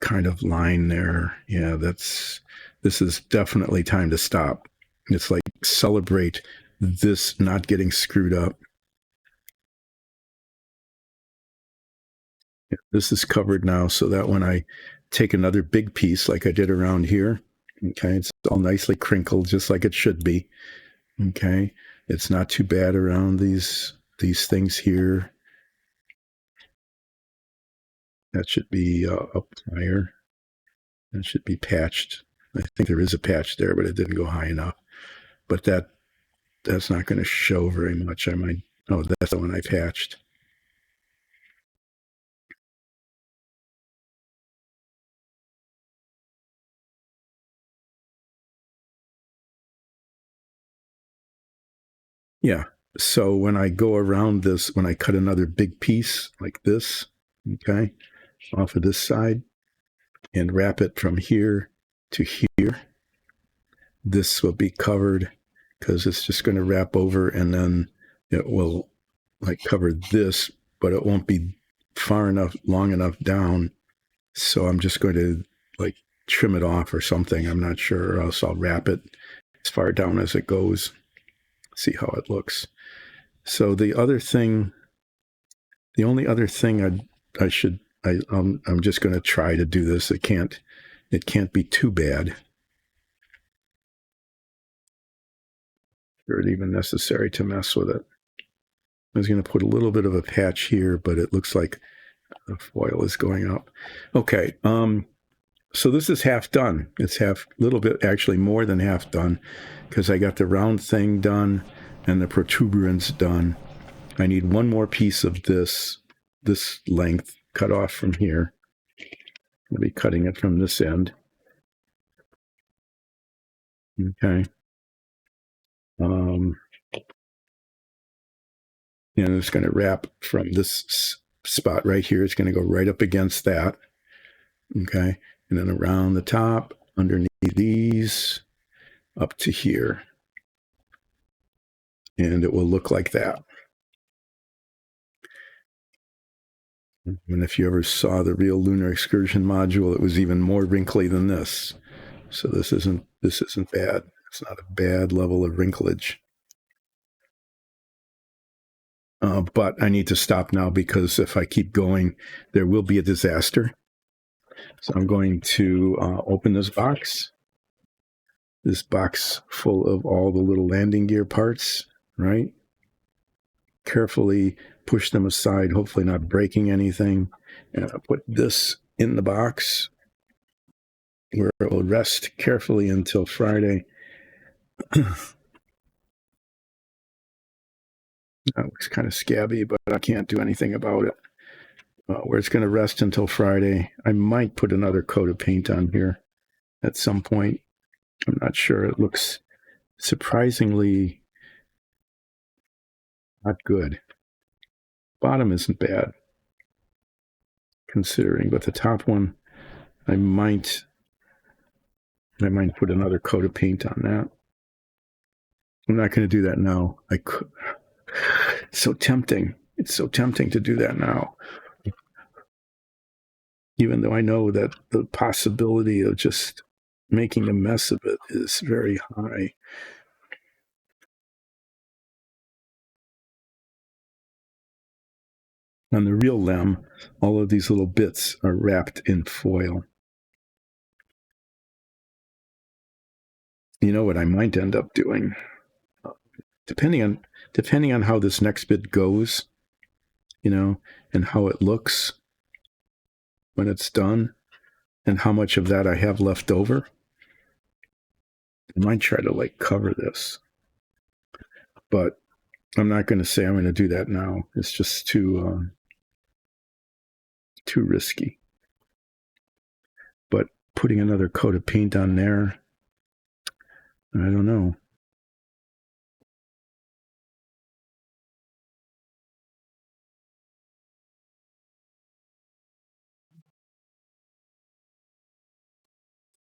kind of line there. Yeah, this is definitely time to stop. It's like celebrate this not getting screwed up. This is covered now so that when I take another big piece like I did around here, okay, it's all nicely crinkled just like it should be. Okay, it's not too bad around these things here. That should be up higher. That should be patched. I think there is a patch there, but it didn't go high enough. But that's not going to show very much. I might. Oh, that's the one I patched. Yeah. So when I go around this, when I cut another big piece like this, okay, off of this side and wrap it from here to here, this will be covered because it's just going to wrap over and then it will like cover this, but it won't be far enough, long enough down. So I'm just going to like trim it off or something. I'm not sure, or else I'll wrap it as far down as it goes. See how it looks. So the only other thing I'm just going to try to do this. It can't be too bad. Or even necessary to mess with it. I was going to put a little bit of a patch here, but it looks like the foil is going up. Okay. So this is half done. It's a little bit, actually more than half done, because I got the round thing done and the protuberance done. I need one more piece of this length cut off from here. I'll be cutting it from this end. Okay. And it's going to wrap from this spot right here. It's going to go right up against that. Okay. And then around the top, underneath these, up to here. And it will look like that. And if you ever saw the real Lunar Excursion module, it was even more wrinkly than this. So this isn't bad. It's not a bad level of wrinklage. But I need to stop now because if I keep going, there will be a disaster. So I'm going to open this box full of all the little landing gear parts, right? Carefully push them aside, hopefully not breaking anything. And I'll put this in the box where it will rest carefully until Friday. That looks kind of scabby, but I can't do anything about it. Where it's going to rest until Friday. I might put another coat of paint on here at some point. I'm not sure. It looks surprisingly not good. Bottom isn't bad, considering, but the top one, I might put another coat of paint on that. I'm not going to do that now. I could. It's so tempting. It's so tempting to do that now. Even though I know that the possibility of just making a mess of it is very high. On the real LEM, all of these little bits are wrapped in foil. You know what I might end up doing? Depending on how this next bit goes, and how it looks when it's done, and how much of that I have left over, I might try to cover this. But I'm not going to say I'm going to do that now. It's just too risky. But putting another coat of paint on there, I don't know.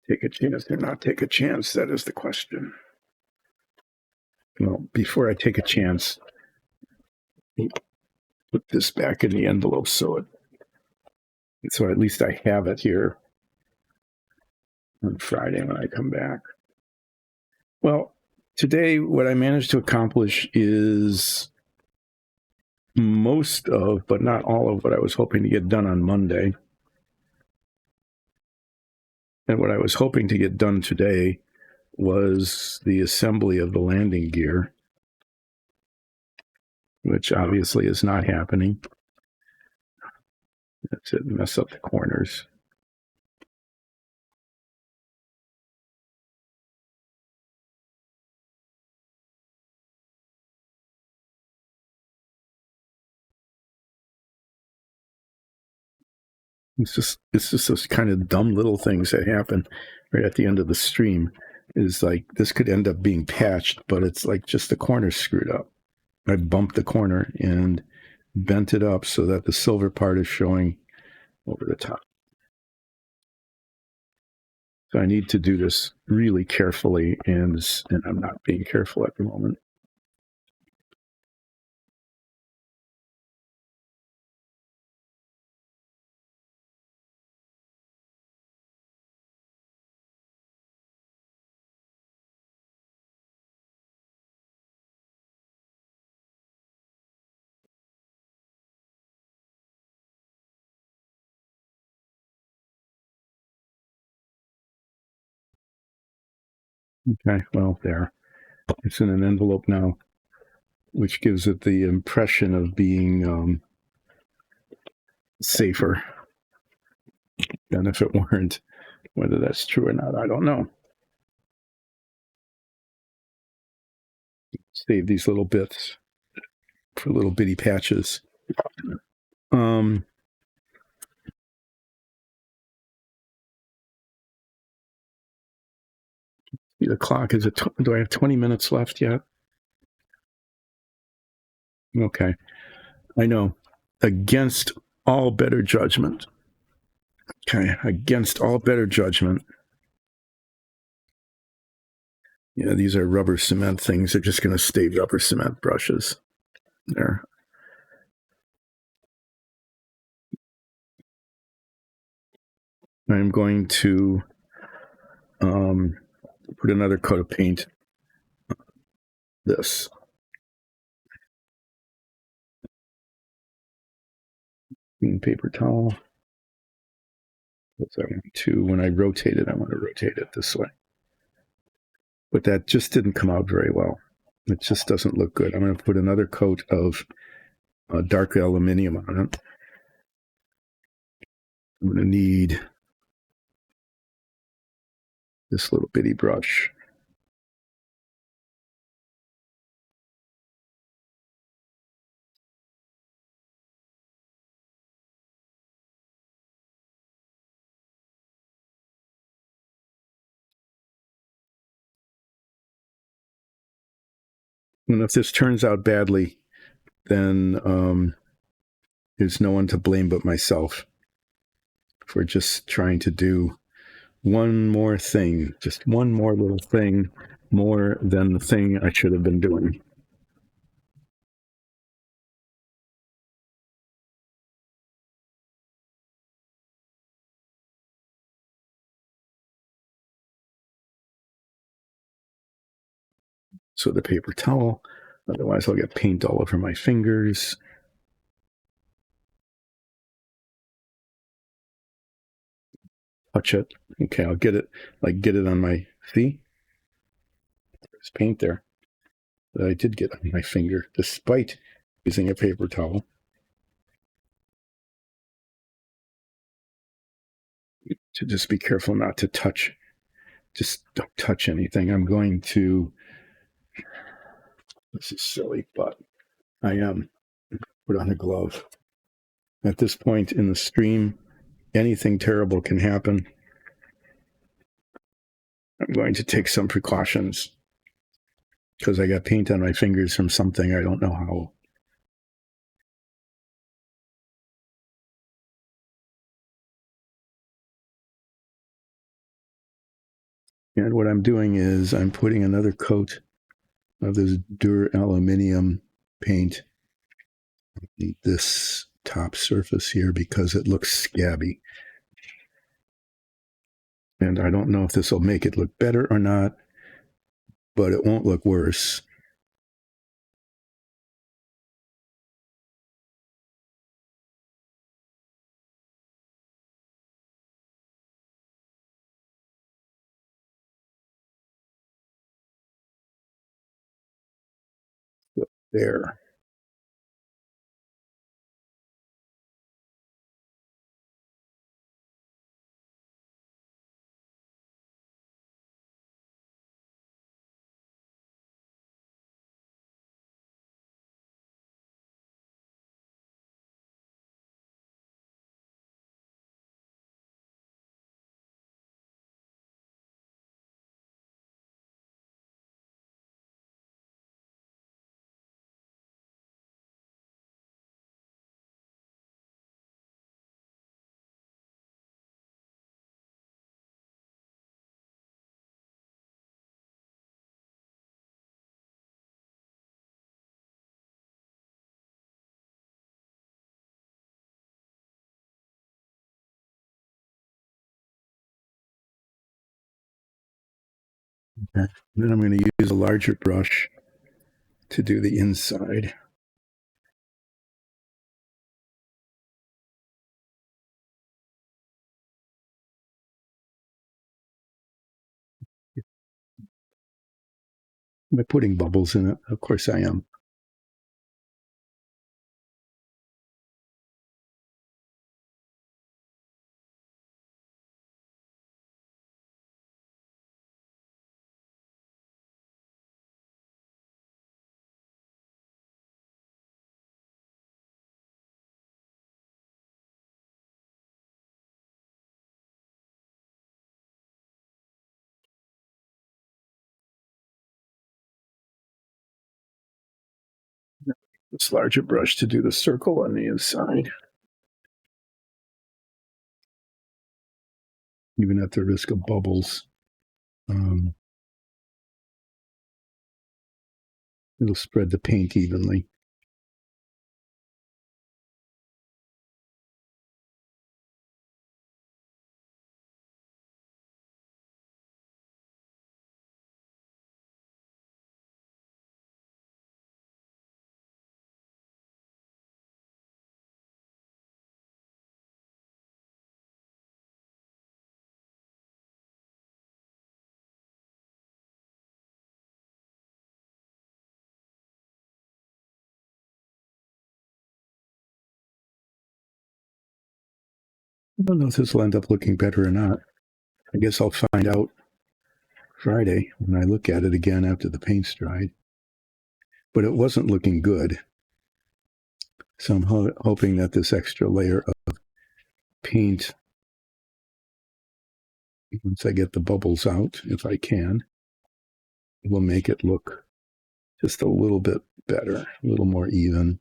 Take a chance or not take a chance? That is the question. Well, before I take a chance, put this back in the envelope so at least I have it here on Friday when I come back. Well, today what I managed to accomplish is most of, but not all of, what I was hoping to get done on Monday. And what I was hoping to get done today was the assembly of the landing gear, which obviously is not happening. That's it, mess up the corners. It's just those kind of dumb little things that happen right at the end of the stream. Is like, this could end up being patched, but it's like just the corner's screwed up. I bumped the corner and bent it up so that the silver part is showing over the top. So I need to do this really carefully, and I'm not being careful at the moment. Okay, well, there. It's in an envelope now, which gives it the impression of being safer than if it weren't. Whether that's true or not, I don't know. Save these little bits for little bitty patches. The clock is do I have 20 minutes left yet? Okay. I know. Against all better judgment. Okay. Against all better judgment. Yeah, these are rubber cement things. They're just going to stay rubber cement brushes. There. I'm going to put another coat of paint on this. Clean paper towel. That's what I want to. When I rotate it, I want to rotate it this way. But that just didn't come out very well. It just doesn't look good. I'm going to put another coat of dark aluminium on it. I'm going to need this little bitty brush. And if this turns out badly, then there's no one to blame but myself for just trying to do one more thing, just one more little thing more than the thing I should have been doing. So the paper towel, otherwise I'll get paint all over my fingers. Touch it. Okay, I'll get it on my, see? There's paint there that I did get on my finger, despite using a paper towel. To just be careful not to touch. Just don't touch anything. I'm going to, this is silly, but I am put on a glove. At this point in the stream, anything terrible can happen. I'm going to take some precautions because I got paint on my fingers from something I don't know how. And what I'm doing is I'm putting another coat of this duraluminum paint on this top surface here because it looks scabby. And I don't know if this will make it look better or not, but it won't look worse. There. Okay. Then I'm going to use a larger brush to do the inside. Am I putting bubbles in it? Of course I am. This larger brush to do the circle on the inside. Even at the risk of bubbles. It'll spread the paint evenly. I don't know if this will end up looking better or not. I guess I'll find out Friday when I look at it again after the paint's dried. But it wasn't looking good. So I'm hoping that this extra layer of paint, once I get the bubbles out, if I can, will make it look just a little bit better, a little more even.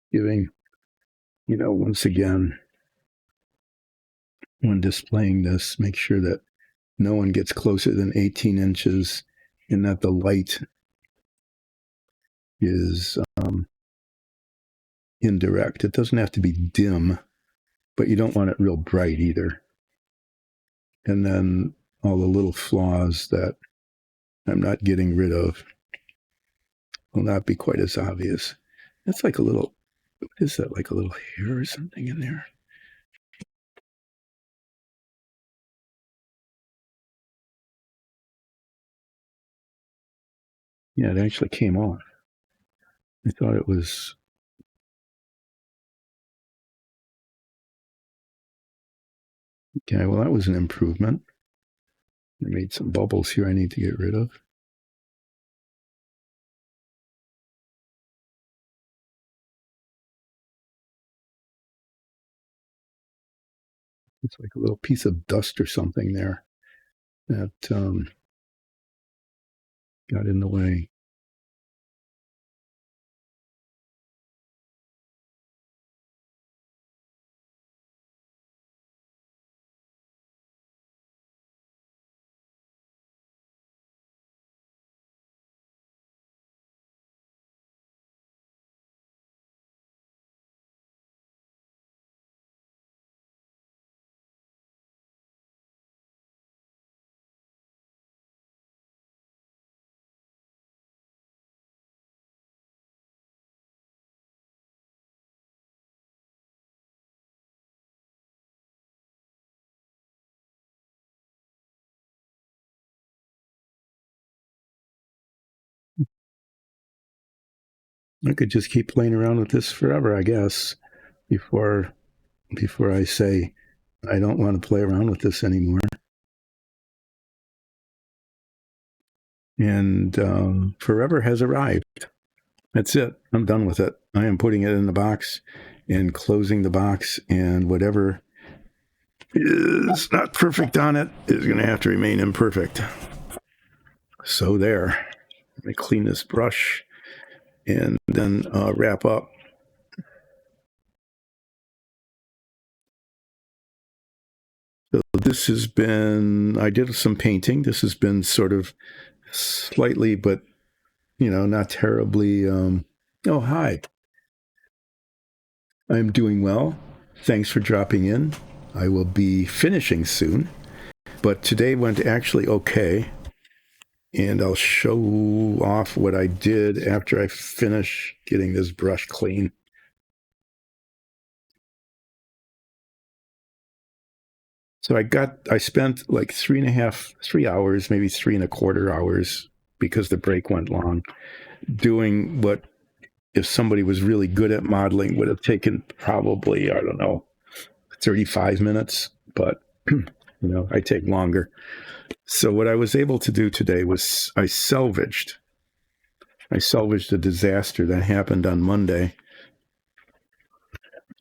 Giving, once again, when displaying this, make sure that no one gets closer than 18 inches and that the light is indirect. It doesn't have to be dim, but you don't want it real bright either. And then all the little flaws that I'm not getting rid of will not be quite as obvious. That's like a little, what is that, like a little hair or something in there? Yeah, it actually came off. I thought it was. Okay, well, that was an improvement. I made some bubbles here I need to get rid of. It's like a little piece of dust or something there that got in the way. I could just keep playing around with this forever, I guess, before I say I don't want to play around with this anymore. And forever has arrived. That's it. I'm done with it. I am putting it in the box and closing the box, and whatever is not perfect on it is going to have to remain imperfect. So there. Let me clean this brush and then wrap up. So this has been, I did some painting. This has been sort of slightly, but, not terribly. Oh, hi. I'm doing well. Thanks for dropping in. I will be finishing soon, but today went actually okay. And I'll show off what I did after I finish getting this brush clean. So I spent like 3 hours, maybe 3.25 hours, because the break went long, doing what, if somebody was really good at modeling, would have taken probably, I don't know, 35 minutes, but I take longer. So what I was able to do today was I salvaged a disaster that happened on Monday.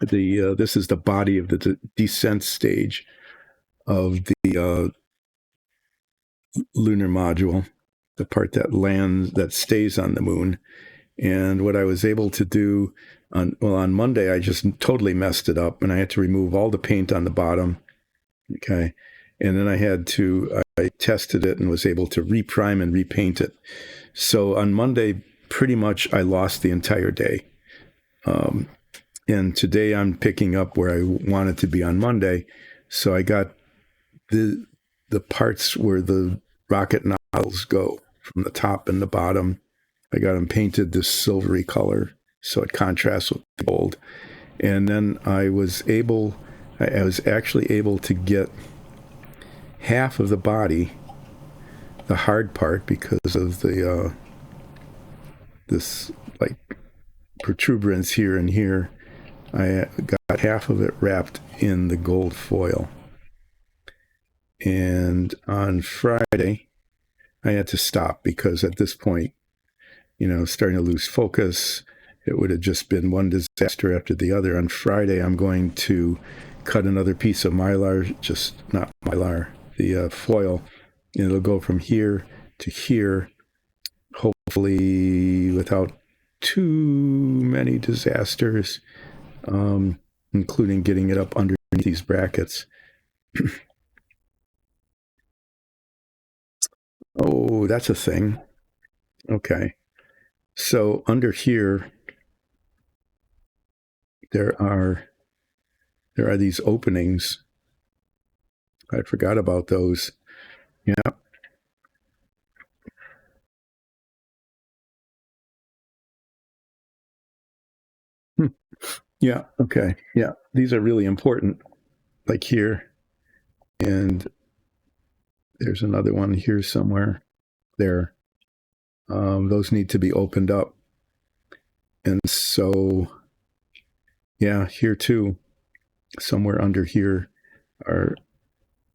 This is the body of the descent stage of the lunar module, the part that stays on the moon. And what I was able to do on Monday, I just totally messed it up, and I had to remove all the paint on the bottom. Okay. And then I tested it and was able to reprime and repaint it. So on Monday, pretty much I lost the entire day. And today I'm picking up where I wanted to be on Monday. So I got the parts where the rocket nozzles go from the top and the bottom. I got them painted this silvery color so it contrasts with the gold. And then I was actually able to get half of the body, the hard part, because of the this like protuberance here and here. I got half of it wrapped in the gold foil. And on Friday, I had to stop because at this point, starting to lose focus. It would have just been one disaster after the other. On Friday, I'm going to cut another piece of mylar, just not mylar, the foil. And it'll go from here to here, hopefully without too many disasters, including getting it up underneath these brackets. Oh, that's a thing. Okay. So under here, there are these openings. I forgot about those. Yeah. Yeah. Okay. Yeah. These are really important. Like here. And there's another one here somewhere. There. Those need to be opened up. And so, yeah, here too, somewhere under here are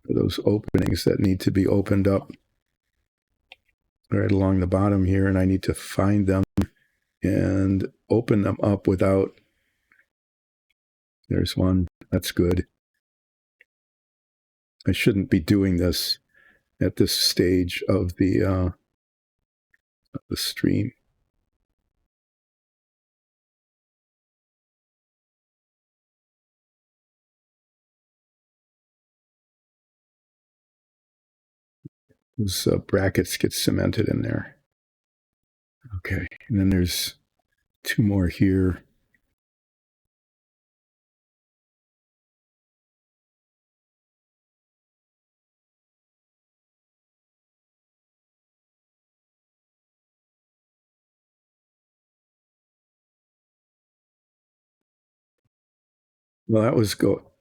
those openings that need to be opened up right along the bottom here. And I need to find them and open them up without. There's one. That's good. I shouldn't be doing this at this stage of the stream. Those brackets get cemented in there. Okay, and then there's 2 more here. Well,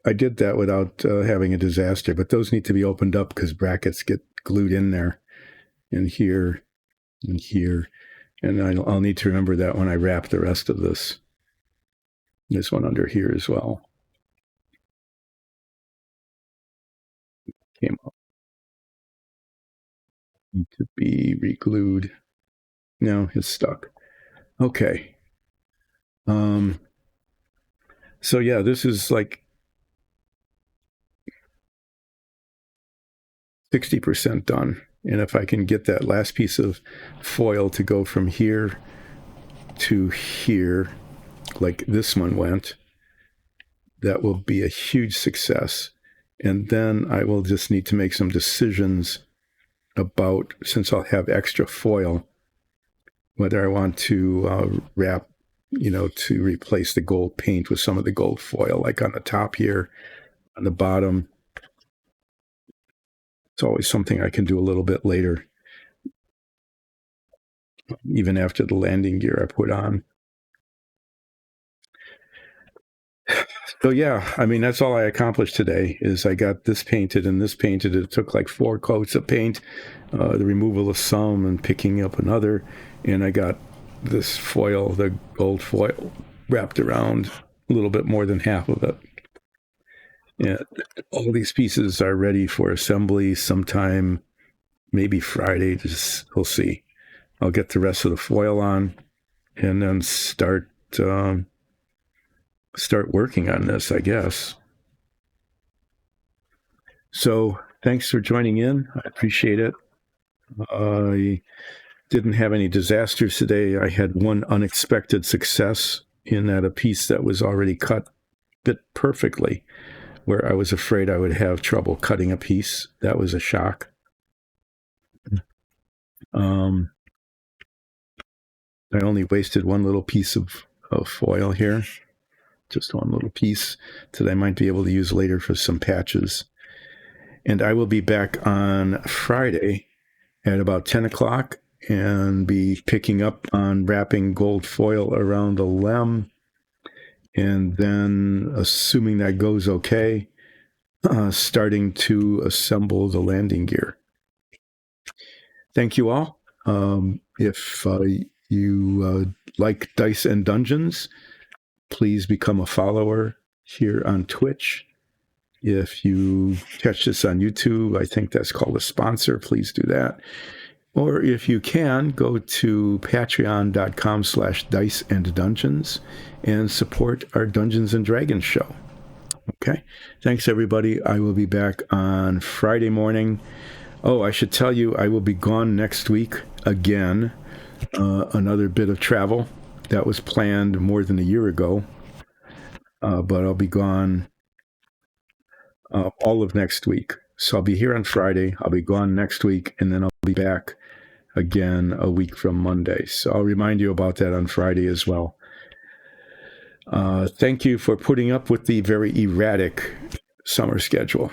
I did that without having a disaster, but those need to be opened up because brackets get glued in there, and here, and here. And I'll need to remember that when I wrap the rest of this. There's one under here as well. Came up. Need to be re-glued. No, it's stuck. Okay. So yeah, this is like 60% done. And if I can get that last piece of foil to go from here to here, like this one went, that will be a huge success. And then I will just need to make some decisions about, since I'll have extra foil, whether I want to wrap, to replace the gold paint with some of the gold foil, like on the top here, on the bottom. It's always something I can do a little bit later, even after the landing gear I put on. So yeah, I mean, that's all I accomplished today is I got this painted and this painted. It took like 4 coats of paint, the removal of some and picking up another. And I got this foil, the gold foil, wrapped around a little bit more than half of it. And all these pieces are ready for assembly sometime, maybe Friday. We'll see. I'll get the rest of the foil on and then start working on this, I guess. So thanks for joining in. I appreciate it. I didn't have any disasters today. I had one unexpected success in that a piece that was already cut fit perfectly, where I was afraid I would have trouble cutting a piece. That was a shock. I only wasted one little piece of foil here, just one little piece that I might be able to use later for some patches. And I will be back on Friday at about 10 o'clock and be picking up on wrapping gold foil around the lem. And then, assuming that goes okay, starting to assemble the landing gear. Thank you all. If you like Dice and Dungeons, please become a follower here on Twitch. If you catch this on YouTube, I think that's called a sponsor. Please do that. Or if you can, go to patreon.com/diceanddungeons and support our Dungeons and Dragons show. Okay. Thanks, everybody. I will be back on Friday morning. Oh, I should tell you, I will be gone next week again. Another bit of travel that was planned more than a year ago. But I'll be gone all of next week. So I'll be here on Friday. I'll be gone next week, and then I'll be back again a week from Monday. So I'll remind you about that on Friday as well. Thank you for putting up with the very erratic summer schedule,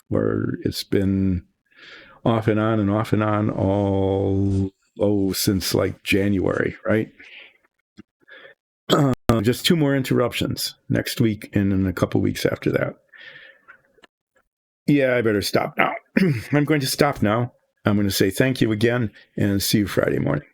where it's been off and on all since like January, right? Just 2 more interruptions next week and in a couple weeks after that. Yeah, I better stop now. I'm going to stop now. I'm going to say thank you again and see you Friday morning.